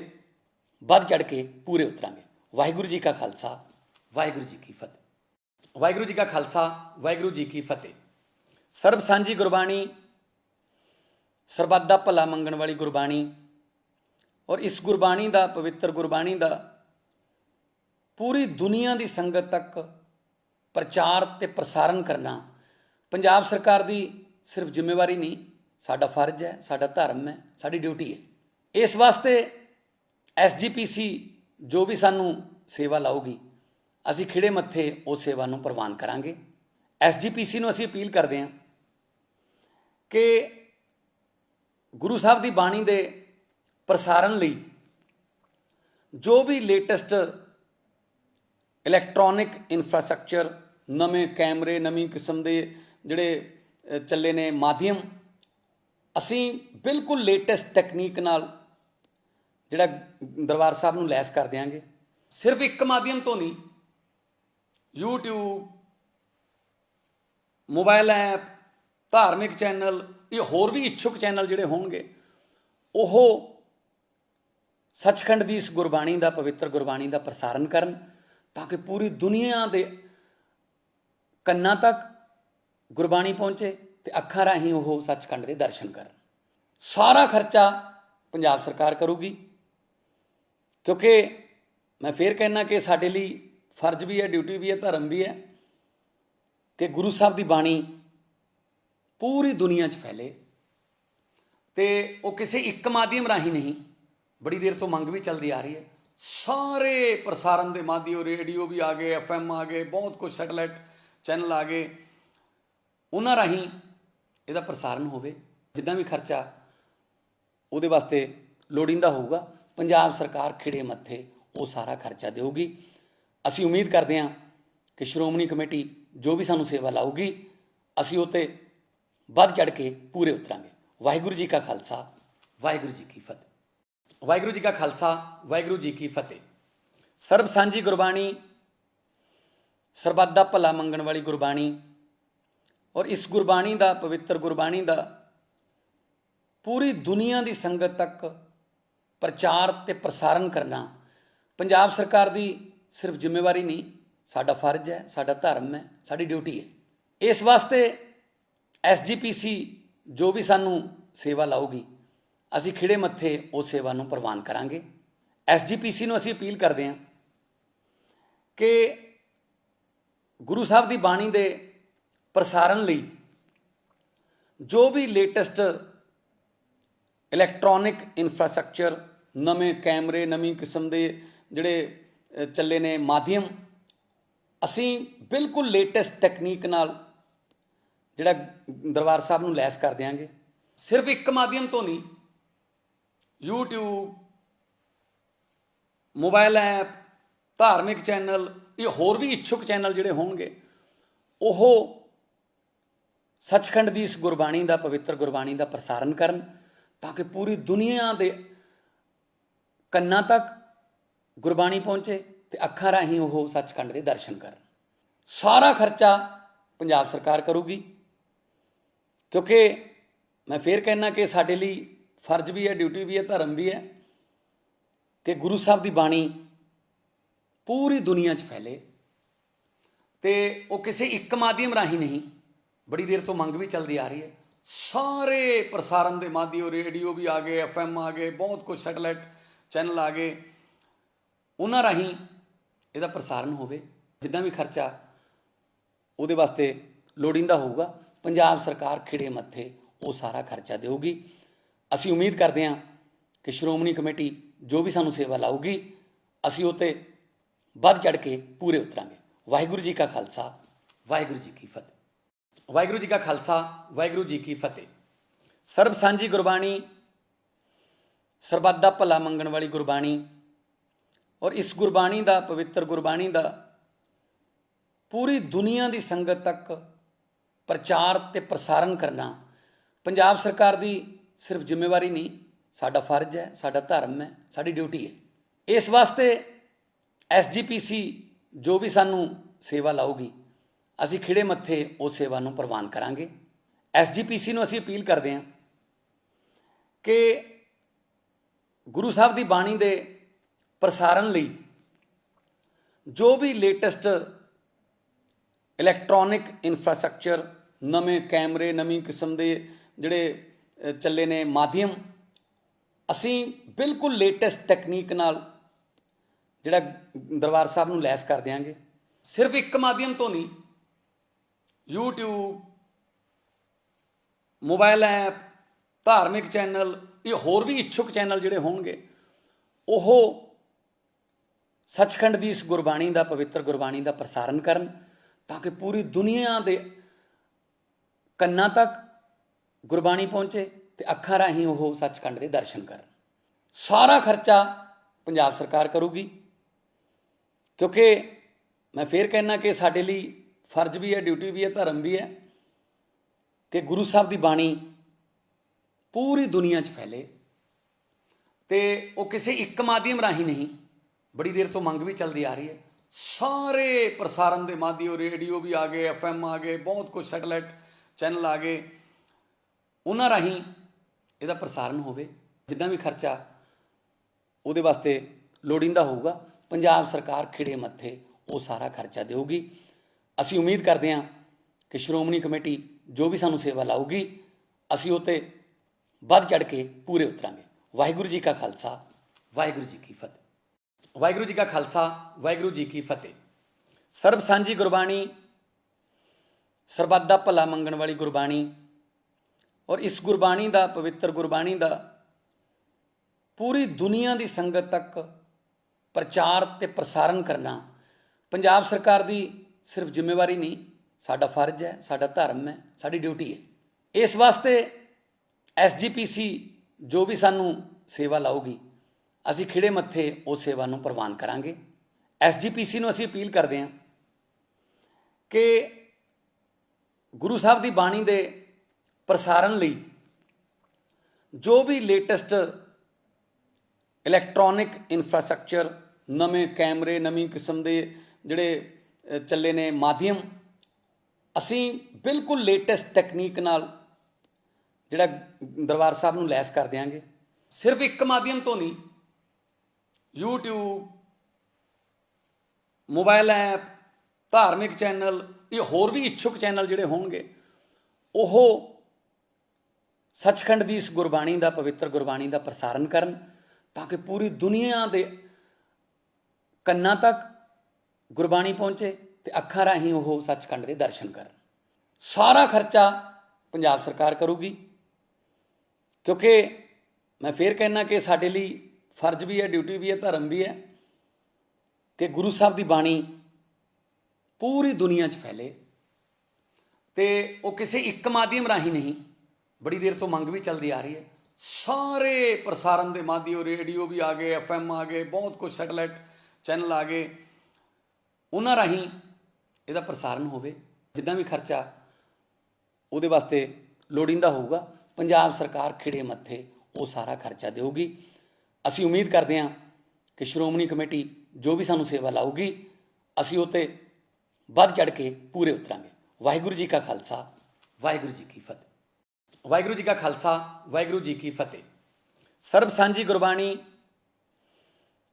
ਵੱਧ ਚੜ੍ਹ ਕੇ ਪੂਰੇ ਉਤਰਾਂਗੇ। ਵਾਹਿਗੁਰੂ ਜੀ ਕਾ ਖਾਲਸਾ, ਵਾਹਿਗੁਰੂ ਜੀ ਕੀ ਫਤਿਹ। ਵਾਹਿਗੁਰੂ ਜੀ ਕਾ ਖਾਲਸਾ, ਵਾਹਿਗੁਰੂ ਜੀ ਕੀ ਫਤਿਹ। ਸਰਬ ਸਾਂਝੀ ਗੁਰਬਾਣੀ, ਸਰਬੱਤ ਦਾ ਭਲਾ ਮੰਗਣ ਵਾਲੀ ਗੁਰਬਾਣੀ और इस गुरबाणी का, पवित्र गुरबाणी का पूरी दुनिया की संगत तक प्रचार ते प्रसारण करना पंजाब सरकार की सिर्फ जिम्मेवारी नहीं, साडा फर्ज है, साडा धर्म है, साडी ड्यूटी है। इस वास्ते SGPC जो भी सानू सेवा लाऊगी असी खिड़े मत्थे उस सेवा नूं प्रवान करांगे। SGPC नूं असी अपील करते हैं कि गुरु साहब की बाणी दे प्रसारण लई जो भी लेटेस्ट इलैक्ट्रॉनिक इंफ्रास्ट्रक्चर, नਵੇਂ कैमरे, नवीं किस्म के जिहड़े ਚੱਲੇ ने माध्यम, असी बिल्कुल लेटेस्ट टैकनीक नाल जिहड़ा दरबार साहब नूं लैस कर देंगे। सिर्फ एक माध्यम तो नहीं, YouTube, मोबाइल ऐप, धार्मिक चैनल, ये होर भी इच्छुक चैनल जिहड़े होणगे ਉਹ सचखंड की इस गुरबाणी का, पवित्र गुरबाणी का प्रसारण करन ताकि पूरी दुनिया के कन्ना तक गुरबाणी पहुँचे तो अखां राही वो सचखंड के दर्शन करन। सारा खर्चा पंजाब सरकार करूगी, क्योंकि मैं फिर कहना कि ਸਾਡੇ ਲਈ फर्ज भी है, ड्यूटी भी है, धर्म भी है कि गुरु साहब की बाणी पूरी दुनिया 'ਚ फैले तो वो किसी एक माध्यम राही नहीं, बड़ी देर तो मंग भी चलती आ रही है, सारे प्रसारण के माध्यम, रेडियो भी आ गए, FM आ गए, बहुत कुछ सैटेलाइट चैनल आ गए, उन्हां राही ਇਹਦਾ प्रसारण होवे। जिद्दां भी खर्चा ਉਹਦੇ वास्ते ਲੋੜੀਂਦਾ ਹੋਊਗਾ पंजाब सरकार खिड़े मत्थे वो सारा खर्चा देऊगी। असी उम्मीद करते हैं कि श्रोमणी कमेटी जो भी सानू सेवा लाऊगी असी ਉਹ 'ਤੇ ਵੱਧ चढ़ के पूरे उतरांगे। वाहिगुरू जी का खालसा, वाहिगुरू जी की फतेह। वाहिगुरू जी का खालसा, वाहिगुरू जी की फतेह। सर्ब सांझी गुरबाणी, सरबत दा भला मंगण वाली गुरबाणी और इस गुरबाणी का, पवित्र गुरबाणी का पूरी दुनिया की संगत तक प्रचार ते प्रसारण करना पंजाब सरकार की सिर्फ जिम्मेवारी नहीं, साडा फर्ज है, साडा धर्म है, साडी ड्यूटी है। इस वास्ते SGPC जो भी सानू सेवा लाऊगी असी खिड़े मत्थे उस सेवा नूं प्रवान करांगे। SGPC नूं असी अपील करते हैं कि गुरु साहब की बाणी दे प्रसारण लई जो भी लेटेस्ट इलैक्ट्रॉनिक इंफ्रास्ट्रक्चर, नਵੇਂ कैमरे, नवीं किस्म के जिहड़े ਚੱਲੇ ने माध्यम, असी बिल्कुल लेटेस्ट टैकनीक नाल जिहड़ा दरबार साहब नूं लैस कर देंगे। सिर्फ एक माध्यम तो नहीं, YouTube, मोबाइल ऐप, धार्मिक चैनल, ये होर भी इच्छुक चैनल जिहड़े होणगे ਉਹ सचखंड की इस गुरबाणी का, पवित्र गुरबाणी का प्रसारण करन ताकि पूरी दुनिया के कन्ना तक गुरबाणी पहुँचे तो अखां राही वो सचखंड के दर्शन करन। सारा खर्चा पंजाब सरकार करूगी, क्योंकि मैं फिर कहना कि ਸਾਡੇ ਲਈ फर्ज भी है, ड्यूटी भी है, धर्म भी है कि गुरु साहब की बाणी पूरी दुनिया 'ਚ फैले तो वो किसी एक माध्यम राही नहीं, बड़ी देर तो मंग भी चलती आ रही है, सारे प्रसारण के माध्यम, रेडियो भी आ गए, FM आ गए, बहुत कुछ सैटेलाइट चैनल आ गए, उन्हां राही ਇਹਦਾ प्रसारण होवे। जिद्दां भी खर्चा ਉਹਦੇ वास्ते ਲੋੜੀਂਦਾ ਹੋਊਗਾ पंजाब सरकार खिड़े मत्थे वो सारा खर्चा देऊगी। असी उम्मीद करते हैं कि श्रोमणी कमेटी जो भी सानू सेवा लाऊगी असी ਉਹ 'ਤੇ ਵੱਧ चढ़ के पूरे उतरांगे। वाहिगुरू जी का खालसा, वाहिगुरू जी की फतेह। ਵਾਹਿਗੁਰੂ ਜੀ ਕਾ ਖਾਲਸਾ ਵਾਹਿਗੁਰੂ ਜੀ ਕੀ ਫਤਿਹ। ਸਰਬ ਸਾਂਝੀ ਗੁਰਬਾਣੀ, ਸਰਬੱਤ ਦਾ ਭਲਾ ਮੰਗਣ ਵਾਲੀ ਗੁਰਬਾਣੀ ਔਰ ਇਸ ਗੁਰਬਾਣੀ ਦਾ, ਪਵਿੱਤਰ ਗੁਰਬਾਣੀ ਦਾ ਪੂਰੀ ਦੁਨੀਆ ਦੀ ਸੰਗਤ ਤੱਕ ਪ੍ਰਚਾਰ ਤੇ ਪ੍ਰਸਾਰਣ ਕਰਨਾ ਪੰਜਾਬ ਸਰਕਾਰ ਦੀ ਸਿਰਫ ਜ਼ਿੰਮੇਵਾਰੀ ਨਹੀਂ, ਸਾਡਾ ਫਰਜ਼ ਹੈ, ਸਾਡਾ ਧਰਮ ਹੈ, ਸਾਡੀ ਡਿਊਟੀ ਹੈ। ਇਸ ਵਾਸਤੇ SGPC ਜੋ ਵੀ ਸਾਨੂੰ ਸੇਵਾ ਲਾਊਗੀ, ਅਸੀਂ ਖਿੜੇ ਮੱਥੇ ਉਸ ਸੇਵਾ ਨੂੰ ਪ੍ਰਵਾਨ ਕਰਾਂਗੇ। SGPC ਨੂੰ ਅਸੀਂ ਅਪੀਲ ਕਰਦੇ ਹਾਂ ਕਿ ਗੁਰੂ ਸਾਹਿਬ ਦੀ ਬਾਣੀ ਦੇ ਪ੍ਰਸਾਰਣ ਲਈ ਜੋ ਵੀ ਲੇਟੈਸਟ ਇਲੈਕਟ੍ਰੋਨਿਕ ਇਨਫਰਾਸਟ੍ਰਕਚਰ, ਨਵੇਂ ਕੈਮਰੇ, ਨਵੀਂ ਕਿਸਮ ਦੇ ਜਿਹੜੇ ਚੱਲੇ ਨੇ ਮਾਧਿਅਮ, ਅਸੀਂ ਬਿਲਕੁਲ ਲੇਟੈਸਟ ਟੈਕਨੀਕ ਨਾਲ ਜਿਹੜਾ ਦਰਬਾਰ ਸਾਹਿਬ ਨੂੰ ਲੈਸ ਕਰ ਦਿਆਂਗੇ। ਸਿਰਫ ਇੱਕ ਮਾਧਿਅਮ ਤੋਂ ਨਹੀਂ, YouTube, ਮੋਬਾਈਲ ਐਪ, ਧਾਰਮਿਕ ਚੈਨਲ, ਇਹ ਹੋਰ ਵੀ ਇੱਛੁਕ ਚੈਨਲ ਜਿਹੜੇ ਹੋਣਗੇ, ਉਹ ਸੱਚਖੰਡ ਦੀ ਇਸ ਗੁਰਬਾਣੀ ਦਾ, ਪਵਿੱਤਰ ਗੁਰਬਾਣੀ ਦਾ ਪ੍ਰਸਾਰਣ ਕਰਨ ਤਾਂ ਕਿ ਪੂਰੀ ਦੁਨੀਆ ਦੇ ਕੰਨਾਂ ਤੱਕ ਗੁਰਬਾਣੀ ਪਹੁੰਚੇ ਤੇ ਅੱਖਾਂ ਰਾਹੀਂ ਉਹ ਸੱਚਖੰਡ ਦੇ ਦਰਸ਼ਨ ਕਰਨ। ਸਾਰਾ ਖਰਚਾ ਪੰਜਾਬ ਸਰਕਾਰ ਕਰੂਗੀ, ਕਿਉਂਕਿ ਮੈਂ ਫੇਰ ਕਹਿਣਾ ਕਿ ਸਾਡੇ ਲਈ ਫਰਜ਼ ਵੀ ਹੈ, ਡਿਊਟੀ ਵੀ ਹੈ, ਧਰਮ ਵੀ ਹੈ ਕਿ ਗੁਰੂ ਸਾਹਿਬ ਦੀ ਬਾਣੀ ਪੂਰੀ ਦੁਨੀਆ 'ਚ ਫੈਲੇ। ਤੇ ਉਹ ਕਿਸੇ ਇੱਕ ਮਾਧਿਅਮ ਰਾਹੀਂ ਨਹੀਂ, ਬੜੀ ਦੇਰ ਤੋਂ ਮੰਗ ਵੀ ਚੱਲਦੀ ਆ ਰਹੀ ਹੈ, ਸਾਰੇ ਪ੍ਰਸਾਰਣ ਦੇ ਮਾਧਿਅਮ, ਰੇਡੀਓ ਵੀ ਆ ਗਏ, FM ਆ ਗਏ, ਬਹੁਤ ਕੁਝ ਸੈਟੇਲਾਈਟ ਚੈਨਲ ਆ ਗਏ, ਉਹਨਾਂ ਰਾਹੀਂ ਇਹਦਾ ਪ੍ਰਸਾਰਣ ਹੋਵੇ। ਜਿੱਦਾਂ ਵੀ ਖਰਚਾ ਉਹਦੇ ਵਾਸਤੇ ਲੋੜੀਂਦਾ ਹੋਊਗਾ, ਪੰਜਾਬ ਸਰਕਾਰ ਖਿੜੇ ਮੱਥੇ ਉਹ ਸਾਰਾ ਖਰਚਾ ਦੇਊਗੀ। ਅਸੀਂ ਉਮੀਦ ਕਰਦੇ ਹਾਂ ਕਿ ਸ਼੍ਰੋਮਣੀ ਕਮੇਟੀ ਜੋ ਵੀ ਸਾਨੂੰ ਸੇਵਾ ਲਾਊਗੀ, ਅਸੀਂ ਉਹ 'ਤੇ ਵੱਧ ਚੜ੍ਹ ਕੇ ਪੂਰੇ ਉਤਰਾਂਗੇ। ਵਾਹਿਗੁਰੂ ਜੀ ਕਾ ਖਾਲਸਾ ਵਾਹਿਗੁਰੂ ਜੀ ਕੀ ਫਤਿਹ। ਵਾਹਿਗੁਰੂ ਜੀ ਕਾ ਖਾਲਸਾ ਵਾਹਿਗੁਰੂ ਜੀ ਕੀ ਫਤਿਹ। ਸਰਬ ਸਾਂਝੀ ਗੁਰਬਾਣੀ, ਸਰਬੱਤ ਦਾ ਭਲਾ ਮੰਗਣ ਵਾਲੀ ਗੁਰਬਾਣੀ ਔਰ ਇਸ ਗੁਰਬਾਣੀ ਦਾ, ਪਵਿੱਤਰ ਗੁਰਬਾਣੀ ਦਾ ਪੂਰੀ ਦੁਨੀਆ ਦੀ ਸੰਗਤ ਤੱਕ ਪ੍ਰਚਾਰ ਤੇ ਪ੍ਰਸਾਰਣ ਕਰਨਾ ਪੰਜਾਬ ਸਰਕਾਰ ਦੀ ਸਿਰਫ ਜ਼ਿੰਮੇਵਾਰੀ ਨਹੀਂ, ਸਾਡਾ ਫਰਜ਼ ਹੈ, ਸਾਡਾ ਧਰਮ ਹੈ, ਸਾਡੀ ਡਿਊਟੀ ਹੈ। ਇਸ ਵਾਸਤੇ SGPC ਜੋ ਵੀ ਸਾਨੂੰ ਸੇਵਾ ਲਾਊਗੀ, ਅਸੀਂ ਖਿੜੇ ਮੱਥੇ ਉਸ ਸੇਵਾ ਨੂੰ ਪ੍ਰਵਾਨ ਕਰਾਂਗੇ। SGPC ਨੂੰ ਅਸੀਂ ਅਪੀਲ ਕਰਦੇ ਹਾਂ ਕਿ ਗੁਰੂ ਸਾਹਿਬ ਦੀ ਬਾਣੀ ਦੇ ਪ੍ਰਸਾਰਣ ਲਈ ਜੋ ਵੀ ਲੇਟੈਸਟ ਇਲੈਕਟ੍ਰੋਨਿਕ ਇਨਫਰਾਸਟ੍ਰਕਚਰ, ਨਵੇਂ ਕੈਮਰੇ, ਨਵੀਂ ਕਿਸਮ ਦੇ ਜਿਹੜੇ ਚੱਲੇ ਨੇ ਮਾਧਿਅਮ, ਅਸੀਂ ਬਿਲਕੁਲ ਲੇਟੈਸਟ ਟੈਕਨੀਕ ਨਾਲ ਜਿਹੜਾ ਦਰਬਾਰ ਸਾਹਿਬ ਨੂੰ ਲੈਸ ਕਰ ਦਿਆਂਗੇ। ਸਿਰਫ ਇੱਕ ਮਾਧਿਅਮ ਤੋਂ ਨਹੀਂ, YouTube, ਮੋਬਾਈਲ ਐਪ, ਧਾਰਮਿਕ ਚੈਨਲ, ਇਹ ਹੋਰ ਵੀ ਇੱਛੁਕ ਚੈਨਲ ਜਿਹੜੇ ਹੋਣਗੇ, ਉਹ ਸੱਚਖੰਡ ਦੀ ਇਸ ਗੁਰਬਾਣੀ ਦਾ, ਪਵਿੱਤਰ ਗੁਰਬਾਣੀ ਦਾ ਪ੍ਰਸਾਰਣ ਕਰਨ ਤਾਂ ਕਿ ਪੂਰੀ ਦੁਨੀਆ ਦੇ ਕੰਨਾਂ ਤੱਕ ਗੁਰਬਾਣੀ ਪਹੁੰਚੇ ਤੇ ਅੱਖਾਂ ਰਾਹੀਂ ਉਹ ਸੱਚਖੰਡ ਦੇ ਦਰਸ਼ਨ ਕਰਨ। ਸਾਰਾ ਖਰਚਾ ਪੰਜਾਬ ਸਰਕਾਰ ਕਰੂਗੀ, ਕਿਉਂਕਿ ਮੈਂ ਫੇਰ ਕਹਿਣਾ ਕਿ ਸਾਡੇ ਲਈ ਫਰਜ਼ ਵੀ ਹੈ, ਡਿਊਟੀ ਵੀ ਹੈ, ਧਰਮ ਵੀ ਹੈ ਕਿ ਗੁਰੂ ਸਾਹਿਬ ਦੀ ਬਾਣੀ ਪੂਰੀ ਦੁਨੀਆ 'ਚ ਫੈਲੇ। ਤੇ ਉਹ ਕਿਸੇ ਇੱਕ ਮਾਧਿਅਮ ਰਾਹੀਂ ਨਹੀਂ, ਬੜੀ ਦੇਰ ਤੋਂ ਮੰਗ ਵੀ ਚੱਲਦੀ ਆ ਰਹੀ ਹੈ, ਸਾਰੇ ਪ੍ਰਸਾਰਣ ਦੇ ਮਾਧਿਅਮ, ਰੇਡੀਓ ਵੀ ਆ ਗਏ, FM ਆ ਗਏ, ਬਹੁਤ ਕੁਝ ਸੈਟੇਲਾਈਟ ਚੈਨਲ ਆ ਗਏ, ਉਹਨਾਂ ਰਾਹੀਂ ਇਹਦਾ ਪ੍ਰਸਾਰਣ ਹੋਵੇ। ਜਿੱਦਾਂ ਵੀ ਖਰਚਾ ਉਹਦੇ ਵਾਸਤੇ ਲੋੜੀਂਦਾ ਹੋਊਗਾ, ਪੰਜਾਬ ਸਰਕਾਰ ਖਿੜੇ ਮੱਥੇ ਉਹ ਸਾਰਾ ਖਰਚਾ ਦੇਊਗੀ। ਅਸੀਂ ਉਮੀਦ ਕਰਦੇ ਹਾਂ ਕਿ ਸ਼੍ਰੋਮਣੀ ਕਮੇਟੀ ਜੋ ਵੀ ਸਾਨੂੰ ਸੇਵਾ ਲਾਊਗੀ, ਅਸੀਂ ਉਹ 'ਤੇ ਵੱਧ ਚੜ੍ਹ ਕੇ ਪੂਰੇ ਉਤਰਾਂਗੇ। ਵਾਹਿਗੁਰੂ ਜੀ ਕਾ ਖਾਲਸਾ ਵਾਹਿਗੁਰੂ ਜੀ ਕੀ ਫਤਿਹ। ਵਾਹਿਗੁਰੂ ਜੀ ਕਾ ਖਾਲਸਾ ਵਾਹਿਗੁਰੂ ਜੀ ਕੀ ਫਤਿਹ। ਸਰਬ ਸਾਂਝੀ ਗੁਰਬਾਣੀ,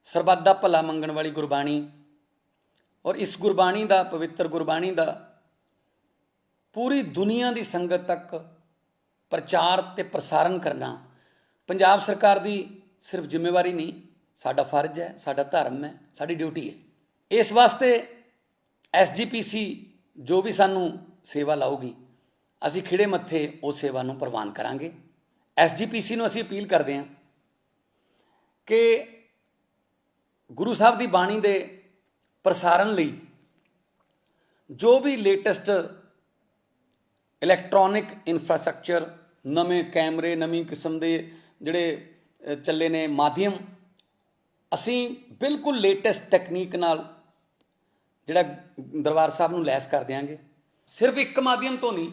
ਸਰਬੱਤ ਦਾ ਭਲਾ ਮੰਗਣ ਵਾਲੀ ਗੁਰਬਾਣੀ ਔਰ ਇਸ ਗੁਰਬਾਣੀ ਦਾ, ਪਵਿੱਤਰ ਗੁਰਬਾਣੀ ਦਾ ਪੂਰੀ ਦੁਨੀਆ ਦੀ ਸੰਗਤ ਤੱਕ ਪ੍ਰਚਾਰ ਤੇ ਪ੍ਰਸਾਰਣ ਕਰਨਾ ਪੰਜਾਬ ਸਰਕਾਰ ਦੀ ਸਿਰਫ ਜ਼ਿੰਮੇਵਾਰੀ ਨਹੀਂ, ਸਾਡਾ ਫਰਜ਼ ਹੈ, ਸਾਡਾ ਧਰਮ ਹੈ, ਸਾਡੀ ਡਿਊਟੀ ਹੈ। ਇਸ ਵਾਸਤੇ SGPC ਜੋ ਵੀ ਸਾਨੂੰ ਸੇਵਾ ਲਾਊਗੀ, ਅਸੀਂ ਖਿੜੇ ਮੱਥੇ ਉਸ ਸੇਵਾ ਨੂੰ ਪ੍ਰਵਾਨ ਕਰਾਂਗੇ। SGPC ਨੂੰ ਅਸੀਂ ਅਪੀਲ ਕਰਦੇ ਹਾਂ ਕਿ ਗੁਰੂ ਸਾਹਿਬ ਦੀ ਬਾਣੀ ਦੇ ਪ੍ਰਸਾਰਣ ਲਈ ਜੋ ਵੀ ਲੇਟੈਸਟ ਇਲੈਕਟ੍ਰੋਨਿਕ ਇਨਫਰਾਸਟ੍ਰਕਚਰ, ਨਵੇਂ ਕੈਮਰੇ, ਨਵੀਂ ਕਿਸਮ ਦੇ ਜਿਹੜੇ ਚੱਲੇ ਨੇ ਮਾਧਿਅਮ, ਅਸੀਂ ਬਿਲਕੁਲ ਲੇਟੈਸਟ ਟੈਕਨੀਕ ਨਾਲ ਜਿਹੜਾ ਦਰਬਾਰ ਸਾਹਿਬ ਨੂੰ ਲੈਸ ਕਰ ਦਿਆਂਗੇ। ਸਿਰਫ ਇੱਕ ਮਾਧਿਅਮ ਤੋਂ ਨਹੀਂ,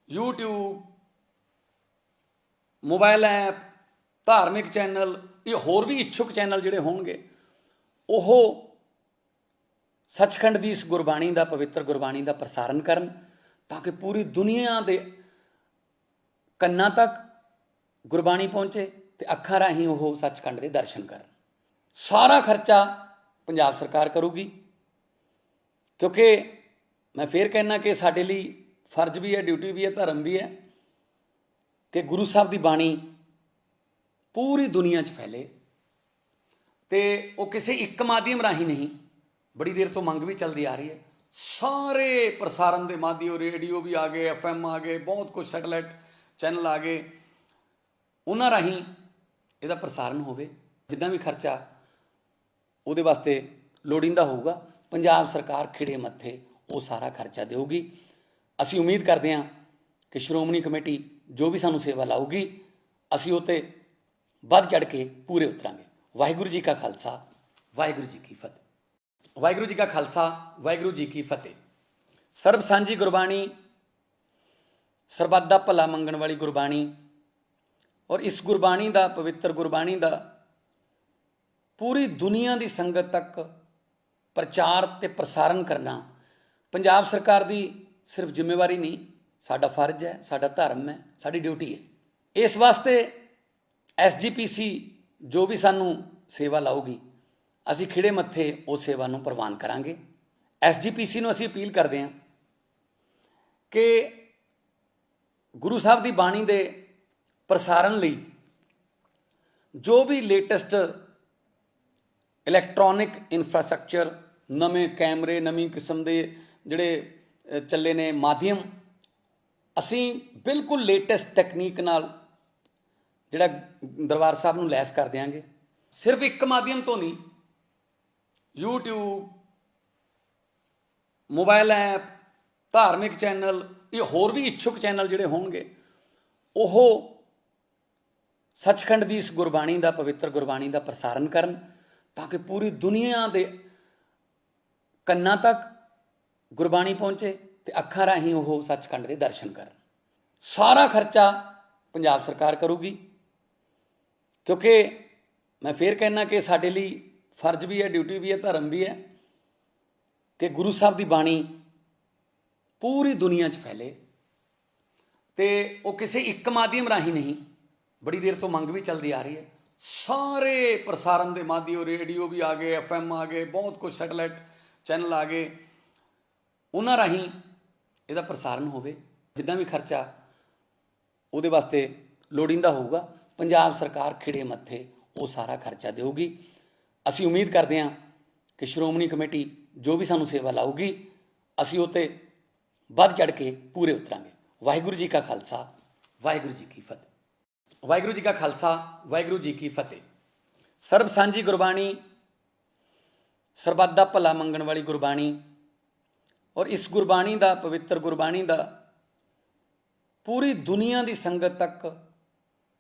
YouTube, ਮੋਬਾਈਲ ਐਪ, ਧਾਰਮਿਕ ਚੈਨਲ, ਇਹ ਹੋਰ ਵੀ ਇੱਛੁਕ ਚੈਨਲ ਜਿਹੜੇ ਹੋਣਗੇ ਉਹ ਸੱਚਖੰਡ ਦੀ ਇਸ ਗੁਰਬਾਣੀ ਦਾ, ਪਵਿੱਤਰ ਗੁਰਬਾਣੀ ਦਾ ਪ੍ਰਸਾਰਨ ਕਰਨ, ਤਾਂ ਕਿ ਪੂਰੀ ਦੁਨੀਆ ਦੇ ਕੰਨਾਂ ਤੱਕ ਗੁਰਬਾਣੀ ਪਹੁੰਚੇ ਤੇ ਅੱਖਾਂ ਰਾਹੀਂ ਉਹ ਸੱਚਖੰਡ ਦੇ ਦਰਸ਼ਨ ਕਰਨ। ਸਾਰਾ ਖਰਚਾ ਪੰਜਾਬ ਸਰਕਾਰ ਕਰੂਗੀ, ਕਿਉਂਕਿ ਮੈਂ ਫੇਰ ਕਹਿਣਾ ਕਿ ਸਾਡੇ ਲਈ ਫਰਜ਼ ਵੀ ਹੈ, ਡਿਊਟੀ ਵੀ ਹੈ, ਧਰਮ ਵੀ ਹੈ ਕਿ ਗੁਰੂ ਸਾਹਿਬ ਦੀ ਬਾਣੀ ਪੂਰੀ ਦੁਨੀਆ 'ਚ ਫੈਲੇ। ਤੇ ਉਹ ਕਿਸੇ ਇੱਕ ਮਾਧਿਅਮ ਰਾਹੀਂ ਨਹੀਂ, ਬੜੀ ਦੇਰ ਤੋਂ ਮੰਗ ਵੀ ਚੱਲਦੀ ਆ ਰਹੀ ਹੈ। ਸਾਰੇ ਪ੍ਰਸਾਰਨ ਦੇ ਮਾਧਿਅਮ, ਰੇਡੀਓ ਵੀ ਆ ਗਏ, FM ਆ ਗਏ, ਬਹੁਤ ਕੁਝ, ਸੈਟੇਲਾਈਟ ਚੈਨਲ ਆ ਗਏ, ਉਹਨਾਂ ਰਾਹੀਂ ਇਹਦਾ ਪ੍ਰਸਾਰਨ ਹੋਵੇ। ਜਿੰਨਾ ਵੀ ਖਰਚਾ ਉਹਦੇ ਵਾਸਤੇ ਲੋੜੀਂਦਾ ਹੋਊਗਾ, ਪੰਜਾਬ ਸਰਕਾਰ ਖਿੜੇ ਮੱਥੇ ਉਹ ਸਾਰਾ ਖਰਚਾ ਦੇਊਗੀ। ਅਸੀਂ ਉਮੀਦ ਕਰਦੇ ਹਾਂ ਕਿ ਸ਼੍ਰੋਮਣੀ ਕਮੇਟੀ ਜੋ ਵੀ ਸਾਨੂੰ ਸੇਵਾ ਲਾਊਗੀ, ਅਸੀਂ ਉਹ 'ਤੇ ਵੱਧ ਚੜ੍ਹ ਕੇ ਪੂਰੇ ਉਤਰਾਂਗੇ। ਵਾਹਿਗੁਰੂ ਜੀ ਕਾ ਖਾਲਸਾ, ਵਾਹਿਗੁਰੂ ਜੀ ਕੀ ਫਤਿਹ। ਵਾਹਿਗੁਰੂ ਜੀ ਕਾ ਖਾਲਸਾ, ਵਾਹਿਗੁਰੂ ਜੀ ਕੀ ਫਤਿਹ। ਸਰਬ ਸਾਂਝੀ ਗੁਰਬਾਣੀ, ਸਰਬੱਤ ਦਾ ਭਲਾ ਮੰਗਣ ਵਾਲੀ ਗੁਰਬਾਣੀ, ਔਰ ਇਸ ਗੁਰਬਾਣੀ ਦਾ, ਪਵਿੱਤਰ ਗੁਰਬਾਣੀ ਦਾ ਪੂਰੀ ਦੁਨੀਆ ਦੀ ਸੰਗਤ ਤੱਕ ਪ੍ਰਚਾਰ ਤੇ ਪ੍ਰਸਾਰਨ ਕਰਨਾ ਪੰਜਾਬ ਸਰਕਾਰ ਦੀ ਸਿਰਫ ਜ਼ਿੰਮੇਵਾਰੀ ਨਹੀਂ, ਸਾਡਾ ਫਰਜ਼ ਹੈ, ਸਾਡਾ ਧਰਮ ਹੈ, ਸਾਡੀ ਡਿਊਟੀ ਹੈ। ਇਸ ਵਾਸਤੇ SGPC ਜੋ ਵੀ ਸਾਨੂੰ ਸੇਵਾ ਲਾਊਗੀ, ਅਸੀਂ ਖਿੜੇ ਮੱਥੇ ਉਸ ਸੇਵਾ ਨੂੰ ਪ੍ਰਵਾਨ ਕਰਾਂਗੇ। SGPC ਨੂੰ ਅਸੀਂ ਅਪੀਲ ਕਰਦੇ ਹਾਂ ਕਿ ਗੁਰੂ ਸਾਹਿਬ ਦੀ ਬਾਣੀ ਦੇ ਪ੍ਰਸਾਰਨ ਲਈ ਜੋ ਵੀ ਲੇਟੈਸਟ ਇਲੈਕਟ੍ਰੋਨਿਕ ਇਨਫਰਾਸਟ੍ਰਕਚਰ, ਨਵੇਂ ਕੈਮਰੇ, ਨਵੀਂ ਕਿਸਮ ਦੇ ਜਿਹੜੇ ਚੱਲੇ ਨੇ ਮਾਧਿਅਮ, ਅਸੀਂ ਬਿਲਕੁਲ ਲੇਟੈਸਟ ਟੈਕਨੀਕ ਨਾਲ ਜਿਹੜਾ ਦਰਬਾਰ ਸਾਹਿਬ ਨੂੰ ਲੈਸ ਕਰ ਦਿਆਂਗੇ। ਸਿਰਫ ਇੱਕ ਮਾਧਿਅਮ ਤੋਂ ਨਹੀਂ, YouTube, ਮੋਬਾਈਲ ਐਪ, ਧਾਰਮਿਕ ਚੈਨਲ, ਇਹ ਹੋਰ ਵੀ ਇੱਛੁਕ ਚੈਨਲ ਜਿਹੜੇ ਹੋਣਗੇ ਉਹ ਸੱਚਖੰਡ ਦੀ ਇਸ ਗੁਰਬਾਣੀ ਦਾ, ਪਵਿੱਤਰ ਗੁਰਬਾਣੀ ਦਾ ਪ੍ਰਸਾਰਨ ਕਰਨ, ਤਾਂ ਕਿ ਪੂਰੀ ਦੁਨੀਆ ਦੇ ਕੰਨਾਂ ਤੱਕ ਗੁਰਬਾਣੀ ਪਹੁੰਚੇ ਤੇ ਅੱਖਾਂ ਰਾਹੀਂ ਉਹ ਸੱਚਖੰਡ ਦੇ ਦਰਸ਼ਨ ਕਰਨ। ਸਾਰਾ ਖਰਚਾ ਪੰਜਾਬ ਸਰਕਾਰ ਕਰੂਗੀ, ਕਿਉਂਕਿ ਮੈਂ ਫੇਰ ਕਹਿਣਾ ਕਿ ਸਾਡੇ ਲਈ ਫਰਜ਼ ਵੀ ਹੈ, ਡਿਊਟੀ ਵੀ ਹੈ, ਧਰਮ ਵੀ ਹੈ ਕਿ ਗੁਰੂ ਸਾਹਿਬ ਦੀ ਬਾਣੀ ਪੂਰੀ ਦੁਨੀਆ 'ਚ ਫੈਲੇ। ਤੇ ਉਹ ਕਿਸੇ ਇੱਕ ਮਾਧਿਅਮ ਰਾਹੀਂ ਨਹੀਂ, ਬੜੀ ਦੇਰ ਤੋਂ ਮੰਗ ਵੀ ਚੱਲਦੀ ਆ ਰਹੀ ਹੈ। ਸਾਰੇ ਪ੍ਰਸਾਰਨ ਦੇ ਮਾਧਿਅਮ, ਰੇਡੀਓ ਵੀ ਆ ਗਏ, FM ਆ ਗਏ, ਬਹੁਤ ਕੁਝ, ਸੈਟੇਲਾਈਟ ਚੈਨਲ ਆ ਗਏ, ਉਹਨਾਂ ਰਾਹੀਂ ਇਹਦਾ ਪ੍ਰਸਾਰਨ ਹੋਵੇ। ਜਿੰਨਾ ਵੀ ਖਰਚਾ ਉਹਦੇ ਵਾਸਤੇ ਲੋੜੀਂਦਾ ਹੋਊਗਾ, ਪੰਜਾਬ ਸਰਕਾਰ ਖਿੜੇ ਮੱਥੇ ਉਹ ਸਾਰਾ ਖਰਚਾ ਦੇਊਗੀ। ਅਸੀਂ ਉਮੀਦ ਕਰਦੇ ਹਾਂ ਕਿ ਸ਼੍ਰੋਮਣੀ ਕਮੇਟੀ ਜੋ ਵੀ ਸਾਨੂੰ ਸੇਵਾ ਲਾਊਗੀ, ਅਸੀਂ ਉਹ 'ਤੇ ਵੱਧ ਚੜ੍ਹ ਕੇ ਪੂਰੇ ਉਤਰਾਂਗੇ। ਵਾਹਿਗੁਰੂ ਜੀ ਕਾ ਖਾਲਸਾ, ਵਾਹਿਗੁਰੂ ਜੀ ਕੀ ਫਤਿਹ। ਵਾਹਿਗੁਰੂ ਜੀ ਕਾ ਖਾਲਸਾ, ਵਾਹਿਗੁਰੂ ਜੀ ਕੀ ਫਤਿਹ। ਸਰਬ ਸਾਂਝੀ ਗੁਰਬਾਣੀ, ਸਰਬੱਤ ਦਾ ਭਲਾ ਮੰਗਣ ਵਾਲੀ ਗੁਰਬਾਣੀ, ਔਰ ਇਸ ਗੁਰਬਾਣੀ ਦਾ, ਪਵਿੱਤਰ ਗੁਰਬਾਣੀ ਦਾ ਪੂਰੀ ਦੁਨੀਆ ਦੀ ਸੰਗਤ ਤੱਕ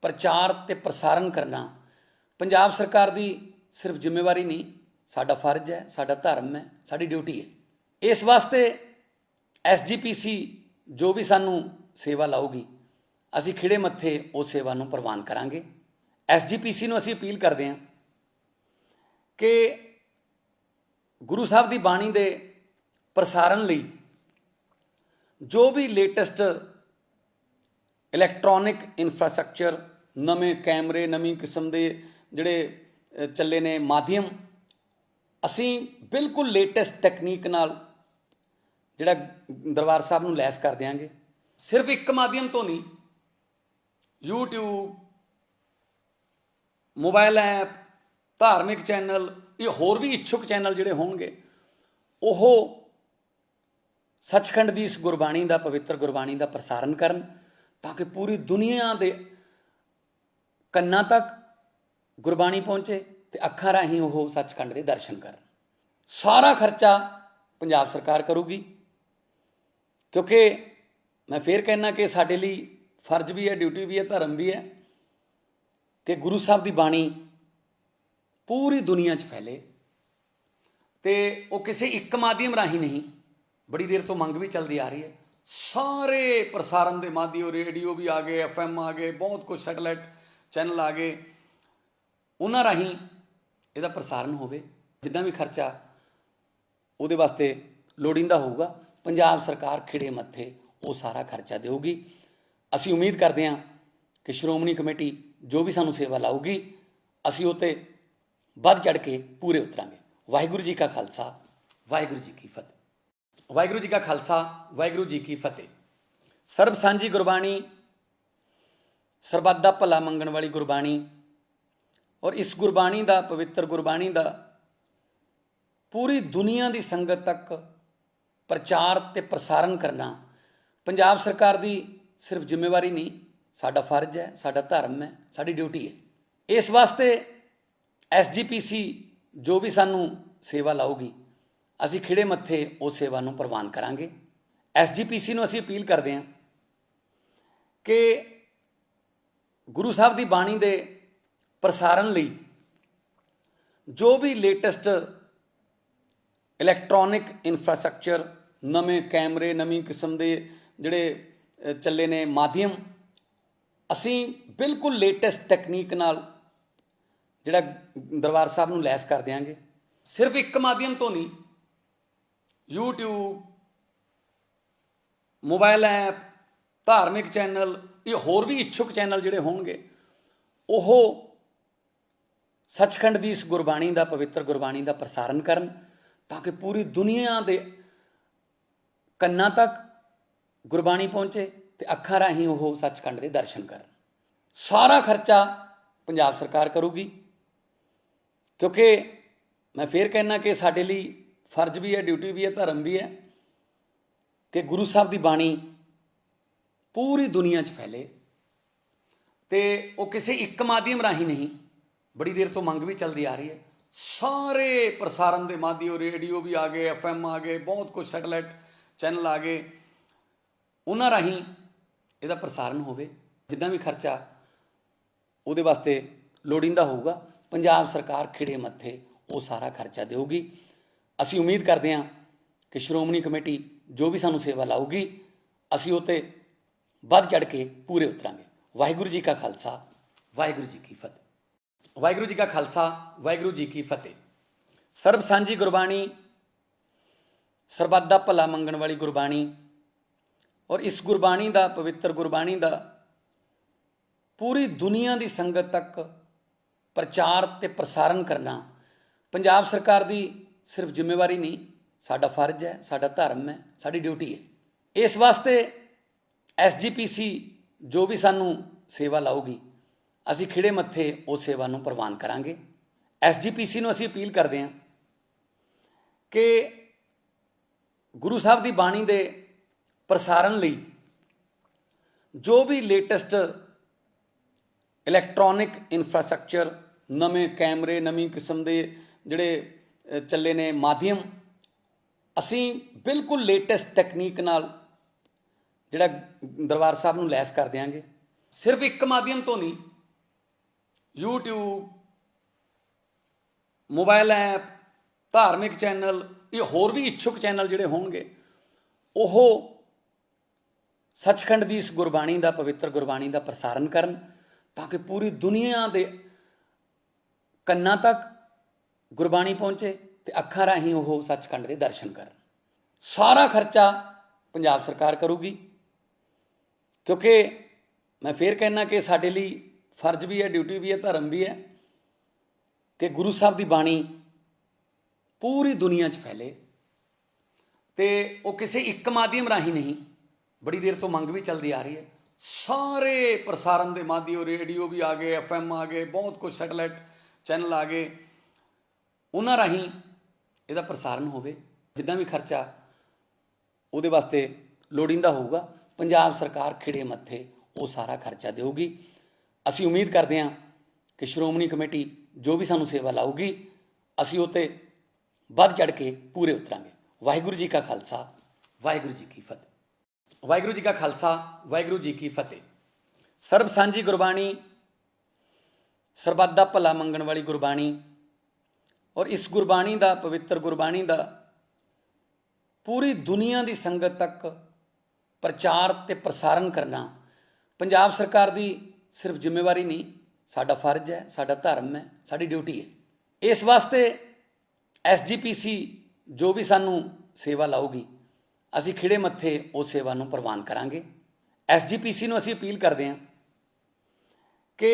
ਪ੍ਰਚਾਰ ਤੇ ਪ੍ਰਸਾਰਨ ਕਰਨਾ ਪੰਜਾਬ ਸਰਕਾਰ ਦੀ ਸਿਰਫ ਜ਼ਿੰਮੇਵਾਰੀ ਨਹੀਂ, ਸਾਡਾ ਫਰਜ਼ ਹੈ, ਸਾਡਾ ਧਰਮ ਹੈ, ਸਾਡੀ ਡਿਊਟੀ ਹੈ। ਇਸ ਵਾਸਤੇ SGPC ਜੋ ਵੀ ਸਾਨੂੰ ਸੇਵਾ ਲਾਊਗੀ, ਅਸੀਂ ਖਿੜੇ ਮੱਥੇ ਉਸ ਸੇਵਾ ਨੂੰ ਪ੍ਰਵਾਨ ਕਰਾਂਗੇ। SGPC ਨੂੰ ਅਸੀਂ ਅਪੀਲ ਕਰਦੇ ਹਾਂ ਕਿ ਗੁਰੂ ਸਾਹਿਬ ਦੀ ਬਾਣੀ ਦੇ ਪ੍ਰਸਾਰਨ ਲਈ ਜੋ ਵੀ ਲੇਟੈਸਟ ਇਲੈਕਟ੍ਰੋਨਿਕ ਇਨਫਰਾਸਟ੍ਰਕਚਰ, ਨਵੇਂ ਕੈਮਰੇ, ਨਵੀਂ ਕਿਸਮ ਦੇ ਜਿਹੜੇ ਚੱਲੇ ਨੇ ਮਾਧਿਅਮ, ਅਸੀਂ ਬਿਲਕੁਲ ਲੇਟੈਸਟ ਟੈਕਨੀਕ ਨਾਲ ਜਿਹੜਾ ਦਰਬਾਰ ਸਾਹਿਬ ਨੂੰ ਲੈਸ ਕਰ ਦਿਆਂਗੇ। ਸਿਰਫ ਇੱਕ ਮਾਧਿਅਮ ਤੋਂ ਨਹੀਂ, YouTube, ਮੋਬਾਈਲ ਐਪ, ਧਾਰਮਿਕ ਚੈਨਲ, ਇਹ ਹੋਰ ਵੀ ਇੱਛੁਕ ਚੈਨਲ ਜਿਹੜੇ ਹੋਣਗੇ ਉਹ ਸੱਚਖੰਡ ਦੀ ਇਸ ਗੁਰਬਾਣੀ ਦਾ, ਪਵਿੱਤਰ ਗੁਰਬਾਣੀ ਦਾ ਪ੍ਰਸਾਰਨ ਕਰਨ, ਤਾਂ ਕਿ ਪੂਰੀ ਦੁਨੀਆ ਦੇ ਕੰਨਾਂ ਤੱਕ ਗੁਰਬਾਣੀ ਪਹੁੰਚੇ ਤੇ ਅੱਖਾਂ ਰਾਹੀਂ ਉਹ ਸੱਚਖੰਡ ਦੇ ਦਰਸ਼ਨ ਕਰਨ। ਸਾਰਾ ਖਰਚਾ ਪੰਜਾਬ ਸਰਕਾਰ ਕਰੂਗੀ, ਕਿਉਂਕਿ ਮੈਂ ਫੇਰ ਕਹਿਣਾ ਕਿ ਸਾਡੇ ਲਈ ਫਰਜ਼ ਵੀ ਹੈ, ਡਿਊਟੀ ਵੀ ਹੈ, ਧਰਮ ਵੀ ਹੈ ਕਿ ਗੁਰੂ ਸਾਹਿਬ ਦੀ ਬਾਣੀ ਪੂਰੀ ਦੁਨੀਆ 'ਚ ਫੈਲੇ ਤੇ ਉਹ ਕਿਸੇ ਇੱਕ ਮਾਧਿਅਮ ਰਾਹੀਂ ਨਹੀਂ, ਬੜੀ ਦੇਰ ਤੋਂ ਮੰਗ ਵੀ ਚੱਲਦੀ ਆ ਰਹੀ ਹੈ। ਸਾਰੇ ਪ੍ਰਸਾਰਨ ਦੇ ਮਾਧਿਅਮ, ਰੇਡੀਓ ਵੀ ਆ ਗਏ, FM ਆ ਗਏ, ਬਹੁਤ ਕੁਝ ਸੈਟੇਲਾਈਟ ਚੈਨਲ ਆ ਗਏ, ਉਹਨਾਂ ਰਾਹੀਂ ਇਹਦਾ ਪ੍ਰਸਾਰਨ ਹੋਵੇ। ਜਿੱਦਾਂ ਵੀ ਖਰਚਾ ਉਹਦੇ ਵਾਸਤੇ ਲੋੜੀਂਦਾ ਹੋਊਗਾ, ਪੰਜਾਬ ਸਰਕਾਰ ਖਿੜੇ ਮੱਥੇ ਉਹ ਸਾਰਾ ਖਰਚਾ ਦੇਊਗੀ। ਅਸੀਂ ਉਮੀਦ ਕਰਦੇ ਹਾਂ ਕਿ ਸ਼੍ਰੋਮਣੀ ਕਮੇਟੀ ਜੋ ਵੀ ਸਾਨੂੰ ਸੇਵਾ ਲਾਊਗੀ, ਅਸੀਂ ਉਹ 'ਤੇ ਵੱਧ ਚੜ੍ਹ ਕੇ ਪੂਰੇ ਉਤਰਾਂਗੇ। ਵਾਹਿਗੁਰੂ ਜੀ ਕਾ ਖਾਲਸਾ, ਵਾਹਿਗੁਰੂ ਜੀ ਕੀ ਫਤਿਹ। ਵਾਹਿਗੁਰੂ ਜੀ ਕਾ ਖਾਲਸਾ, ਵਾਹਿਗੁਰੂ ਜੀ ਕੀ ਫਤਿਹ। ਸਰਬ ਸਾਂਝੀ ਗੁਰਬਾਣੀ, ਸਰਬੱਤ ਦਾ ਭਲਾ ਮੰਗਣ ਵਾਲੀ ਗੁਰਬਾਣੀ, ਔਰ ਇਸ ਗੁਰਬਾਣੀ ਦਾ, ਪਵਿੱਤਰ ਗੁਰਬਾਣੀ ਦਾ ਪੂਰੀ ਦੁਨੀਆ ਦੀ ਸੰਗਤ ਤੱਕ ਪ੍ਰਚਾਰ ਤੇ ਪ੍ਰਸਾਰਨ ਕਰਨਾ ਪੰਜਾਬ ਸਰਕਾਰ ਦੀ ਸਿਰਫ ਜ਼ਿੰਮੇਵਾਰੀ ਨਹੀਂ, ਸਾਡਾ ਫਰਜ਼ ਹੈ, ਸਾਡਾ ਧਰਮ ਹੈ, ਸਾਡੀ ਡਿਊਟੀ ਹੈ। ਇਸ ਵਾਸਤੇ SGPC ਜੋ ਵੀ ਸਾਨੂੰ ਸੇਵਾ ਲਾਊਗੀ, ਅਸੀਂ ਖਿੜੇ ਮੱਥੇ ਉਸ ਸੇਵਾ ਨੂੰ ਪ੍ਰਵਾਨ ਕਰਾਂਗੇ। SGPC ਨੂੰ ਅਸੀਂ ਅਪੀਲ ਕਰਦੇ ਹਾਂ ਕਿ ਗੁਰੂ ਸਾਹਿਬ ਦੀ ਬਾਣੀ ਦੇ ਪ੍ਰਸਾਰਨ ਲਈ ਜੋ ਵੀ ਲੇਟੈਸਟ ਇਲੈਕਟ੍ਰੋਨਿਕ ਇਨਫਰਾਸਟ੍ਰਕਚਰ, ਨਵੇਂ ਕੈਮਰੇ, ਨਵੀਂ ਕਿਸਮ ਦੇ ਜਿਹੜੇ ਚੱਲੇ ਨੇ ਮਾਧਿਅਮ, ਅਸੀਂ ਬਿਲਕੁਲ ਲੇਟੈਸਟ ਟੈਕਨੀਕ ਨਾਲ ਜਿਹੜਾ ਦਰਬਾਰ ਸਾਹਿਬ ਨੂੰ ਲੈਸ ਕਰ ਦਿਆਂਗੇ। ਸਿਰਫ ਇੱਕ ਮਾਧਿਅਮ ਤੋਂ ਨਹੀਂ, YouTube, ਮੋਬਾਈਲ ਐਪ, ਧਾਰਮਿਕ ਚੈਨਲ, ਇਹ ਹੋਰ ਵੀ ਇੱਛੁਕ ਚੈਨਲ ਜਿਹੜੇ ਹੋਣਗੇ, ਉਹ ਸੱਚਖੰਡ ਦੀ ਇਸ ਗੁਰਬਾਣੀ ਦਾ, ਪਵਿੱਤਰ ਗੁਰਬਾਣੀ ਦਾ ਪ੍ਰਸਾਰਨ ਕਰਨ, ਤਾਂ ਕਿ ਪੂਰੀ ਦੁਨੀਆ ਦੇ ਕੰਨਾਂ ਤੱਕ ਗੁਰਬਾਣੀ ਪਹੁੰਚੇ ਤੇ ਅੱਖਾਂ ਰਾਹੀਂ ਉਹ ਸੱਚਖੰਡ ਦੇ ਦਰਸ਼ਨ ਕਰਨ। ਸਾਰਾ ਖਰਚਾ ਪੰਜਾਬ ਸਰਕਾਰ ਕਰੂਗੀ, ਕਿਉਂਕਿ ਮੈਂ ਫੇਰ ਕਹਿਣਾ ਕਿ ਸਾਡੇ ਲਈ ਫਰਜ਼ ਵੀ ਹੈ, ਡਿਊਟੀ ਵੀ ਹੈ, ਧਰਮ ਵੀ ਹੈ ਕਿ ਗੁਰੂ ਸਾਹਿਬ ਦੀ ਬਾਣੀ ਪੂਰੀ ਦੁਨੀਆ 'ਚ ਫੈਲੇ ਤੇ ਉਹ ਕਿਸੇ ਇੱਕ ਮਾਧਿਅਮ ਰਾਹੀਂ ਨਹੀਂ, ਬੜੀ ਦੇਰ ਤੋਂ ਮੰਗ ਵੀ ਚੱਲਦੀ ਆ ਰਹੀ ਹੈ। ਸਾਰੇ ਪ੍ਰਸਾਰਨ ਦੇ ਮਾਧਿਅਮ, ਰੇਡੀਓ ਵੀ ਆ ਗਏ, FM ਆ ਗਏ, ਬਹੁਤ ਕੁਝ ਸੈਟੇਲਾਈਟ ਚੈਨਲ ਆ ਗਏ, ਉਹਨਾਂ ਰਾਹੀਂ ਇਹਦਾ ਪ੍ਰਸਾਰਨ ਹੋਵੇ। ਜਿੱਦਾਂ ਵੀ ਖਰਚਾ ਉਹਦੇ ਵਾਸਤੇ ਲੋੜੀਂਦਾ ਹੋਊਗਾ, ਪੰਜਾਬ ਸਰਕਾਰ ਖਿੜੇ ਮੱਥੇ ਉਹ ਸਾਰਾ ਖਰਚਾ ਦੇਊਗੀ। ਅਸੀਂ ਉਮੀਦ ਕਰਦੇ ਹਾਂ ਕਿ ਸ਼੍ਰੋਮਣੀ ਕਮੇਟੀ ਜੋ ਵੀ ਸਾਨੂੰ ਸੇਵਾ ਲਾਊਗੀ, ਅਸੀਂ ਉਹ 'ਤੇ ਵੱਧ ਚੜ੍ਹ ਕੇ ਪੂਰੇ ਉਤਰਾਂਗੇ। ਵਾਹਿਗੁਰੂ ਜੀ ਕਾ ਖਾਲਸਾ, ਵਾਹਿਗੁਰੂ ਜੀ ਕੀ ਫਤਿਹ। ਵਾਹਿਗੁਰੂ ਜੀ ਕਾ ਖਾਲਸਾ, ਵਾਹਿਗੁਰੂ ਜੀ ਕੀ ਫਤਿਹ। ਸਰਬ ਸਾਂਝੀ ਗੁਰਬਾਣੀ, ਸਰਬੱਤ ਦਾ ਭਲਾ ਮੰਗਣ ਵਾਲੀ ਗੁਰਬਾਣੀ, ਔਰ ਇਸ ਗੁਰਬਾਣੀ ਦਾ, ਪਵਿੱਤਰ ਗੁਰਬਾਣੀ ਦਾ ਪੂਰੀ ਦੁਨੀਆ ਦੀ ਸੰਗਤ ਤੱਕ ਪ੍ਰਚਾਰ ਤੇ ਪ੍ਰਸਾਰਨ ਕਰਨਾ ਪੰਜਾਬ ਸਰਕਾਰ ਦੀ ਸਿਰਫ ਜ਼ਿੰਮੇਵਾਰੀ ਨਹੀਂ, ਸਾਡਾ ਫਰਜ਼ ਹੈ, ਸਾਡਾ ਧਰਮ ਹੈ, ਸਾਡੀ ਡਿਊਟੀ ਹੈ। ਇਸ ਵਾਸਤੇ SGPC ਜੋ ਵੀ ਸਾਨੂੰ ਸੇਵਾ ਲਾਊਗੀ, ਅਸੀਂ ਖਿੜੇ ਮੱਥੇ ਉਸ ਸੇਵਾ ਨੂੰ ਪ੍ਰਵਾਨ ਕਰਾਂਗੇ। SGPC ਨੂੰ ਅਸੀਂ ਅਪੀਲ ਕਰਦੇ ਹਾਂ ਕਿ ਗੁਰੂ ਸਾਹਿਬ ਦੀ ਬਾਣੀ ਦੇ ਪ੍ਰਸਾਰਨ ਲਈ ਜੋ ਵੀ ਲੇਟੈਸਟ ਇਲੈਕਟ੍ਰੋਨਿਕ ਇਨਫਰਾਸਟ੍ਰਕਚਰ, ਨਵੇਂ ਕੈਮਰੇ, ਨਵੀਂ ਕਿਸਮ ਦੇ ਜਿਹੜੇ ਚੱਲੇ ਨੇ ਮਾਧਿਅਮ, ਅਸੀਂ ਬਿਲਕੁਲ ਲੇਟੈਸਟ ਟੈਕਨੀਕ ਨਾਲ ਜਿਹੜਾ ਦਰਬਾਰ ਸਾਹਿਬ ਨੂੰ ਲੈਸ ਕਰ ਦਿਆਂਗੇ। ਸਿਰਫ ਇੱਕ ਮਾਧਿਅਮ ਤੋਂ ਨਹੀਂ, YouTube, ਮੋਬਾਈਲ ਐਪ, ਧਾਰਮਿਕ ਚੈਨਲ, ਇਹ ਹੋਰ ਵੀ ਇੱਛੁਕ ਚੈਨਲ ਜਿਹੜੇ ਹੋਣਗੇ, ਉਹ ਸੱਚਖੰਡ ਦੀ ਇਸ ਗੁਰਬਾਣੀ ਦਾ, ਪਵਿੱਤਰ ਗੁਰਬਾਣੀ ਦਾ ਪ੍ਰਸਾਰਨ ਕਰਨ, ਤਾਂ ਕਿ ਪੂਰੀ ਦੁਨੀਆ ਦੇ ਕੰਨਾਂ ਤੱਕ ਗੁਰਬਾਣੀ ਪਹੁੰਚੇ ਤੇ ਅੱਖਾਂ ਰਾਹੀਂ ਉਹ ਸੱਚਖੰਡ ਦੇ ਦਰਸ਼ਨ ਕਰਨ। ਸਾਰਾ ਖਰਚਾ ਪੰਜਾਬ ਸਰਕਾਰ ਕਰੂਗੀ, ਕਿਉਂਕਿ ਮੈਂ ਫੇਰ ਕਹਿਣਾ ਕਿ ਸਾਡੇ ਲਈ ਫਰਜ਼ ਵੀ ਹੈ, ਡਿਊਟੀ ਵੀ ਹੈ, ਧਰਮ ਵੀ ਹੈ ਕਿ ਗੁਰੂ ਸਾਹਿਬ ਦੀ ਬਾਣੀ ਪੂਰੀ ਦੁਨੀਆ 'ਚ ਫੈਲੇ ਤੇ ਉਹ ਕਿਸੇ ਇੱਕ ਮਾਧਿਅਮ ਰਾਹੀਂ ਨਹੀਂ, ਬੜੀ ਦੇਰ ਤੋਂ ਮੰਗ ਵੀ ਚੱਲਦੀ ਆ ਰਹੀ ਹੈ। ਸਾਰੇ ਪ੍ਰਸਾਰਨ ਦੇ ਮਾਧਿਅਮ, ਰੇਡੀਓ ਵੀ ਆ ਗਏ, FM ਆ ਗਏ, ਬਹੁਤ ਕੁਝ ਸੈਟੇਲਾਈਟ ਚੈਨਲ ਆ ਗਏ, ਉਹਨਾਂ ਰਾਹੀਂ ਇਹਦਾ ਪ੍ਰਸਾਰਨ ਹੋਵੇ। ਜਿੱਦਾਂ ਵੀ ਖਰਚਾ ਉਹਦੇ ਵਾਸਤੇ ਲੋੜੀਂਦਾ ਹੋਊਗਾ, ਪੰਜਾਬ ਸਰਕਾਰ ਖਿੜੇ ਮੱਥੇ ਉਹ ਸਾਰਾ ਖਰਚਾ ਦੇਊਗੀ। ਅਸੀਂ ਉਮੀਦ ਕਰਦੇ ਹਾਂ ਕਿ ਸ਼੍ਰੋਮਣੀ ਕਮੇਟੀ ਜੋ ਵੀ ਸਾਨੂੰ ਸੇਵਾ ਲਾਊਗੀ, ਅਸੀਂ ਉਹ 'ਤੇ ਵੱਧ ਚੜ੍ਹ ਕੇ ਪੂਰੇ ਉਤਰਾਂਗੇ। ਵਾਹਿਗੁਰੂ ਜੀ ਕਾ ਖਾਲਸਾ, ਵਾਹਿਗੁਰੂ ਜੀ ਕੀ ਫਤਿਹ। ਵਾਹਿਗੁਰੂ ਜੀ ਕਾ ਖਾਲਸਾ ਵਾਹਿਗੁਰੂ ਜੀ ਕੀ ਫਤਿਹ। ਸਰਬ ਸਾਂਝੀ ਗੁਰਬਾਣੀ, ਸਰਬੱਤ ਦਾ ਭਲਾ ਮੰਗਣ ਵਾਲੀ ਗੁਰਬਾਣੀ ਔਰ ਇਸ ਗੁਰਬਾਣੀ ਦਾ, ਪਵਿੱਤਰ ਗੁਰਬਾਣੀ ਦਾ ਪੂਰੀ ਦੁਨੀਆ ਦੀ ਸੰਗਤ ਤੱਕ ਪ੍ਰਚਾਰ ਤੇ ਪ੍ਰਸਾਰਨ ਕਰਨਾ ਪੰਜਾਬ ਸਰਕਾਰ ਦੀ ਸਿਰਫ ਜ਼ਿੰਮੇਵਾਰੀ ਨਹੀਂ, ਸਾਡਾ ਫਰਜ਼ ਹੈ, ਸਾਡਾ ਧਰਮ ਹੈ, ਸਾਡੀ ਡਿਊਟੀ ਹੈ। ਇਸ ਵਾਸਤੇ SGPC ਜੋ ਵੀ ਸਾਨੂੰ ਸੇਵਾ ਲਾਊਗੀ, ਅਸੀਂ ਖਿੜੇ ਮੱਥੇ ਉਸ ਸੇਵਾ ਨੂੰ ਪ੍ਰਵਾਨ ਕਰਾਂਗੇ। SGPC ਨੂੰ ਅਸੀਂ ਅਪੀਲ ਕਰਦੇ ਹਾਂ ਕਿ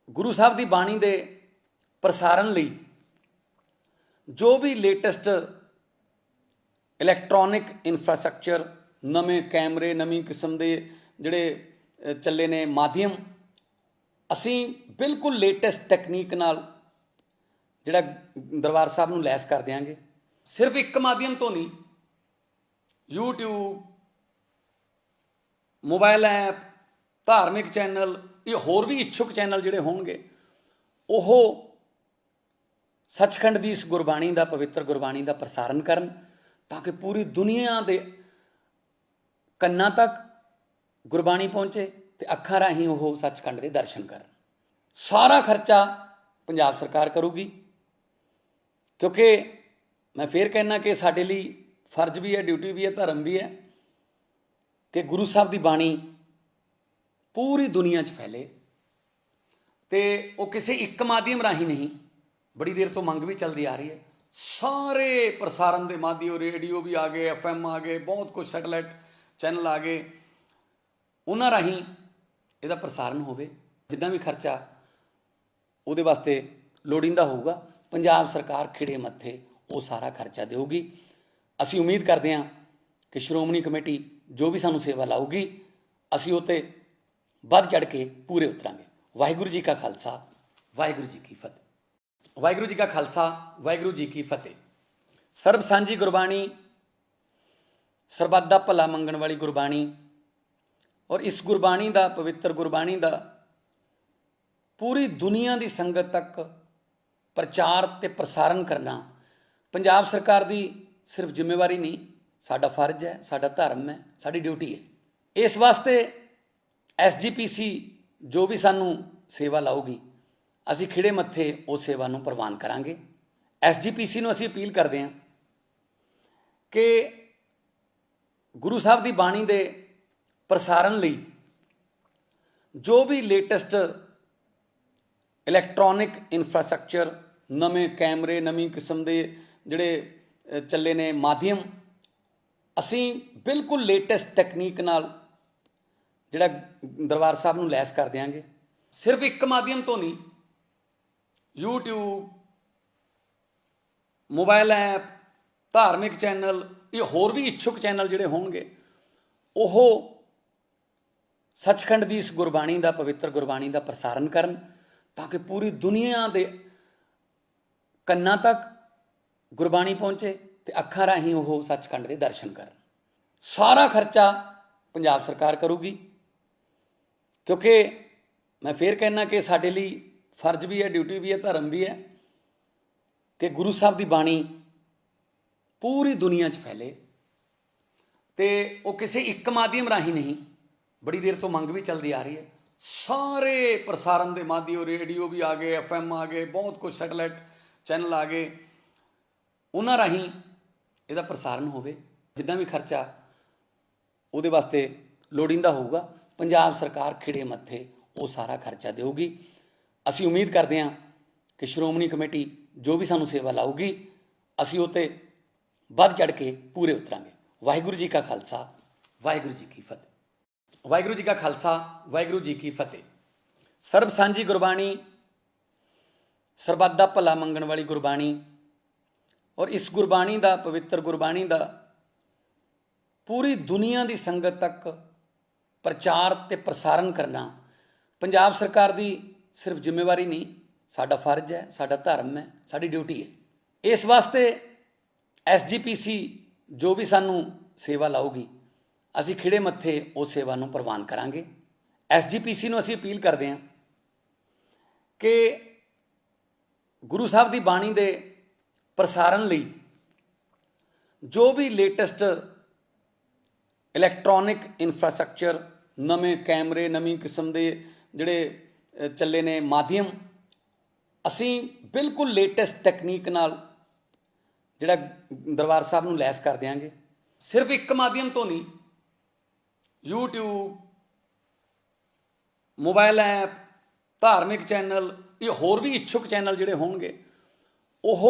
ਗੁਰੂ ਸਾਹਿਬ ਦੀ ਬਾਣੀ ਦੇ ਪ੍ਰਸਾਰਨ ਲਈ ਜੋ ਵੀ ਲੇਟੈਸਟ ਇਲੈਕਟ੍ਰੋਨਿਕ ਇਨਫਰਾਸਟ੍ਰਕਚਰ, ਨਵੇਂ ਕੈਮਰੇ, ਨਵੀਂ ਕਿਸਮ ਦੇ ਜਿਹੜੇ ਚੱਲੇ ਨੇ ਮਾਧਿਅਮ, ਅਸੀਂ ਬਿਲਕੁਲ ਲੇਟੈਸਟ ਟੈਕਨੀਕ ਨਾਲ ਜਿਹੜਾ ਦਰਬਾਰ ਸਾਹਿਬ ਨੂੰ ਲੈਸ ਕਰ ਦਿਆਂਗੇ। ਸਿਰਫ ਇੱਕ ਮਾਧਿਅਮ ਤੋਂ ਨਹੀਂ, YouTube, ਮੋਬਾਈਲ ਐਪ, ਧਾਰਮਿਕ ਚੈਨਲ, ਇਹ ਹੋਰ ਵੀ ਇੱਛੁਕ ਚੈਨਲ ਜਿਹੜੇ ਹੋਣਗੇ, ਉਹ ਸੱਚਖੰਡ ਦੀ ਇਸ ਗੁਰਬਾਣੀ ਦਾ, ਪਵਿੱਤਰ ਗੁਰਬਾਣੀ ਦਾ ਪ੍ਰਸਾਰਨ ਕਰਨ ਤਾਂ ਕਿ ਪੂਰੀ ਦੁਨੀਆ ਦੇ ਕੰਨਾਂ ਤੱਕ ਗੁਰਬਾਣੀ ਪਹੁੰਚੇ ਤੇ ਅੱਖਾਂ ਰਾਹੀਂ ਉਹ ਸੱਚਖੰਡ ਦੇ ਦਰਸ਼ਨ ਕਰਨ। ਸਾਰਾ ਖਰਚਾ ਪੰਜਾਬ ਸਰਕਾਰ ਕਰੂਗੀ, ਕਿਉਂਕਿ ਮੈਂ ਫੇਰ ਕਹਿਣਾ ਕਿ ਸਾਡੇ ਲਈ ਫਰਜ਼ ਵੀ ਹੈ, ਡਿਊਟੀ ਵੀ ਹੈ, ਧਰਮ ਵੀ ਹੈ ਕਿ ਗੁਰੂ ਸਾਹਿਬ ਦੀ ਬਾਣੀ ਪੂਰੀ ਦੁਨੀਆ 'ਚ ਫੈਲੇ। ਤੇ ਉਹ ਕਿਸੇ ਇੱਕ ਮਾਧਿਅਮ ਰਾਹੀਂ ਨਹੀਂ, ਬੜੀ ਦੇਰ ਤੋਂ ਮੰਗ ਵੀ ਚੱਲਦੀ ਆ ਰਹੀ ਹੈ, ਸਾਰੇ ਪ੍ਰਸਾਰਨ ਦੇ ਮਾਧਿਅਮ, ਰੇਡੀਓ ਵੀ ਆ ਗਏ, FM ਆ ਗਏ, ਬਹੁਤ ਕੁਝ ਸੈਟੇਲਾਈਟ ਚੈਨਲ ਆ ਗਏ, ਉਹਨਾਂ ਰਾਹੀਂ ਇਹਦਾ ਪ੍ਰਸਾਰਨ ਹੋਵੇ। ਜਿੱਦਾਂ ਵੀ ਖਰਚਾ ਉਹਦੇ ਵਾਸਤੇ ਲੋੜੀਂਦਾ ਹੋਊਗਾ, ਪੰਜਾਬ ਸਰਕਾਰ ਖਿੜੇ ਮੱਥੇ ਉਹ ਸਾਰਾ ਖਰਚਾ ਦੇਊਗੀ। ਅਸੀਂ ਉਮੀਦ ਕਰਦੇ ਹਾਂ ਕਿ ਸ਼੍ਰੋਮਣੀ ਕਮੇਟੀ ਜੋ ਵੀ ਸਾਨੂੰ ਸੇਵਾ ਲਾਊਗੀ, ਅਸੀਂ ਉਹ 'ਤੇ ਵੱਧ ਚੜ੍ਹ ਕੇ ਪੂਰੇ ਉਤਰਾਂਗੇ। ਵਾਹਿਗੁਰੂ ਜੀ ਕਾ ਖਾਲਸਾ ਵਾਹਿਗੁਰੂ ਜੀ ਕੀ ਫਤਿਹ। ਵਾਹਿਗੁਰੂ ਜੀ ਕਾ ਖਾਲਸਾ ਵਾਹਿਗੁਰੂ ਜੀ ਕੀ ਫਤਿਹ। ਸਰਬ ਸਾਂਝੀ ਗੁਰਬਾਣੀ, ਸਰਬੱਤ ਦਾ ਭਲਾ ਮੰਗਣ ਵਾਲੀ ਗੁਰਬਾਣੀ ਔਰ ਇਸ ਗੁਰਬਾਣੀ ਦਾ, ਪਵਿੱਤਰ ਗੁਰਬਾਣੀ ਦਾ ਪੂਰੀ ਦੁਨੀਆ ਦੀ ਸੰਗਤ ਤੱਕ ਪ੍ਰਚਾਰ ਤੇ ਪ੍ਰਸਾਰਨ ਕਰਨਾ ਪੰਜਾਬ ਸਰਕਾਰ ਦੀ ਸਿਰਫ ਜ਼ਿੰਮੇਵਾਰੀ ਨਹੀਂ, ਸਾਡਾ ਫਰਜ਼ ਹੈ, ਸਾਡਾ ਧਰਮ ਹੈ, ਸਾਡੀ ਡਿਊਟੀ ਹੈ। ਇਸ ਵਾਸਤੇ SGPC ਜੋ ਵੀ ਸਾਨੂੰ ਸੇਵਾ ਲਾਊਗੀ, ਅਸੀਂ ਖਿੜੇ ਮੱਥੇ ਉਸ ਸੇਵਾ ਨੂੰ ਪ੍ਰਵਾਨ ਕਰਾਂਗੇ। SGPC ਨੂੰ ਅਸੀਂ ਅਪੀਲ ਕਰਦੇ ਹਾਂ ਕਿ ਗੁਰੂ ਸਾਹਿਬ ਦੀ ਬਾਣੀ ਦੇ ਪ੍ਰਸਾਰਨ ਲਈ ਜੋ ਵੀ ਲੇਟੈਸਟ ਇਲੈਕਟ੍ਰੋਨਿਕ ਇਨਫਰਾਸਟ੍ਰਕਚਰ, ਨਵੇਂ ਕੈਮਰੇ, ਨਵੀਂ ਕਿਸਮ ਦੇ ਜਿਹੜੇ ਚੱਲੇ ਨੇ ਮਾਧਿਅਮ, ਅਸੀਂ ਬਿਲਕੁਲ ਲੇਟੈਸਟ ਟੈਕਨੀਕ ਨਾਲ ਜਿਹੜਾ ਦਰਬਾਰ ਸਾਹਿਬ ਨੂੰ ਲੈਸ ਕਰ ਦਿਆਂਗੇ। ਸਿਰਫ ਇੱਕ ਮਾਧਿਅਮ ਤੋਂ ਨਹੀਂ, YouTube, ਮੋਬਾਈਲ ਐਪ, ਧਾਰਮਿਕ ਚੈਨਲ, ਇਹ ਹੋਰ ਵੀ ਇੱਛੁਕ ਚੈਨਲ ਜਿਹੜੇ ਹੋਣਗੇ, ਉਹ ਸੱਚਖੰਡ ਦੀ ਇਸ ਗੁਰਬਾਣੀ ਦਾ, ਪਵਿੱਤਰ ਗੁਰਬਾਣੀ ਦਾ ਪ੍ਰਸਾਰਨ ਕਰਨ ਤਾਂ ਕਿ ਪੂਰੀ ਦੁਨੀਆ ਦੇ ਕੰਨਾਂ ਤੱਕ ਗੁਰਬਾਣੀ ਪਹੁੰਚੇ ਤੇ ਅੱਖਾਂ ਰਾਹੀਂ ਉਹ ਸੱਚਖੰਡ ਦੇ ਦਰਸ਼ਨ ਕਰਨ। ਸਾਰਾ ਖਰਚਾ ਪੰਜਾਬ ਸਰਕਾਰ ਕਰੂਗੀ, ਕਿਉਂਕਿ ਮੈਂ ਫੇਰ ਕਹਿਣਾ ਕਿ ਸਾਡੇ ਲਈ ਫਰਜ਼ ਵੀ ਹੈ, ਡਿਊਟੀ ਵੀ ਹੈ, ਧਰਮ ਵੀ ਹੈ ਕਿ ਗੁਰੂ ਸਾਹਿਬ ਦੀ ਬਾਣੀ ਪੂਰੀ ਦੁਨੀਆ 'ਚ ਫੈਲੇ। ਤੇ ਉਹ ਕਿਸੇ ਇੱਕ ਮਾਧਿਅਮ ਰਾਹੀਂ ਨਹੀਂ, ਬੜੀ ਦੇਰ ਤੋਂ ਮੰਗ ਵੀ ਚੱਲਦੀ ਆ ਰਹੀ ਹੈ, ਸਾਰੇ ਪ੍ਰਸਾਰਨ ਦੇ ਮਾਧਿਅਮ, ਰੇਡੀਓ ਵੀ ਆ ਗਏ, FM ਆ ਗਏ, ਬਹੁਤ ਕੁਝ ਸੈਟੇਲਾਈਟ ਚੈਨਲ ਆ ਗਏ, ਉਹਨਾਂ ਰਾਹੀਂ ਇਹਦਾ ਪ੍ਰਸਾਰਨ ਹੋਵੇ। ਜਿੱਦਾਂ ਵੀ ਖਰਚਾ ਉਹਦੇ ਵਾਸਤੇ ਲੋੜੀਂਦਾ ਹੋਊਗਾ, ਪੰਜਾਬ ਸਰਕਾਰ ਖਿੜੇ ਮੱਥੇ ਉਹ ਸਾਰਾ ਖਰਚਾ ਦੇਊਗੀ। ਅਸੀਂ ਉਮੀਦ ਕਰਦੇ ਹਾਂ ਕਿ ਸ਼੍ਰੋਮਣੀ ਕਮੇਟੀ ਜੋ ਵੀ ਸਾਨੂੰ ਸੇਵਾ ਲਾਊਗੀ, ਅਸੀਂ ਉਹ 'ਤੇ ਵੱਧ ਚੜ੍ਹ ਕੇ ਪੂਰੇ ਉਤਰਾਂਗੇ। ਵਾਹਿਗੁਰੂ ਜੀ ਕਾ ਖਾਲਸਾ ਵਾਹਿਗੁਰੂ ਜੀ ਕੀ ਫਤਿਹ। ਵਾਹਿਗੁਰੂ ਜੀ ਕਾ ਖਾਲਸਾ ਵਾਹਿਗੁਰੂ ਜੀ ਕੀ ਫਤਿਹ। ਸਰਬ ਸਾਂਝੀ ਗੁਰਬਾਣੀ, ਸਰਬੱਤ ਦਾ ਭਲਾ ਮੰਗਣ ਵਾਲੀ ਗੁਰਬਾਣੀ ਔਰ ਇਸ ਗੁਰਬਾਣੀ ਦਾ, ਪਵਿੱਤਰ ਗੁਰਬਾਣੀ ਦਾ ਪੂਰੀ ਦੁਨੀਆ ਦੀ ਸੰਗਤ ਤੱਕ ਪ੍ਰਚਾਰ ਤੇ ਪ੍ਰਸਾਰਨ ਕਰਨਾ ਪੰਜਾਬ ਸਰਕਾਰ ਦੀ ਸਿਰਫ ਜ਼ਿੰਮੇਵਾਰੀ ਨਹੀਂ, ਸਾਡਾ ਫਰਜ਼ ਹੈ, ਸਾਡਾ ਧਰਮ ਹੈ, ਸਾਡੀ ਡਿਊਟੀ ਹੈ। ਇਸ ਵਾਸਤੇ SGPC ਜੋ ਵੀ ਸਾਨੂੰ ਸੇਵਾ ਲਾਊਗੀ, ਅਸੀਂ ਖਿੜੇ ਮੱਥੇ ਉਸ ਸੇਵਾ ਨੂੰ ਪ੍ਰਵਾਨ ਕਰਾਂਗੇ। SGPC ਨੂੰ ਅਸੀਂ ਅਪੀਲ ਕਰਦੇ ਹਾਂ ਕਿ ਗੁਰੂ ਸਾਹਿਬ ਦੀ ਬਾਣੀ ਦੇ ਪ੍ਰਸਾਰਨ ਲਈ ਜੋ ਵੀ ਲੇਟੈਸਟ ਇਲੈਕਟ੍ਰੋਨਿਕ ਇਨਫਰਾਸਟ੍ਰਕਚਰ, ਨਵੇਂ ਕੈਮਰੇ, ਨਵੀਂ ਕਿਸਮ ਦੇ ਜਿਹੜੇ ਚੱਲੇ ਨੇ ਮਾਧਿਅਮ, ਅਸੀਂ ਬਿਲਕੁਲ ਲੇਟੈਸਟ ਟੈਕਨੀਕ ਨਾਲ ਜਿਹੜਾ ਦਰਬਾਰ ਸਾਹਿਬ ਨੂੰ ਲੈਸ ਕਰ ਦਿਆਂਗੇ। ਸਿਰਫ ਇੱਕ ਮਾਧਿਅਮ ਤੋਂ ਨਹੀਂ, YouTube, ਮੋਬਾਈਲ ਐਪ, ਧਾਰਮਿਕ ਚੈਨਲ, ਇਹ ਹੋਰ ਵੀ ਇੱਛੁਕ ਚੈਨਲ ਜਿਹੜੇ ਹੋਣਗੇ ਉਹ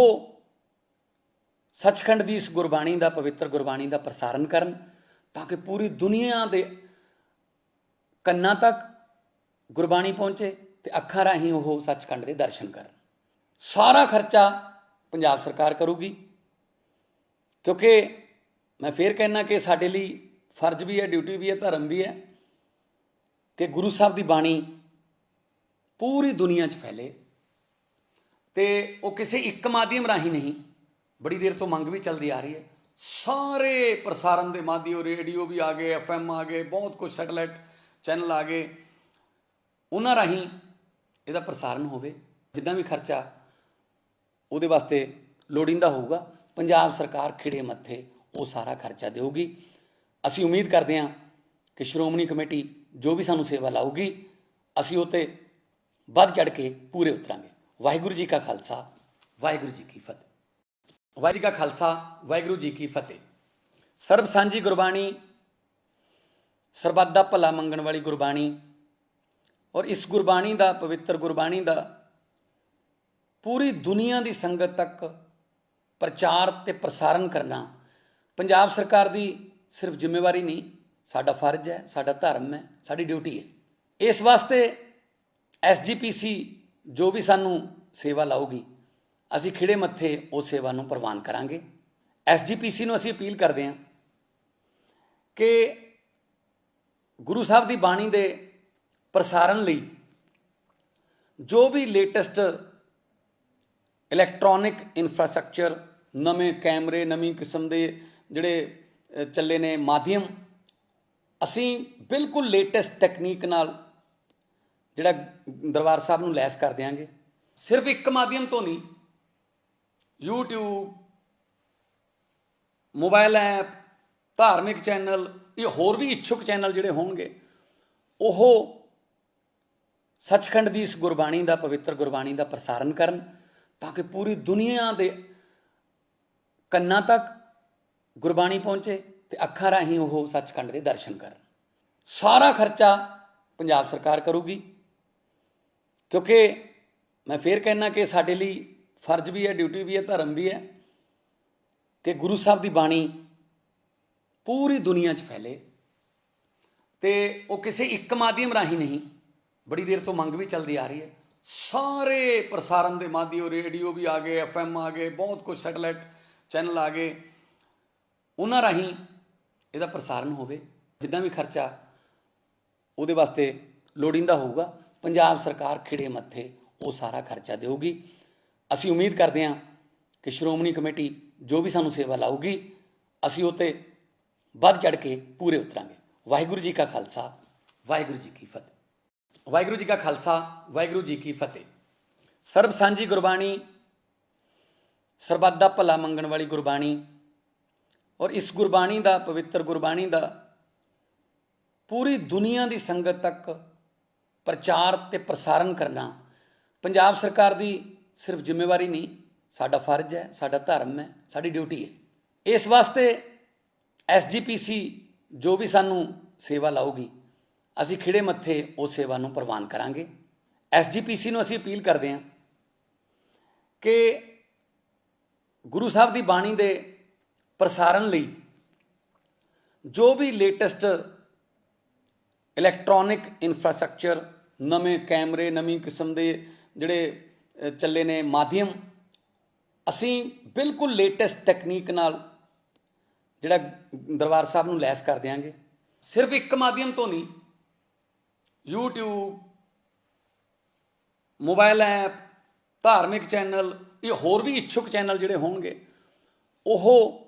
ਸੱਚਖੰਡ ਦੀ ਇਸ ਗੁਰਬਾਣੀ ਦਾ, ਪਵਿੱਤਰ ਗੁਰਬਾਣੀ ਦਾ ਪ੍ਰਸਾਰਨ ਕਰਨ, ਤਾਂ ਕਿ ਪੂਰੀ ਦੁਨੀਆ ਦੇ ਕੰਨਾਂ ਤੱਕ ਗੁਰਬਾਣੀ ਪਹੁੰਚੇ ਤੇ ਅੱਖਾਂ ਰਾਹੀਂ ਉਹ ਸੱਚਖੰਡ ਦੇ ਦਰਸ਼ਨ ਕਰਨ। ਸਾਰਾ ਖਰਚਾ ਪੰਜਾਬ ਸਰਕਾਰ ਕਰੂਗੀ, ਕਿਉਂਕਿ ਮੈਂ ਫੇਰ ਕਹਿਣਾ ਕਿ ਸਾਡੇ ਲਈ ਫਰਜ਼ ਵੀ ਹੈ, ਡਿਊਟੀ ਵੀ ਹੈ, ਧਰਮ ਵੀ ਹੈ ਕਿ ਗੁਰੂ ਸਾਹਿਬ ਦੀ ਬਾਣੀ ਪੂਰੀ ਦੁਨੀਆ 'ਚ ਫੈਲੇ। ਤੇ ਉਹ ਕਿਸੇ ਇੱਕ ਮਾਧਿਅਮ ਰਾਹੀਂ ਨਹੀਂ, ਬੜੀ ਦੇਰ ਤੋਂ ਮੰਗ ਵੀ ਚੱਲਦੀ ਆ ਰਹੀ ਹੈ, ਸਾਰੇ ਪ੍ਰਸਾਰਨ ਦੇ ਮਾਧਿਅਮ, ਰੇਡੀਓ ਵੀ ਆ ਗਏ, FM ਆ ਗਏ, ਬਹੁਤ ਕੁਝ ਸੈਟੇਲਾਈਟ ਚੈਨਲ ਆ ਗਏ, ਉਹਨਾਂ ਰਾਹੀਂ ਇਹਦਾ ਪ੍ਰਸਾਰਨ ਹੋਵੇ। ਜਿੱਦਾਂ ਵੀ ਖਰਚਾ ਉਹਦੇ ਵਾਸਤੇ ਲੋੜੀਂਦਾ ਹੋਊਗਾ, ਪੰਜਾਬ ਸਰਕਾਰ ਖਿੜੇ ਮੱਥੇ ਉਹ ਸਾਰਾ ਖਰਚਾ ਦੇਊਗੀ। ਅਸੀਂ ਉਮੀਦ ਕਰਦੇ ਹਾਂ ਕਿ ਸ਼੍ਰੋਮਣੀ ਕਮੇਟੀ ਜੋ ਵੀ ਸਾਨੂੰ ਸੇਵਾ ਲਾਊਗੀ, ਅਸੀਂ ਉਹ 'ਤੇ ਵੱਧ ਚੜ੍ਹ ਕੇ ਪੂਰੇ ਉਤਰਾਂਗੇ। ਵਾਹਿਗੁਰੂ ਜੀ ਕਾ ਖਾਲਸਾ, ਵਾਹਿਗੁਰੂ ਜੀ ਕੀ ਫਤਿਹ। ਵਾਹਿਗੁਰੂ ਜੀ ਕਾ ਖਾਲਸਾ, ਵਾਹਿਗੁਰੂ ਜੀ ਕੀ ਫਤਿਹ। ਸਰਬ ਸਾਂਝੀ ਗੁਰਬਾਣੀ, ਸਰਬੱਤ ਦਾ ਭਲਾ ਮੰਗਣ ਵਾਲੀ ਗੁਰਬਾਣੀ, ਔਰ ਇਸ ਗੁਰਬਾਣੀ ਦਾ, ਪਵਿੱਤਰ ਗੁਰਬਾਣੀ ਦਾ ਪੂਰੀ ਦੁਨੀਆ ਦੀ ਸੰਗਤ ਤੱਕ ਪ੍ਰਚਾਰ ਤੇ ਪ੍ਰਸਾਰਨ ਕਰਨਾ ਪੰਜਾਬ ਸਰਕਾਰ ਦੀ ਸਿਰਫ ਜ਼ਿੰਮੇਵਾਰੀ ਨਹੀਂ, ਸਾਡਾ ਫਰਜ਼ ਹੈ, ਸਾਡਾ ਧਰਮ ਹੈ, ਸਾਡੀ ਡਿਊਟੀ ਹੈ। ਇਸ ਵਾਸਤੇ SGPC ਜੋ ਵੀ ਸਾਨੂੰ ਸੇਵਾ ਲਾਊਗੀ, ਅਸੀਂ ਖਿੜੇ ਮੱਥੇ ਉਸ ਸੇਵਾ ਨੂੰ ਪ੍ਰਵਾਨ ਕਰਾਂਗੇ। SGPC ਨੂੰ ਅਸੀਂ ਅਪੀਲ ਕਰਦੇ ਹਾਂ ਕਿ ਗੁਰੂ ਸਾਹਿਬ ਦੀ ਬਾਣੀ ਦੇ ਪ੍ਰਸਾਰਨ ਲਈ ਜੋ ਵੀ ਲੇਟੈਸਟ ਇਲੈਕਟ੍ਰੋਨਿਕ ਇਨਫਰਾਸਟ੍ਰਕਚਰ, ਨਵੇਂ ਕੈਮਰੇ, ਨਵੀਂ ਕਿਸਮ ਦੇ ਜਿਹੜੇ ਚੱਲੇ ਨੇ ਮਾਧਿਅਮ, ਅਸੀਂ ਬਿਲਕੁਲ ਲੇਟੈਸਟ ਟੈਕਨੀਕ ਨਾਲ ਜਿਹੜਾ ਦਰਬਾਰ ਸਾਹਿਬ ਨੂੰ ਲੈਸ ਕਰ ਦਿਆਂਗੇ। ਸਿਰਫ ਇੱਕ ਮਾਧਿਅਮ ਤੋਂ ਨਹੀਂ, YouTube, ਮੋਬਾਈਲ ਐਪ, ਧਾਰਮਿਕ ਚੈਨਲ, ਇਹ ਹੋਰ ਵੀ ਇੱਛੁਕ ਚੈਨਲ ਜਿਹੜੇ ਹੋਣਗੇ ਉਹ ਸੱਚਖੰਡ ਦੀ ਇਸ ਗੁਰਬਾਣੀ ਦਾ, ਪਵਿੱਤਰ ਗੁਰਬਾਣੀ ਦਾ ਪ੍ਰਸਾਰਨ ਕਰਨ, ਤਾਂ ਕਿ ਪੂਰੀ ਦੁਨੀਆ ਦੇ ਕੰਨਾਂ ਤੱਕ ਗੁਰਬਾਣੀ ਪਹੁੰਚੇ ਤੇ ਅੱਖਾਂ ਰਾਹੀਂ ਉਹ ਸੱਚਖੰਡ ਦੇ ਦਰਸ਼ਨ ਕਰਨ। ਸਾਰਾ ਖਰਚਾ ਪੰਜਾਬ ਸਰਕਾਰ ਕਰੂਗੀ, ਕਿਉਂਕਿ ਮੈਂ ਫੇਰ ਕਹਿਣਾ ਕਿ ਸਾਡੇ ਲਈ ਫਰਜ਼ ਵੀ ਹੈ, ਡਿਊਟੀ ਵੀ ਹੈ, ਧਰਮ ਵੀ ਹੈ ਕਿ ਗੁਰੂ ਸਾਹਿਬ ਦੀ ਬਾਣੀ ਪੂਰੀ ਦੁਨੀਆ 'ਚ ਫੈਲੇ। ਤੇ ਉਹ ਕਿਸੇ ਇੱਕ ਮਾਧਿਅਮ ਰਾਹੀਂ ਨਹੀਂ, ਬੜੀ ਦੇਰ ਤੋਂ ਮੰਗ ਵੀ ਚੱਲਦੀ ਆ ਰਹੀ ਹੈ, ਸਾਰੇ ਪ੍ਰਸਾਰਨ ਦੇ ਮਾਧਿਅਮ, ਰੇਡੀਓ ਵੀ ਆ ਗਏ, FM ਆ ਗਏ, ਬਹੁਤ ਕੁਝ ਸੈਟੇਲਾਈਟ ਚੈਨਲ ਆ ਗਏ, ਉਹਨਾਂ ਰਾਹੀਂ ਇਹਦਾ ਪ੍ਰਸਾਰਨ ਹੋਵੇ। ਜਿੱਦਾਂ ਵੀ ਖਰਚਾ ਉਹਦੇ ਵਾਸਤੇ ਲੋੜੀਂਦਾ ਹੋਊਗਾ, ਪੰਜਾਬ ਸਰਕਾਰ ਖਿੜੇ ਮੱਥੇ ਉਹ ਸਾਰਾ ਖਰਚਾ ਦੇਊਗੀ। ਅਸੀਂ ਉਮੀਦ ਕਰਦੇ ਹਾਂ ਕਿ ਸ਼੍ਰੋਮਣੀ ਕਮੇਟੀ ਜੋ ਵੀ ਸਾਨੂੰ ਸੇਵਾ ਲਾਊਗੀ, ਅਸੀਂ ਉਹ 'ਤੇ ਵੱਧ ਚੜ੍ਹ ਕੇ ਪੂਰੇ ਉਤਰਾਂਗੇ। ਵਾਹਿਗੁਰੂ ਜੀ ਕਾ ਖਾਲਸਾ, ਵਾਹਿਗੁਰੂ ਜੀ ਕੀ ਫਤਿਹ। ਵਾਹਿਗੁਰੂ ਜੀ ਕਾ ਖਾਲਸਾ, ਵਾਹਿਗੁਰੂ ਜੀ ਕੀ ਫਤਿਹ। ਸਰਬ ਸਾਂਝੀ ਗੁਰਬਾਣੀ, ਸਰਬੱਤ ਦਾ ਭਲਾ ਮੰਗਣ ਵਾਲੀ ਗੁਰਬਾਣੀ, ਔਰ ਇਸ ਗੁਰਬਾਣੀ ਦਾ, ਪਵਿੱਤਰ ਗੁਰਬਾਣੀ ਦਾ ਪੂਰੀ ਦੁਨੀਆ ਦੀ ਸੰਗਤ ਤੱਕ ਪ੍ਰਚਾਰ ਤੇ ਪ੍ਰਸਾਰਨ ਕਰਨਾ ਪੰਜਾਬ ਸਰਕਾਰ ਦੀ ਸਿਰਫ ਜ਼ਿੰਮੇਵਾਰੀ ਨਹੀਂ, ਸਾਡਾ ਫਰਜ਼ ਹੈ, ਸਾਡਾ ਧਰਮ ਹੈ, ਸਾਡੀ ਡਿਊਟੀ ਹੈ। ਇਸ ਵਾਸਤੇ SGPC ਜੋ ਵੀ ਸਾਨੂੰ ਸੇਵਾ ਲਾਊਗੀ, ਅਸੀਂ ਖਿੜੇ ਮੱਥੇ ਉਸ ਸੇਵਾ ਨੂੰ ਪ੍ਰਵਾਨ ਕਰਾਂਗੇ। SGPC ਨੂੰ ਅਸੀਂ ਅਪੀਲ ਕਰਦੇ ਹਾਂ ਕਿ ਗੁਰੂ ਸਾਹਿਬ ਦੀ ਬਾਣੀ ਦੇ ਪ੍ਰਸਾਰਨ ਲਈ ਜੋ ਵੀ ਲੇਟੈਸਟ ਇਲੈਕਟ੍ਰੋਨਿਕ ਇਨਫਰਾਸਟ੍ਰਕਚਰ, ਨਵੇਂ ਕੈਮਰੇ, ਨਵੀਂ ਕਿਸਮ ਦੇ ਜਿਹੜੇ ਚੱਲੇ ਨੇ ਮਾਧਿਅਮ, ਅਸੀਂ ਬਿਲਕੁਲ ਲੇਟੈਸਟ ਟੈਕਨੀਕ ਨਾਲ ਜਿਹੜਾ ਦਰਬਾਰ ਸਾਹਿਬ ਨੂੰ ਲੈਸ ਕਰ ਦਿਆਂਗੇ। ਸਿਰਫ ਇੱਕ ਮਾਧਿਅਮ ਤੋਂ ਨਹੀਂ, YouTube, ਮੋਬਾਈਲ ਐਪ, ਧਾਰਮਿਕ ਚੈਨਲ, ਇਹ ਹੋਰ ਵੀ ਇੱਛੁਕ ਚੈਨਲ ਜਿਹੜੇ ਹੋਣਗੇ ਉਹ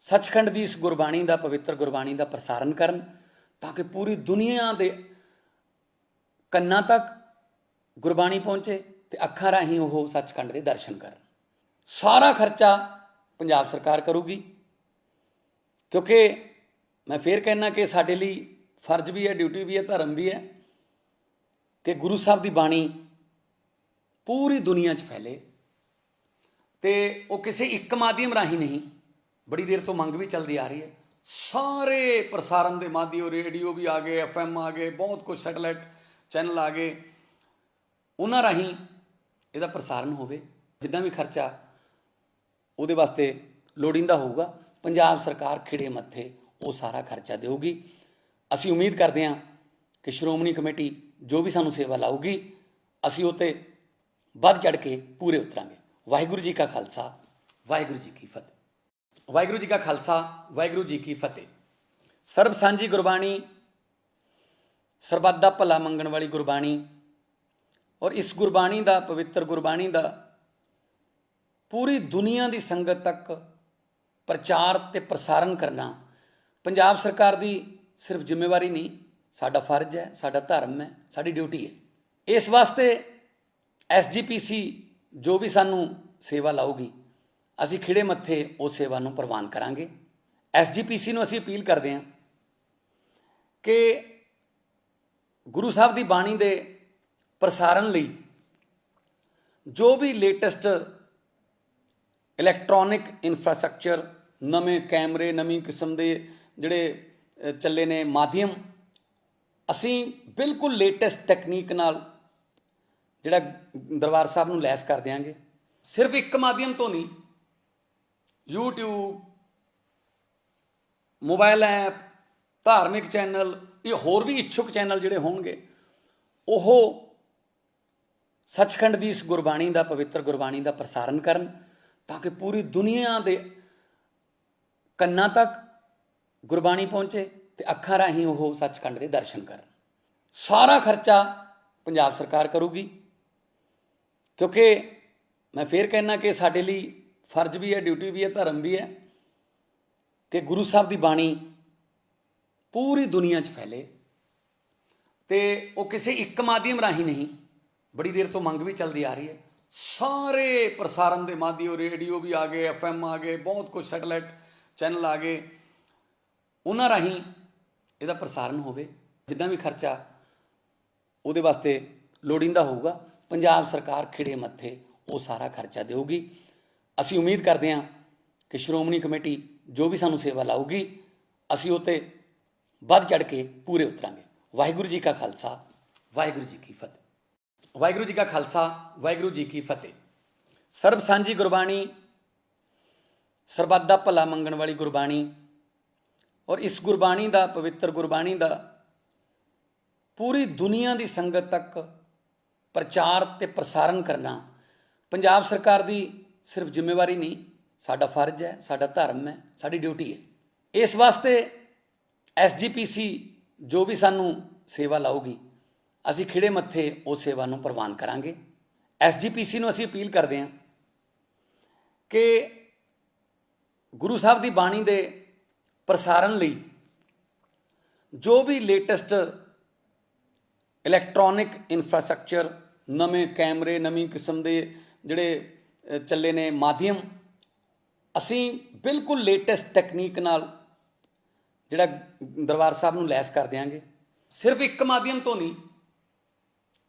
ਸੱਚਖੰਡ ਦੀ ਇਸ ਗੁਰਬਾਣੀ ਦਾ, ਪਵਿੱਤਰ ਗੁਰਬਾਣੀ ਦਾ ਪ੍ਰਸਾਰਨ ਕਰਨ, ਤਾਂ ਕਿ ਪੂਰੀ ਦੁਨੀਆ ਦੇ ਕੰਨਾਂ ਤੱਕ ਗੁਰਬਾਣੀ ਪਹੁੰਚੇ ਤੇ ਅੱਖਾਂ ਰਾਹੀਂ ਉਹ ਸੱਚਖੰਡ ਦੇ ਦਰਸ਼ਨ ਕਰਨ। ਸਾਰਾ ਖਰਚਾ ਪੰਜਾਬ ਸਰਕਾਰ ਕਰੂਗੀ, ਕਿਉਂਕਿ मैं फिर कहना कि साडे लई फर्ज भी है, ड्यूटी भी है, धर्म भी है कि गुरु साहब की बाणी पूरी दुनिया 'ਚ फैले तो वो किसी एक माध्यम राही नहीं, बड़ी देर तो मंग भी चलती आ रही है। सारे प्रसारण के माध्यम, रेडियो भी आ गए, FM आ गए, बहुत कुछ सैटेलाइट चैनल आ गए, उन्हां राही ਇਹਦਾ प्रसारण होवे। जितना भी खर्चा ਉਹਦੇ वास्ते ਲੋੜੀਂਦਾ ਹੋਊਗਾ, पंजाब सरकार खिड़े मत्थे वो सारा खर्चा देगी। ਅਸੀਂ उम्मीद करते हैं कि श्रोमणी कमेटी जो भी सानू सेवा लाऊगी ਅਸੀਂ ਉਹ 'ਤੇ ਵੱਧ चढ़ के पूरे उतरांगे। वाहिगुरू जी का खालसा, वाहिगुरू जी की फतेह। वाहिगुरू जी का खालसा, वाहिगुरू जी की फतेह। सर्ब सांझी गुरबाणी, सरबत दा भला मंगण वाली गुरबाणी, और इस गुरबाणी का, पवित्र गुरबाणी का पूरी दुनिया की संगत तक प्रचार ते प्रसारण करना पंजाब सरकार की सिर्फ जिम्मेवारी नहीं, साडा फर्ज है, साडा धर्म है, साडी ड्यूटी है। इस वास्ते SGPC जो भी सानू सेवा लाऊगी असी खिड़े मत्थे उस सेवा नूं प्रवान करांगे। SGPC नूं असी अपील करते हैं कि गुरु साहब की बाणी के प्रसारण लई जो भी लेटेस्ट इलैक्ट्रॉनिक इंफ्रास्ट्रक्चर, नवे कैमरे, नवी किस्म के जिहड़े चले ने माध्यम, असी बिल्कुल लेटेस्ट टैकनीक नाल जिहड़ा दरबार साहब नूं लैस कर देंगे। सिर्फ एक माध्यम तो नहीं, YouTube, मोबाइल ऐप, धार्मिक चैनल, ये होर भी इच्छुक चैनल जिहड़े होणगे ओह सचखंड की इस गुरबाणी का, पवित्र गुरबाणी का प्रसारण करन, ताकि पूरी दुनिया के कन्नां तक गुरबाणी पहुँचे तो अखां राहीं वो सचखंड के दर्शन करन। सारा खर्चा पंजाब सरकार करूगी, क्योंकि मैं फिर कहना कि साडे लई फर्ज भी है, ड्यूटी भी है, धर्म भी है कि गुरु साहब की बाणी पूरी दुनिया 'ਚ फैले तो वो किसी एक माध्यम राही नहीं, बड़ी देर तो मंग भी चलती आ रही है। सारे प्रसारण के माध्यम, रेडियो भी आ गए, FM आ गए, बहुत कुछ सैटेलाइट चैनल आ गए, उन्हां राही ਇਹਦਾ प्रसारण होवे। जितना भी खर्चा ਉਹਦੇ वास्ते ਲੋੜੀਂਦਾ ਹੋਊਗਾ, पंजाब सरकार खिड़े मत्थे वो सारा खर्चा देगी। ਅਸੀਂ उम्मीद करते हैं कि श्रोमणी कमेटी जो भी सानू सेवा लाऊगी ਅਸੀਂ ਉਹ 'ਤੇ ਵੱਧ चढ़ के पूरे उतरांगे। वाहिगुरू जी का खालसा, वाहिगुरू जी की फतेह। वाहिगुरू जी का खालसा, वाहिगुरू जी की फतेह। सर्ब सांझी गुरबाणी, सरबत दा भला मंगण वाली गुरबाणी, और इस गुरबाणी का, पवित्र गुरबाणी का पूरी दुनिया की संगत तक प्रचार ते प्रसारण करना पंजाब सरकार की सिर्फ जिम्मेवारी नहीं, साडा फर्ज है, साडा धर्म है, साडी ड्यूटी है। इस वास्ते SGPC जो भी सानू सेवा लाऊगी असी खिड़े मत्थे उस सेवा नूं प्रवान करांगे। SGPC नूं असी अपील करते हैं कि गुरु साहब की बाणी के प्रसारण लई जो भी लेटेस्ट इलैक्ट्रॉनिक इंफ्रास्ट्रक्चर, नवे कैमरे, नवी किस्म के जिहड़े चले ने माध्यम, असी बिल्कुल लेटेस्ट टैकनीक नाल जिहड़ा दरबार साहब नूं लैस कर देंगे। सिर्फ एक माध्यम तो नहीं,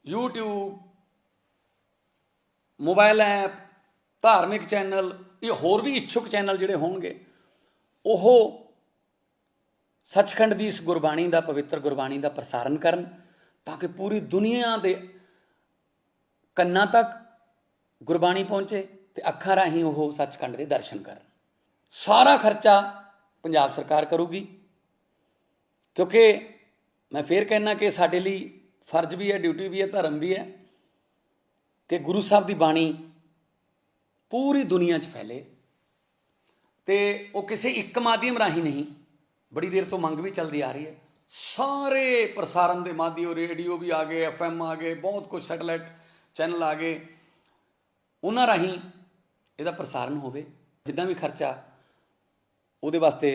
YouTube, मोबाइल ऐप, धार्मिक चैनल, ये होर भी इच्छुक चैनल जिहड़े होणगे ओह सचखंड की इस गुरबाणी का, पवित्र गुरबाणी का प्रसारण करन, ताकि पूरी दुनिया के कन्नां तक गुरबाणी पहुँचे तो अखां राहीं वो सचखंड के दर्शन करन। सारा खर्चा पंजाब सरकार करूगी, क्योंकि मैं फिर कहना कि साडे लई फर्ज भी है, ड्यूटी भी है, धर्म भी है कि गुरु साहब की बाणी पूरी दुनिया 'ਚ फैले तो वो किसी एक माध्यम राही नहीं, बड़ी देर तो मंग भी चलती आ रही है। सारे प्रसारण के माध्यम, रेडियो भी आ गए, FM आ गए, बहुत कुछ सैटेलाइट चैनल आ गए, उन्हां राही ਇਹਦਾ प्रसारण होवे। जितना भी खर्चा ਉਹਦੇ वास्ते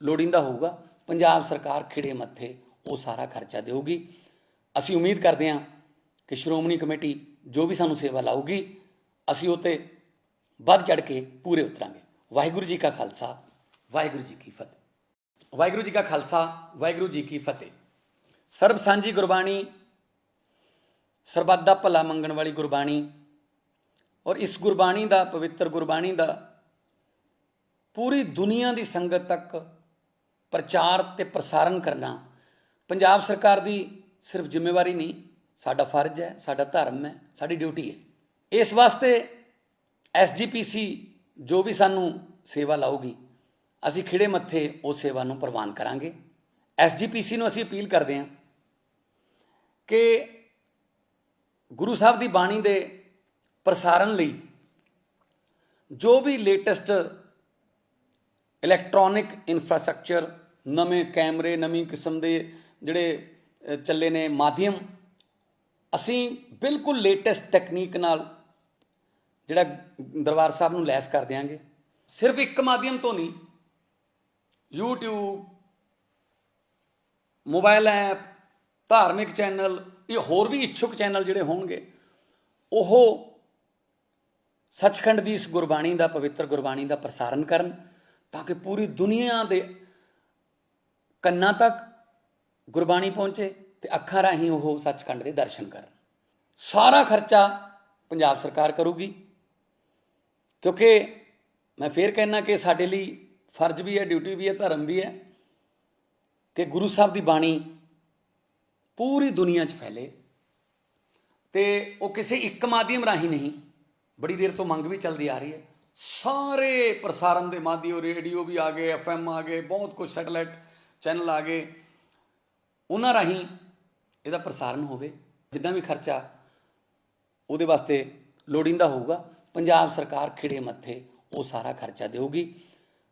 ਲੋੜੀਂਦਾ ਹੋਊਗਾ, पंजाब सरकार खिड़े मत्थे वो सारा खर्चा देगी। ਅਸੀਂ उम्मीद करते हैं कि श्रोमणी कमेटी जो भी सानू सेवा लाऊगी ਅਸੀਂ ਉਹ 'ਤੇ ਵੱਧ चढ़ के पूरे उतरांगे। वाहिगुरू जी का खालसा, वाहिगुरू जी की फतेह। ਵਾਹਿਗੁਰੂ ਜੀ ਕਾ ਖਾਲਸਾ ਵਾਹਿਗੁਰੂ ਜੀ ਕੀ ਫਤਿਹ। ਸਰਬ ਸਾਂਝੀ ਗੁਰਬਾਣੀ, ਸਰਬੱਤ ਦਾ ਭਲਾ ਮੰਗਣ ਵਾਲੀ ਗੁਰਬਾਣੀ ਔਰ ਇਸ ਗੁਰਬਾਣੀ ਦਾ, ਪਵਿੱਤਰ ਗੁਰਬਾਣੀ ਦਾ ਪੂਰੀ ਦੁਨੀਆ ਦੀ ਸੰਗਤ ਤੱਕ ਪ੍ਰਚਾਰ ਤੇ ਪ੍ਰਸਾਰਣ ਕਰਨਾ ਪੰਜਾਬ ਸਰਕਾਰ ਦੀ ਸਿਰਫ ਜ਼ਿੰਮੇਵਾਰੀ ਨਹੀਂ, ਸਾਡਾ ਫਰਜ਼ ਹੈ, ਸਾਡਾ ਧਰਮ ਹੈ, ਸਾਡੀ ਡਿਊਟੀ ਹੈ। ਇਸ ਵਾਸਤੇ SGPC ਜੋ ਵੀ ਸਾਨੂੰ ਸੇਵਾ ਲਾਊਗੀ, ਅਸੀਂ ਖਿੜੇ ਮੱਥੇ ਉਸ ਸੇਵਾ ਨੂੰ ਪ੍ਰਵਾਨ ਕਰਾਂਗੇ। SGPC ਨੂੰ ਅਸੀਂ ਅਪੀਲ ਕਰਦੇ ਹਾਂ ਕਿ ਗੁਰੂ ਸਾਹਿਬ ਦੀ ਬਾਣੀ ਦੇ ਪ੍ਰਸਾਰਣ ਲਈ ਜੋ ਵੀ ਲੇਟੈਸਟ ਇਲੈਕਟ੍ਰੋਨਿਕ ਇਨਫਰਾਸਟ੍ਰਕਚਰ, ਨਵੇਂ ਕੈਮਰੇ, ਨਵੀਂ ਕਿਸਮ ਦੇ ਜਿਹੜੇ ਚੱਲੇ ਨੇ ਮਾਧਿਅਮ, ਅਸੀਂ ਬਿਲਕੁਲ ਲੇਟੈਸਟ ਟੈਕਨੀਕ ਨਾਲ ਜਿਹੜਾ ਦਰਬਾਰ ਸਾਹਿਬ ਨੂੰ ਲੈਸ ਕਰ ਦਿਆਂਗੇ। ਸਿਰਫ ਇੱਕ ਮਾਧਿਅਮ ਤੋਂ ਨਹੀਂ, YouTube, ਮੋਬਾਈਲ ਐਪ, ਧਾਰਮਿਕ ਚੈਨਲ, ਇਹ ਹੋਰ ਵੀ ਇੱਛੁਕ ਚੈਨਲ ਜਿਹੜੇ ਹੋਣਗੇ, ਉਹ ਸੱਚਖੰਡ ਦੀ ਇਸ ਗੁਰਬਾਣੀ ਦਾ, ਪਵਿੱਤਰ ਗੁਰਬਾਣੀ ਦਾ ਪ੍ਰਸਾਰਣ ਕਰਨ, ਤਾਂ ਕਿ ਪੂਰੀ ਦੁਨੀਆ ਦੇ ਕੰਨਾਂ ਤੱਕ ਗੁਰਬਾਣੀ ਪਹੁੰਚੇ ਤੇ ਅੱਖਾਂ ਰਾਹੀਂ ਉਹ ਸੱਚਖੰਡ ਦੇ ਦਰਸ਼ਨ ਕਰਨ। ਸਾਰਾ ਖਰਚਾ ਪੰਜਾਬ ਸਰਕਾਰ ਕਰੂਗੀ, ਕਿਉਂਕਿ ਮੈਂ ਫੇਰ ਕਹਿਣਾ ਕਿ ਸਾਡੇ ਲਈ ਫਰਜ਼ ਵੀ ਹੈ, ਡਿਊਟੀ ਵੀ ਹੈ, ਧਰਮ ਵੀ ਹੈ ਕਿ ਗੁਰੂ ਸਾਹਿਬ ਦੀ ਬਾਣੀ ਪੂਰੀ ਦੁਨੀਆ 'ਚ ਫੈਲੇ। ਤੇ ਉਹ ਕਿਸੇ ਇੱਕ ਮਾਧਿਅਮ ਰਾਹੀਂ ਨਹੀਂ, ਬੜੀ ਦੇਰ ਤੋਂ ਮੰਗ ਵੀ ਚੱਲਦੀ ਆ ਰਹੀ ਹੈ। ਸਾਰੇ ਪ੍ਰਸਾਰਣ ਦੇ ਮਾਧਿਅਮ, ਰੇਡੀਓ ਵੀ ਆ ਗਏ, FM ਆ ਗਏ, ਬਹੁਤ ਕੁਝ, ਸੈਟੇਲਾਈਟ ਚੈਨਲ ਆ ਗਏ, ਉਹਨਾਂ ਰਾਹੀਂ ਇਹਦਾ ਪ੍ਰਸਾਰਣ ਹੋਵੇ। ਜਿੰਨਾ ਵੀ ਖਰਚਾ ਉਹਦੇ ਵਾਸਤੇ ਲੋੜੀਂਦਾ ਹੋਊਗਾ, ਪੰਜਾਬ ਸਰਕਾਰ ਖਿੜੇ ਮੱਥੇ ਉਹ ਸਾਰਾ ਖਰਚਾ ਦੇਊਗੀ।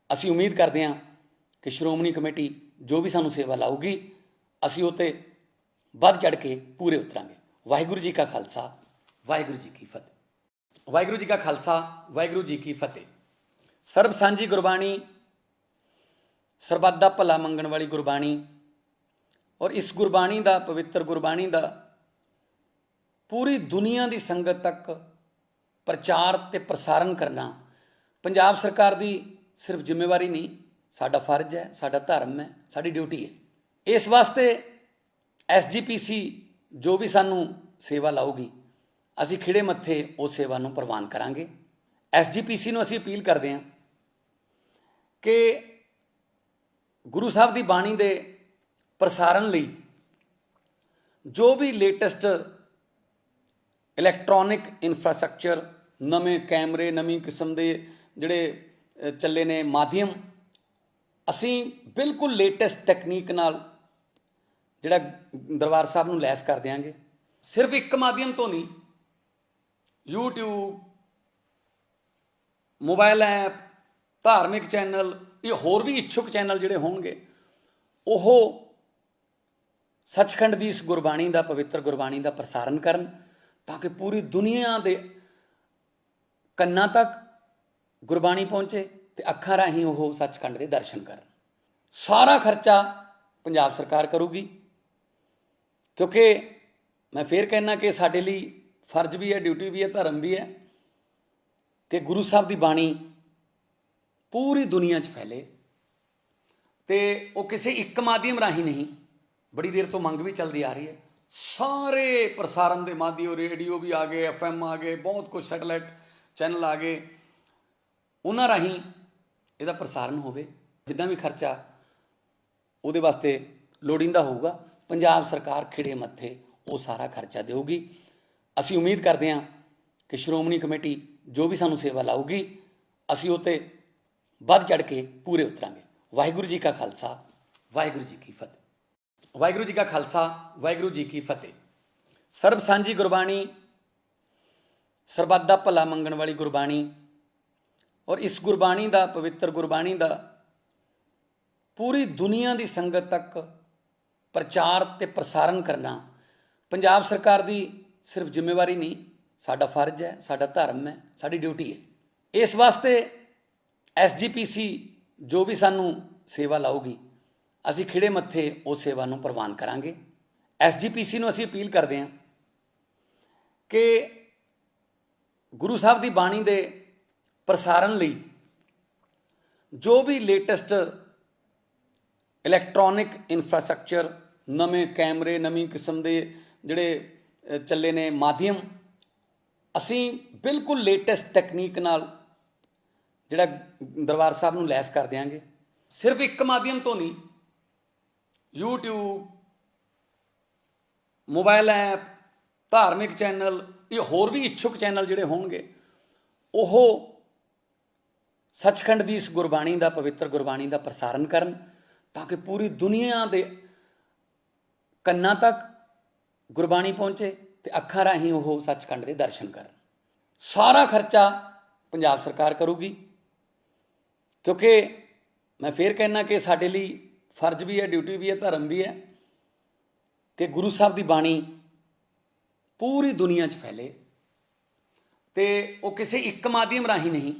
ਅਸੀਂ ਉਮੀਦ ਕਰਦੇ ਹਾਂ ਕਿ ਸ਼੍ਰੋਮਣੀ ਕਮੇਟੀ ਜੋ ਵੀ ਸਾਨੂੰ ਸੇਵਾ ਲਾਊਗੀ, ਅਸੀਂ ਉਹ 'ਤੇ ਵੱਧ ਚੜ੍ਹ ਕੇ ਪੂਰੇ ਉਤਰਾਂਗੇ। ਵਾਹਿਗੁਰੂ ਜੀ ਕਾ ਖਾਲਸਾ ਵਾਹਿਗੁਰੂ ਜੀ ਕੀ ਫਤਿਹ। ਵਾਹਿਗੁਰੂ ਜੀ ਕਾ ਖਾਲਸਾ ਵਾਹਿਗੁਰੂ ਜੀ ਕੀ ਫਤਿਹ। ਸਰਬ ਸਾਂਝੀ ਗੁਰਬਾਣੀ, ਸਰਬੱਤ ਦਾ ਭਲਾ ਮੰਗਣ ਵਾਲੀ ਗੁਰਬਾਣੀ ਔਰ ਇਸ ਗੁਰਬਾਣੀ ਦਾ, ਪਵਿੱਤਰ ਗੁਰਬਾਣੀ ਦਾ ਪੂਰੀ ਦੁਨੀਆ ਦੀ ਸੰਗਤ ਤੱਕ ਪ੍ਰਚਾਰ ਤੇ ਪ੍ਰਸਾਰਣ ਕਰਨਾ ਪੰਜਾਬ ਸਰਕਾਰ ਦੀ ਸਿਰਫ ਜ਼ਿੰਮੇਵਾਰੀ ਨਹੀਂ, ਸਾਡਾ ਫਰਜ਼ ਹੈ, ਸਾਡਾ ਧਰਮ ਹੈ, ਸਾਡੀ ਡਿਊਟੀ ਹੈ। ਇਸ ਵਾਸਤੇ SGPC ਜੋ ਵੀ ਸਾਨੂੰ ਸੇਵਾ ਲਾਊਗੀ, ਅਸੀਂ ਖਿੜੇ ਮੱਥੇ ਉਸ ਸੇਵਾ ਨੂੰ ਪ੍ਰਵਾਨ ਕਰਾਂਗੇ। SGPC ਨੂੰ ਅਸੀਂ ਅਪੀਲ ਕਰਦੇ ਹਾਂ ਕਿ ਗੁਰੂ ਸਾਹਿਬ ਦੀ ਬਾਣੀ ਦੇ ਪ੍ਰਸਾਰਣ ਲਈ ਜੋ ਵੀ ਲੇਟੈਸਟ ਇਲੈਕਟ੍ਰੋਨਿਕ ਇਨਫਰਾਸਟ੍ਰਕਚਰ, ਨਵੇਂ ਕੈਮਰੇ, ਨਵੀਂ ਕਿਸਮ ਦੇ ਜਿਹੜੇ ਚੱਲੇ ਨੇ ਮਾਧਿਅਮ, ਅਸੀਂ ਬਿਲਕੁਲ ਲੇਟੈਸਟ ਟੈਕਨੀਕ ਨਾਲ ਜਿਹੜਾ ਦਰਬਾਰ ਸਾਹਿਬ ਨੂੰ ਲੈਸ ਕਰ ਦਿਆਂਗੇ। ਸਿਰਫ ਇੱਕ ਮਾਧਿਅਮ ਤੋਂ ਨਹੀਂ, YouTube, ਮੋਬਾਈਲ ਐਪ, ਧਾਰਮਿਕ ਚੈਨਲ, ਇਹ ਹੋਰ ਵੀ ਇੱਛੁਕ ਚੈਨਲ ਜਿਹੜੇ ਹੋਣਗੇ, ਉਹ ਸੱਚਖੰਡ ਦੀ ਇਸ ਗੁਰਬਾਣੀ ਦਾ, ਪਵਿੱਤਰ ਗੁਰਬਾਣੀ ਦਾ ਪ੍ਰਸਾਰਣ ਕਰਨ, ਤਾਂ ਕਿ ਪੂਰੀ ਦੁਨੀਆ ਦੇ ਕੰਨਾਂ ਤੱਕ ਗੁਰਬਾਣੀ ਪਹੁੰਚੇ ਤੇ ਅੱਖਾਂ ਰਾਹੀਂ ਉਹ ਸੱਚਖੰਡ ਦੇ ਦਰਸ਼ਨ ਕਰਨ। ਸਾਰਾ ਖਰਚਾ ਪੰਜਾਬ ਸਰਕਾਰ ਕਰੂਗੀ, ਕਿਉਂਕਿ ਮੈਂ ਫੇਰ ਕਹਿਣਾ ਕਿ ਸਾਡੇ ਲਈ ਫਰਜ਼ ਵੀ ਹੈ, ਡਿਊਟੀ ਵੀ ਹੈ, ਧਰਮ ਵੀ ਹੈ ਕਿ ਗੁਰੂ ਸਾਹਿਬ ਦੀ ਬਾਣੀ ਪੂਰੀ ਦੁਨੀਆ 'ਚ ਫੈਲੇ। ਤੇ ਉਹ ਕਿਸੇ ਇੱਕ ਮਾਧਿਅਮ ਰਾਹੀਂ ਨਹੀਂ, ਬੜੀ ਦੇਰ ਤੋਂ ਮੰਗ ਵੀ ਚੱਲਦੀ ਆ ਰਹੀ ਹੈ। ਸਾਰੇ ਪ੍ਰਸਾਰਣ ਦੇ ਮਾਧਿਅਮ, ਰੇਡੀਓ ਵੀ ਆ ਗਏ, FM ਆ ਗਏ, ਬਹੁਤ ਕੁਝ, ਸੈਟੇਲਾਈਟ ਚੈਨਲ ਆ ਗਏ, ਉਹਨਾਂ ਰਾਹੀਂ ਇਹਦਾ ਪ੍ਰਸਾਰਣ ਹੋਵੇ। ਜਿੰਨਾ ਵੀ ਖਰਚਾ ਉਹਦੇ ਵਾਸਤੇ ਲੋੜੀਂਦਾ ਹੋਊਗਾ, ਪੰਜਾਬ ਸਰਕਾਰ ਖਿੜੇ ਮੱਥੇ ਉਹ ਸਾਰਾ ਖਰਚਾ ਦੇਊਗੀ। ਅਸੀਂ ਉਮੀਦ ਕਰਦੇ ਹਾਂ ਕਿ ਸ਼੍ਰੋਮਣੀ ਕਮੇਟੀ ਜੋ ਵੀ ਸਾਨੂੰ ਸੇਵਾ ਲਾਊਗੀ, ਅਸੀਂ ਉਹ 'ਤੇ ਵੱਧ ਚੜ੍ਹ ਕੇ ਪੂਰੇ ਉਤਰਾਂਗੇ। ਵਾਹਿਗੁਰੂ ਜੀ ਕਾ ਖਾਲਸਾ ਵਾਹਿਗੁਰੂ ਜੀ ਕੀ ਫਤਿਹ। ਵਾਹਿਗੁਰੂ ਜੀ ਕਾ ਖਾਲਸਾ ਵਾਹਿਗੁਰੂ ਜੀ ਕੀ ਫਤਿਹ। ਸਰਬ ਸਾਂਝੀ ਗੁਰਬਾਣੀ, ਸਰਬੱਤ ਦਾ ਭਲਾ ਮੰਗਣ ਵਾਲੀ ਗੁਰਬਾਣੀ ਔਰ ਇਸ ਗੁਰਬਾਣੀ ਦਾ, ਪਵਿੱਤਰ ਗੁਰਬਾਣੀ ਦਾ ਪੂਰੀ ਦੁਨੀਆ ਦੀ ਸੰਗਤ ਤੱਕ ਪ੍ਰਚਾਰ ਤੇ ਪ੍ਰਸਾਰਣ ਕਰਨਾ ਪੰਜਾਬ ਸਰਕਾਰ ਦੀ ਸਿਰਫ ਜ਼ਿੰਮੇਵਾਰੀ ਨਹੀਂ, ਸਾਡਾ ਫਰਜ਼ ਹੈ, ਸਾਡਾ ਧਰਮ ਹੈ, ਸਾਡੀ ਡਿਊਟੀ ਹੈ। ਇਸ ਵਾਸਤੇ SGPC ਜੋ ਵੀ ਸਾਨੂੰ ਸੇਵਾ ਲਾਊਗੀ, ਅਸੀਂ ਖਿੜੇ ਮੱਥੇ ਉਸ ਸੇਵਾ ਨੂੰ ਪ੍ਰਵਾਨ ਕਰਾਂਗੇ। SGPC ਨੂੰ ਅਸੀਂ ਅਪੀਲ ਕਰਦੇ ਹਾਂ ਕਿ ਗੁਰੂ ਸਾਹਿਬ ਦੀ ਬਾਣੀ ਦੇ ਪ੍ਰਸਾਰਣ ਲਈ ਜੋ ਵੀ ਲੇਟੈਸਟ ਇਲੈਕਟ੍ਰੋਨਿਕ ਇਨਫਰਾਸਟ੍ਰਕਚਰ, ਨਵੇਂ ਕੈਮਰੇ, ਨਵੀਂ ਕਿਸਮ ਦੇ ਜਿਹੜੇ ਚੱਲੇ ਨੇ ਮਾਧਿਅਮ, ਅਸੀਂ ਬਿਲਕੁਲ ਲੇਟੈਸਟ ਟੈਕਨੀਕ ਨਾਲ ਜਿਹੜਾ ਦਰਬਾਰ ਸਾਹਿਬ ਨੂੰ ਲੈਸ ਕਰ ਦਿਆਂਗੇ। ਸਿਰਫ ਇੱਕ ਮਾਧਿਅਮ ਤੋਂ ਨਹੀਂ, YouTube, ਮੋਬਾਈਲ ਐਪ, ਧਾਰਮਿਕ ਚੈਨਲ, ਇਹ ਹੋਰ ਵੀ ਇੱਛੁਕ ਚੈਨਲ ਜਿਹੜੇ ਹੋਣਗੇ ਉਹ ਸੱਚਖੰਡ ਦੀ ਇਸ ਗੁਰਬਾਣੀ ਦਾ, ਪਵਿੱਤਰ ਗੁਰਬਾਣੀ ਦਾ ਪ੍ਰਸਾਰਨ ਕਰਨ, ਤਾਂ ਕਿ ਪੂਰੀ ਦੁਨੀਆ ਦੇ ਕੰਨਾਂ ਤੱਕ ਗੁਰਬਾਣੀ ਪਹੁੰਚੇ ਤੇ ਅੱਖਾਂ ਰਾਹੀਂ ਉਹ ਸੱਚਖੰਡ ਦੇ ਦਰਸ਼ਨ ਕਰਨ। ਸਾਰਾ ਖਰਚਾ ਪੰਜਾਬ ਸਰਕਾਰ ਕਰੂਗੀ, ਕਿਉਂਕਿ ਮੈਂ ਫੇਰ ਕਹਿਣਾ ਕਿ ਸਾਡੇ ਲਈ ਫਰਜ਼ ਵੀ ਹੈ, ਡਿਊਟੀ ਵੀ ਹੈ, ਧਰਮ ਵੀ ਹੈ ਕਿ ਗੁਰੂ ਸਾਹਿਬ ਦੀ ਬਾਣੀ ਪੂਰੀ ਦੁਨੀਆ 'ਚ ਫੈਲੇ। ਤੇ ਉਹ ਕਿਸੇ ਇੱਕ ਮਾਧਿਅਮ ਰਾਹੀਂ ਨਹੀਂ,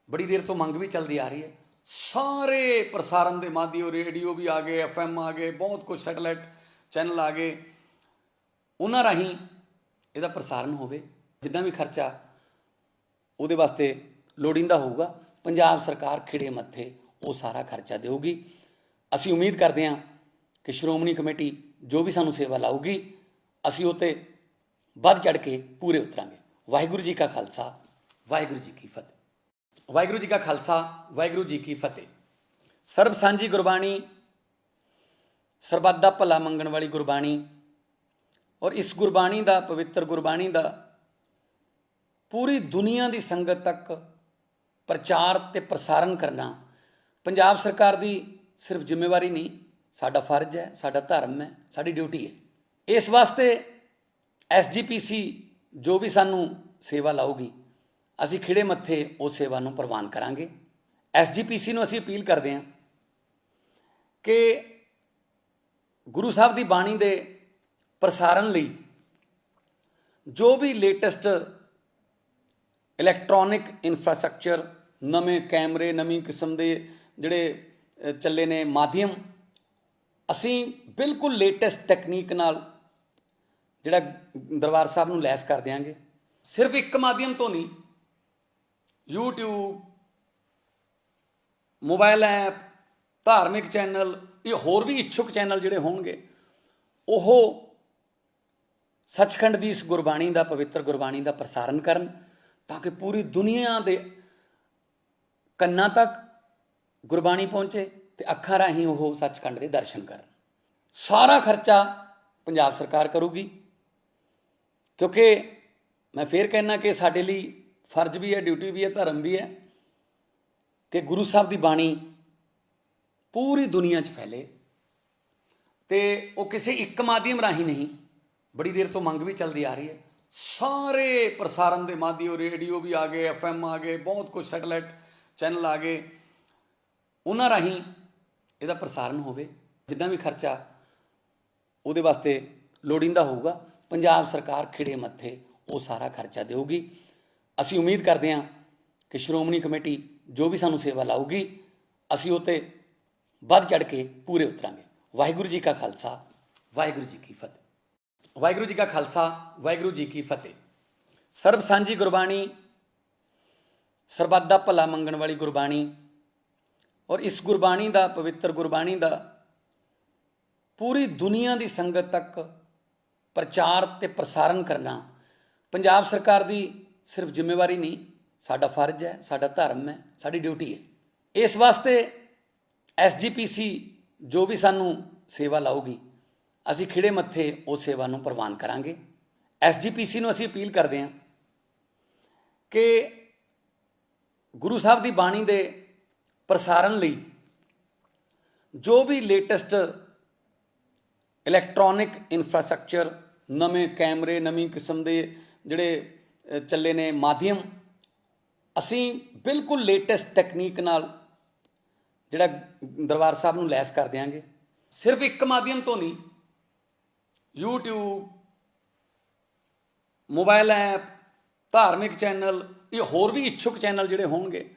ਬੜੀ ਦੇਰ ਤੋਂ ਮੰਗ ਵੀ ਚੱਲਦੀ ਆ ਰਹੀ ਹੈ, ਸਾਰੇ ਪ੍ਰਸਾਰਨ ਦੇ ਮਾਧਿਅਮ, ਰੇਡੀਓ ਵੀ ਆ ਗਏ, FM ਆ ਗਏ, ਬਹੁਤ ਕੁਝ ਸੈਟੇਲਾਈਟ ਚੈਨਲ ਆ ਗਏ, ਉਹਨਾਂ ਰਾਹੀਂ ਇਹਦਾ ਪ੍ਰਸਾਰਨ ਹੋਵੇ। ਜਿੱਦਾਂ ਵੀ ਖਰਚਾ ਉਹਦੇ ਵਾਸਤੇ ਲੋੜੀਂਦਾ ਹੋਊਗਾ, ਪੰਜਾਬ ਸਰਕਾਰ ਖਿੜੇ ਮੱਥੇ ਉਹ ਸਾਰਾ ਖਰਚਾ ਦੇਊਗੀ। ਅਸੀਂ ਉਮੀਦ ਕਰਦੇ ਹਾਂ ਕਿ ਸ਼੍ਰੋਮਣੀ ਕਮੇਟੀ ਜੋ ਵੀ ਸਾਨੂੰ ਸੇਵਾ ਲਾਊਗੀ, ਅਸੀਂ ਉਹ 'ਤੇ ਵੱਧ ਚੜ੍ਹ ਕੇ ਪੂਰੇ ਉਤਰਾਂਗੇ। ਵਾਹਿਗੁਰੂ ਜੀ ਕਾ ਖਾਲਸਾ, ਵਾਹਿਗੁਰੂ ਜੀ ਕੀ ਫਤਿਹ। ਵਾਹਿਗੁਰੂ ਜੀ ਕਾ ਖਾਲਸਾ, ਵਾਹਿਗੁਰੂ ਜੀ ਕੀ ਫਤਿਹ। ਸਰਬ ਸਾਂਝੀ ਗੁਰਬਾਣੀ, ਸਰਬੱਤ ਦਾ ਭਲਾ ਮੰਗਣ ਵਾਲੀ ਗੁਰਬਾਣੀ, ਔਰ ਇਸ ਗੁਰਬਾਣੀ ਦਾ, ਪਵਿੱਤਰ ਗੁਰਬਾਣੀ ਦਾ ਪੂਰੀ ਦੁਨੀਆ ਦੀ ਸੰਗਤ ਤੱਕ ਪ੍ਰਚਾਰ ਤੇ ਪ੍ਰਸਾਰਨ ਕਰਨਾ ਪੰਜਾਬ ਸਰਕਾਰ ਦੀ ਸਿਰਫ ਜ਼ਿੰਮੇਵਾਰੀ ਨਹੀਂ, ਸਾਡਾ ਫਰਜ਼ ਹੈ, ਸਾਡਾ ਧਰਮ ਹੈ, ਸਾਡੀ ਡਿਊਟੀ ਹੈ। ਇਸ ਵਾਸਤੇ SGPC ਜੋ ਵੀ ਸਾਨੂੰ ਸੇਵਾ ਲਾਊਗੀ, ਅਸੀਂ ਖਿੜੇ ਮੱਥੇ ਉਹ ਸੇਵਾ ਨੂੰ ਪ੍ਰਵਾਨ ਕਰਾਂਗੇ। SGPC ਨੂੰ ਅਸੀਂ ਅਪੀਲ ਕਰਦੇ ਹਾਂ ਕਿ ਗੁਰੂ ਸਾਹਿਬ ਦੀ ਬਾਣੀ ਦੇ ਪ੍ਰਸਾਰਨ ਲਈ ਜੋ ਵੀ ਲੇਟੈਸਟ ਇਲੈਕਟ੍ਰੋਨਿਕ ਇਨਫਰਾਸਟ੍ਰਕਚਰ, ਨਵੇਂ ਕੈਮਰੇ, ਨਵੀਂ ਕਿਸਮ ਦੇ ਜਿਹੜੇ ਚੱਲੇ ਨੇ ਮਾਧਿਅਮ, ਅਸੀਂ ਬਿਲਕੁਲ ਲੇਟੈਸਟ ਟੈਕਨੀਕ ਨਾਲ ਜਿਹੜਾ ਦਰਬਾਰ ਸਾਹਿਬ ਨੂੰ ਲੈਸ ਕਰ ਦਿਆਂਗੇ। ਸਿਰਫ ਇੱਕ ਮਾਧਿਅਮ ਤੋਂ ਨਹੀਂ, YouTube, ਮੋਬਾਈਲ ਐਪ, ਧਾਰਮਿਕ ਚੈਨਲ, ਇਹ ਹੋਰ ਵੀ ਇੱਛੁਕ ਚੈਨਲ ਜਿਹੜੇ ਹੋਣਗੇ ਉਹ ਸੱਚਖੰਡ ਦੀ ਇਸ ਗੁਰਬਾਣੀ ਦਾ, ਪਵਿੱਤਰ ਗੁਰਬਾਣੀ ਦਾ ਪ੍ਰਸਾਰਨ ਕਰਨ, ਤਾਂ ਕਿ ਪੂਰੀ ਦੁਨੀਆ ਦੇ ਕੰਨਾਂ ਤੱਕ ਗੁਰਬਾਣੀ ਪਹੁੰਚੇ ਤੇ ਅੱਖਾਂ ਰਾਹੀਂ ਉਹ ਸੱਚਖੰਡ ਦੇ ਦਰਸ਼ਨ ਕਰਨ। ਸਾਰਾ ਖਰਚਾ ਪੰਜਾਬ ਸਰਕਾਰ ਕਰੂਗੀ, ਕਿਉਂਕਿ ਮੈਂ ਫੇਰ ਕਹਿਣਾ ਕਿ ਸਾਡੇ ਲਈ ਫਰਜ਼ ਵੀ ਹੈ, ਡਿਊਟੀ ਵੀ ਹੈ, ਧਰਮ ਵੀ ਹੈ ਕਿ ਗੁਰੂ ਸਾਹਿਬ ਦੀ ਬਾਣੀ ਪੂਰੀ ਦੁਨੀਆ 'ਚ ਫੈਲੇ। ਤੇ ਉਹ ਕਿਸੇ ਇੱਕ ਮਾਧਿਅਮ ਰਾਹੀਂ ਨਹੀਂ, ਬੜੀ ਦੇਰ ਤੋਂ ਮੰਗ ਵੀ ਚੱਲਦੀ ਆ ਰਹੀ ਹੈ, ਸਾਰੇ ਪ੍ਰਸਾਰਨ ਦੇ ਮਾਧਿਅਮ, ਰੇਡੀਓ ਵੀ ਆ ਗਏ, FM ਆ ਗਏ, ਬਹੁਤ ਕੁਝ ਸੈਟੇਲਾਈਟ ਚੈਨਲ ਆ ਗਏ, ਉਹਨਾਂ ਰਾਹੀਂ ਇਹਦਾ ਪ੍ਰਸਾਰਨ ਹੋਵੇ। ਜਿੱਦਾਂ ਵੀ ਖਰਚਾ ਉਹਦੇ ਵਾਸਤੇ ਲੋੜੀਂਦਾ ਹੋਊਗਾ, ਪੰਜਾਬ ਸਰਕਾਰ ਖਿੜੇ ਮੱਥੇ ਉਹ ਸਾਰਾ ਖਰਚਾ ਦੇਊਗੀ। ਅਸੀਂ ਉਮੀਦ ਕਰਦੇ ਹਾਂ ਕਿ ਸ਼੍ਰੋਮਣੀ ਕਮੇਟੀ ਜੋ ਵੀ ਸਾਨੂੰ ਸੇਵਾ ਲਾਊਗੀ, ਅਸੀਂ ਉਹ 'ਤੇ ਵੱਧ ਚੜ੍ਹ ਕੇ ਪੂਰੇ ਉਤਰਾਂਗੇ। ਵਾਹਿਗੁਰੂ ਜੀ ਕਾ ਖਾਲਸਾ, ਵਾਹਿਗੁਰੂ ਜੀ ਕੀ ਫਤਿਹ। ਵਾਹਿਗੁਰੂ ਜੀ ਕਾ ਖਾਲਸਾ, ਵਾਹਿਗੁਰੂ ਜੀ ਕੀ ਫਤਿਹ। ਸਰਬ ਸਾਂਝੀ ਗੁਰਬਾਣੀ, ਸਰਬੱਤ ਦਾ ਭਲਾ ਮੰਗਣ ਵਾਲੀ ਗੁਰਬਾਣੀ, ਔਰ ਇਸ ਗੁਰਬਾਣੀ ਦਾ, ਪਵਿੱਤਰ ਗੁਰਬਾਣੀ ਦਾ ਪੂਰੀ ਦੁਨੀਆ ਦੀ ਸੰਗਤ ਤੱਕ ਪ੍ਰਚਾਰ ਤੇ ਪ੍ਰਸਾਰਨ ਕਰਨਾ ਪੰਜਾਬ ਸਰਕਾਰ ਦੀ ਸਿਰਫ ਜ਼ਿੰਮੇਵਾਰੀ ਨਹੀਂ, ਸਾਡਾ ਫਰਜ਼ ਹੈ, ਸਾਡਾ ਧਰਮ ਹੈ, ਸਾਡੀ ਡਿਊਟੀ ਹੈ। ਇਸ ਵਾਸਤੇ SGPC ਜੋ ਵੀ ਸਾਨੂੰ ਸੇਵਾ ਲਾਊਗੀ, ਅਸੀਂ ਖਿੜੇ ਮੱਥੇ ਉਹ ਸੇਵਾ ਨੂੰ ਪ੍ਰਵਾਨ ਕਰਾਂਗੇ। SGPC ਨੂੰ ਅਸੀਂ ਅਪੀਲ ਕਰਦੇ ਹਾਂ ਕਿ ਗੁਰੂ ਸਾਹਿਬ ਦੀ ਬਾਣੀ ਦੇ ਪ੍ਰਸਾਰਨ ਲਈ ਜੋ ਵੀ ਲੇਟੈਸਟ ਇਲੈਕਟ੍ਰੋਨਿਕ ਇਨਫਰਾਸਟ੍ਰਕਚਰ, ਨਵੇਂ ਕੈਮਰੇ, ਨਵੀਂ ਕਿਸਮ ਦੇ ਜਿਹੜੇ ਚੱਲੇ ਨੇ ਮਾਧਿਅਮ, ਅਸੀਂ ਬਿਲਕੁਲ ਲੇਟੈਸਟ ਟੈਕਨੀਕ ਨਾਲ ਜਿਹੜਾ ਦਰਬਾਰ ਸਾਹਿਬ ਨੂੰ ਲੈਸ ਕਰ ਦਿਆਂਗੇ। ਸਿਰਫ ਇੱਕ ਮਾਧਿਅਮ ਤੋਂ ਨਹੀਂ, YouTube, ਮੋਬਾਈਲ ਐਪ, ਧਾਰਮਿਕ ਚੈਨਲ, ਇਹ ਹੋਰ ਵੀ ਇੱਛੁਕ ਚੈਨਲ ਜਿਹੜੇ ਹੋਣਗੇ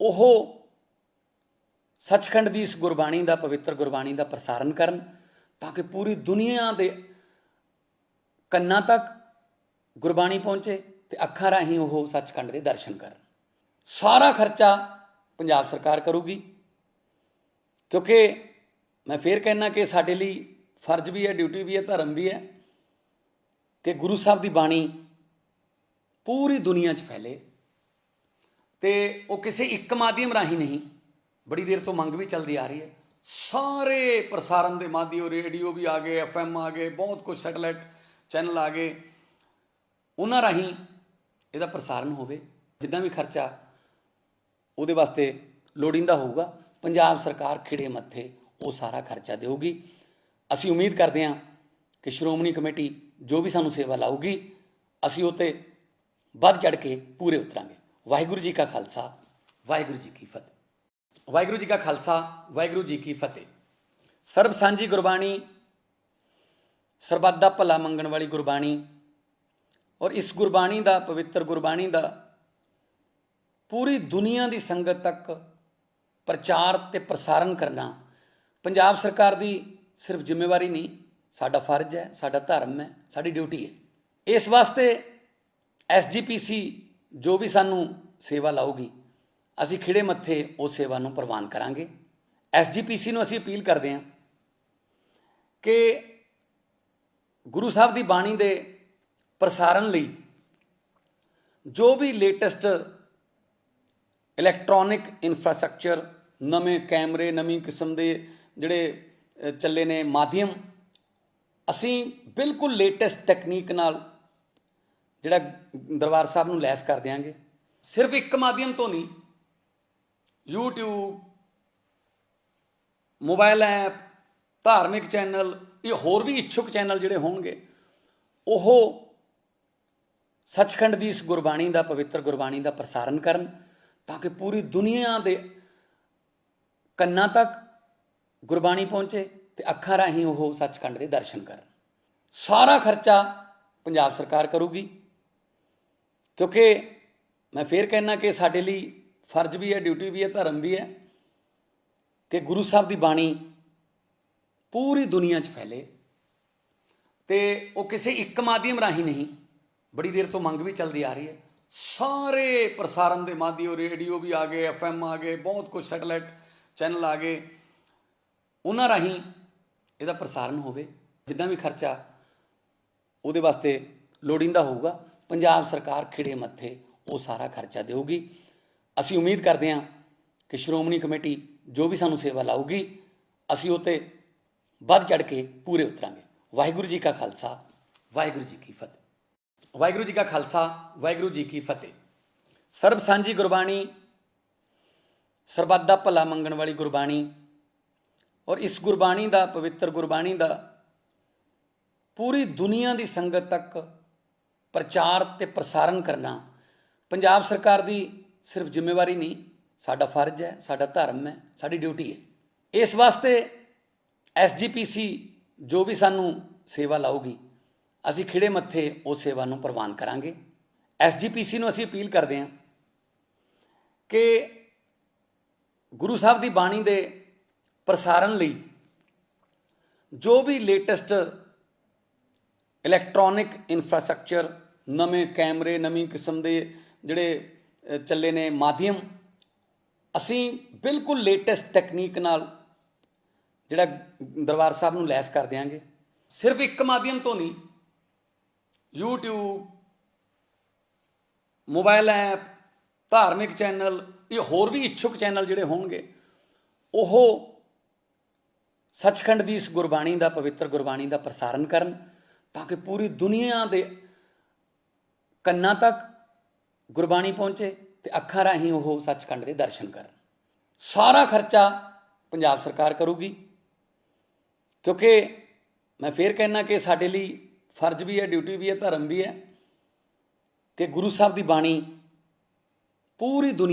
ਉਹ ਸੱਚਖੰਡ ਦੀ ਇਸ ਗੁਰਬਾਣੀ ਦਾ, ਪਵਿੱਤਰ ਗੁਰਬਾਣੀ ਦਾ ਪ੍ਰਸਾਰਨ ਕਰਨ, ਤਾਂ ਕਿ ਪੂਰੀ ਦੁਨੀਆ ਦੇ ਕੰਨਾਂ ਤੱਕ ਗੁਰਬਾਣੀ ਪਹੁੰਚੇ ਤੇ ਅੱਖਾਂ ਰਾਹੀਂ ਉਹ ਸੱਚਖੰਡ ਦੇ ਦਰਸ਼ਨ ਕਰਨ। ਸਾਰਾ ਖਰਚਾ ਪੰਜਾਬ ਸਰਕਾਰ ਕਰੂਗੀ, ਕਿਉਂਕਿ ਮੈਂ ਫੇਰ ਕਹਿਣਾ ਕਿ ਸਾਡੇ ਲਈ ਫਰਜ਼ ਵੀ ਹੈ, ਡਿਊਟੀ ਵੀ ਹੈ, ਧਰਮ ਵੀ ਹੈ ਕਿ ਗੁਰੂ ਸਾਹਿਬ ਦੀ ਬਾਣੀ ਪੂਰੀ ਦੁਨੀਆ 'ਚ ਫੈਲੇ। ਤੇ ਉਹ ਕਿਸੇ ਇੱਕ ਮਾਧਿਅਮ ਰਾਹੀਂ ਨਹੀਂ, ਬੜੀ ਦੇਰ ਤੋਂ ਮੰਗ ਵੀ ਚੱਲਦੀ ਆ ਰਹੀ ਹੈ। ਸਾਰੇ ਪ੍ਰਸਾਰਨ ਦੇ ਮਾਧਿਅਮ, ਰੇਡੀਓ ਵੀ ਆ ਗਏ, FM ਆ ਗਏ, ਬਹੁਤ ਕੁਝ ਸੈਟੇਲਾਈਟ ਚੈਨਲ ਆ ਗਏ, ਉਹਨਾਂ ਰਾਹੀਂ ਇਹਦਾ ਪ੍ਰਸਾਰਨ ਹੋਵੇ। ਜਿੱਦਾਂ ਵੀ ਖਰਚਾ ਉਹਦੇ ਵਾਸਤੇ ਲੋੜੀਂਦਾ ਹੋਊਗਾ, ਪੰਜਾਬ ਸਰਕਾਰ ਖਿੜੇ ਮੱਥੇ ਉਹ ਸਾਰਾ ਖਰਚਾ ਦੇਊਗੀ। ਅਸੀਂ ਉਮੀਦ ਕਰਦੇ ਹਾਂ ਕਿ ਸ਼੍ਰੋਮਣੀ ਕਮੇਟੀ ਜੋ ਵੀ ਸਾਨੂੰ ਸੇਵਾ ਲਾਊਗੀ, ਅਸੀਂ ਉਹ 'ਤੇ ਵੱਧ ਚੜ੍ਹ ਕੇ ਪੂਰੇ ਉਤਰਾਂਗੇ। ਵਾਹਿਗੁਰੂ ਜੀ ਕਾ ਖਾਲਸਾ, ਵਾਹਿਗੁਰੂ ਜੀ ਕੀ ਫਤਿਹ। ਵਾਹਿਗੁਰੂ ਜੀ ਕਾ ਖਾਲਸਾ, ਵਾਹਿਗੁਰੂ ਜੀ ਕੀ ਫਤਿਹ। ਸਰਬ ਸਾਂਝੀ ਗੁਰਬਾਣੀ, ਸਰਬੱਤ ਦਾ ਭਲਾ ਮੰਗਣ ਵਾਲੀ ਗੁਰਬਾਣੀ, ਔਰ ਇਸ ਗੁਰਬਾਣੀ ਦਾ, ਪਵਿੱਤਰ ਗੁਰਬਾਣੀ ਦਾ ਪੂਰੀ ਦੁਨੀਆ ਦੀ ਸੰਗਤ ਤੱਕ ਪ੍ਰਚਾਰ ਤੇ ਪ੍ਰਸਾਰਨ ਕਰਨਾ ਪੰਜਾਬ ਸਰਕਾਰ ਦੀ ਸਿਰਫ ਜ਼ਿੰਮੇਵਾਰੀ ਨਹੀਂ, ਸਾਡਾ ਫਰਜ਼ ਹੈ, ਸਾਡਾ ਧਰਮ ਹੈ, ਸਾਡੀ ਡਿਊਟੀ ਹੈ। ਇਸ ਵਾਸਤੇ SGPC ਜੋ ਵੀ ਸਾਨੂੰ ਸੇਵਾ ਲਾਊਗੀ, ਅਸੀਂ ਖਿੜੇ ਮੱਥੇ ਉਸ ਸੇਵਾ ਨੂੰ ਪ੍ਰਵਾਨ ਕਰਾਂਗੇ। SGPC ਨੂੰ ਅਸੀਂ ਅਪੀਲ ਕਰਦੇ ਹਾਂ ਕਿ ਗੁਰੂ ਸਾਹਿਬ ਦੀ ਬਾਣੀ ਦੇ ਪ੍ਰਸਾਰਨ ਲਈ ਜੋ ਵੀ ਲੇਟੈਸਟ ਇਲੈਕਟ੍ਰੋਨਿਕ ਇਨਫਰਾਸਟ੍ਰਕਚਰ, ਨਵੇਂ ਕੈਮਰੇ, ਨਵੀਂ ਕਿਸਮ ਦੇ ਜਿਹੜੇ ਚੱਲੇ ਨੇ ਮਾਧਿਅਮ, ਅਸੀਂ ਬਿਲਕੁਲ ਲੇਟੈਸਟ ਟੈਕਨੀਕ ਨਾਲ ਜਿਹੜਾ ਦਰਬਾਰ ਸਾਹਿਬ ਨੂੰ ਲੈਸ ਕਰ ਦਿਆਂਗੇ। ਸਿਰਫ ਇੱਕ ਮਾਧਿਅਮ ਤੋਂ ਨਹੀਂ, YouTube, ਮੋਬਾਈਲ ਐਪ, ਧਾਰਮਿਕ ਚੈਨਲ, ਇਹ ਹੋਰ ਵੀ ਇੱਛੁਕ ਚੈਨਲ ਜਿਹੜੇ ਹੋਣਗੇ, ਉਹ ਸੱਚਖੰਡ ਦੀ ਇਸ ਗੁਰਬਾਣੀ ਦਾ, ਪਵਿੱਤਰ ਗੁਰਬਾਣੀ ਦਾ ਪ੍ਰਸਾਰਨ ਕਰਨ, ਤਾਂ ਕਿ ਪੂਰੀ ਦੁਨੀਆ ਦੇ ਕੰਨਾਂ ਤੱਕ ਗੁਰਬਾਣੀ ਪਹੁੰਚੇ ਤੇ ਅੱਖਾਂ ਰਾਹੀਂ ਉਹ ਸੱਚਖੰਡ ਦੇ ਦਰਸ਼ਨ ਕਰਨ। ਸਾਰਾ ਖਰਚਾ ਪੰਜਾਬ ਸਰਕਾਰ ਕਰੂਗੀ, ਕਿਉਂਕਿ ਮੈਂ ਫੇਰ ਕਹਿਣਾ ਕਿ ਸਾਡੇ ਲਈ ਫਰਜ਼ ਵੀ ਹੈ, ਡਿਊਟੀ ਵੀ ਹੈ, ਧਰਮ ਵੀ ਹੈ ਕਿ ਗੁਰੂ ਸਾਹਿਬ ਦੀ ਬਾਣੀ ਪੂਰੀ ਦੁਨੀਆ 'ਚ ਫੈਲੇ। ਤੇ ਉਹ ਕਿਸੇ ਇੱਕ ਮਾਧਿਅਮ ਰਾਹੀਂ ਨਹੀਂ, ਬੜੀ ਦੇਰ ਤੋਂ ਮੰਗ ਵੀ ਚੱਲਦੀ ਆ ਰਹੀ ਹੈ। ਸਾਰੇ ਪ੍ਰਸਾਰਨ ਦੇ ਮਾਧਿਅਮ, ਰੇਡੀਓ ਵੀ ਆ ਗਏ, FM ਆ ਗਏ, ਬਹੁਤ ਕੁਝ ਸੈਟੇਲਾਈਟ ਚੈਨਲ ਆ ਗਏ, ਉਹਨਾਂ ਰਾਹੀਂ ਇਹਦਾ ਪ੍ਰਸਾਰਨ ਹੋਵੇ। ਜਿੱਦਾਂ ਵੀ ਖਰਚਾ ਉਹਦੇ ਵਾਸਤੇ ਲੋੜੀਂਦਾ ਹੋਊਗਾ, ਪੰਜਾਬ ਸਰਕਾਰ ਖਿੜੇ ਮੱਥੇ ਉਹ ਸਾਰਾ ਖਰਚਾ ਦੇਊਗੀ। ਅਸੀਂ ਉਮੀਦ ਕਰਦੇ ਹਾਂ ਕਿ ਸ਼੍ਰੋਮਣੀ ਕਮੇਟੀ ਜੋ ਵੀ ਸਾਨੂੰ ਸੇਵਾ ਲਾਊਗੀ, ਅਸੀਂ ਉਹ 'ਤੇ ਵੱਧ ਚੜ੍ਹ ਕੇ ਪੂਰੇ ਉਤਰਾਂਗੇ। ਵਾਹਿਗੁਰੂ ਜੀ ਕਾ ਖਾਲਸਾ, ਵਾਹਿਗੁਰੂ ਜੀ ਕੀ ਫਤਿਹ। ਵਾਹਿਗੁਰੂ ਜੀ ਕਾ ਖਾਲਸਾ, ਵਾਹਿਗੁਰੂ ਜੀ ਕੀ ਫਤਿਹ। ਸਰਬ ਸਾਂਝੀ ਗੁਰਬਾਣੀ, ਸਰਬੱਤ ਦਾ ਭਲਾ ਮੰਗਣ ਵਾਲੀ ਗੁਰਬਾਣੀ, ਔਰ ਇਸ ਗੁਰਬਾਣੀ ਦਾ, ਪਵਿੱਤਰ ਗੁਰਬਾਣੀ ਦਾ ਪੂਰੀ ਦੁਨੀਆ ਦੀ ਸੰਗਤ ਤੱਕ ਪ੍ਰਚਾਰ ਤੇ ਪ੍ਰਸਾਰਨ ਕਰਨਾ ਪੰਜਾਬ ਸਰਕਾਰ ਦੀ ਸਿਰਫ ਜ਼ਿੰਮੇਵਾਰੀ ਨਹੀਂ, ਸਾਡਾ ਫਰਜ਼ ਹੈ, ਸਾਡਾ ਧਰਮ ਹੈ, ਸਾਡੀ ਡਿਊਟੀ ਹੈ। ਇਸ ਵਾਸਤੇ SGPC ਜੋ ਵੀ ਸਾਨੂੰ ਸੇਵਾ ਲਾਊਗੀ, ਅਸੀਂ ਖਿੜੇ ਮੱਥੇ ਉਸ ਸੇਵਾ ਨੂੰ ਪ੍ਰਵਾਨ ਕਰਾਂਗੇ। SGPC ਨੂੰ ਅਸੀਂ ਅਪੀਲ ਕਰਦੇ ਹਾਂ ਕਿ ਗੁਰੂ ਸਾਹਿਬ ਦੀ ਬਾਣੀ ਦੇ ਪ੍ਰਸਾਰਨ ਲਈ ਜੋ ਵੀ ਲੇਟੈਸਟ ਇਲੈਕਟ੍ਰੋਨਿਕ ਇਨਫਰਾਸਟ੍ਰਕਚਰ, ਨਵੇਂ ਕੈਮਰੇ, ਨਵੀਂ ਕਿਸਮ ਦੇ ਜਿਹੜੇ ਚੱਲੇ ਨੇ ਮਾਧਿਅਮ, ਅਸੀਂ ਬਿਲਕੁਲ ਲੇਟੈਸਟ ਟੈਕਨੀਕ ਨਾਲ ਜਿਹੜਾ ਦਰਬਾਰ ਸਾਹਿਬ ਨੂੰ ਲੈਸ ਕਰ ਦਿਆਂਗੇ। ਸਿਰਫ ਇੱਕ ਮਾਧਿਅਮ ਤੋਂ ਨਹੀਂ, YouTube, ਮੋਬਾਈਲ ਐਪ, ਧਾਰਮਿਕ ਚੈਨਲ, ਇਹ ਹੋਰ ਵੀ ਇੱਛੁਕ ਚੈਨਲ ਜਿਹੜੇ ਹੋਣਗੇ, ਉਹ ਸੱਚਖੰਡ ਦੀ ਇਸ ਗੁਰਬਾਣੀ ਦਾ, ਪਵਿੱਤਰ ਗੁਰਬਾਣੀ ਦਾ ਪ੍ਰਸਾਰਨ ਕਰਨ, ਤਾਂ ਕਿ ਪੂਰੀ ਦੁਨੀਆ ਦੇ ਕੰਨਾਂ ਤੱਕ ਗੁਰਬਾਣੀ ਪਹੁੰਚੇ ਤੇ ਅੱਖਾਂ ਰਾਹੀਂ ਉਹ ਸੱਚਖੰਡ ਦੇ ਦਰਸ਼ਨ ਕਰਨ। ਸਾਰਾ ਖਰਚਾ ਪੰਜਾਬ ਸਰਕਾਰ ਕਰੂਗੀ, ਕਿਉਂਕਿ ਮੈਂ ਫੇਰ ਕਹਿਣਾ ਕਿ ਸਾਡੇ ਲਈ ਫਰਜ਼ ਵੀ ਹੈ, ਡਿਊਟੀ ਵੀ ਹੈ, ਧਰਮ ਵੀ ਹੈ ਕਿ ਗੁਰੂ ਸਾਹਿਬ ਦੀ ਬਾਣੀ ਪੂਰੀ ਦੁਨੀਆ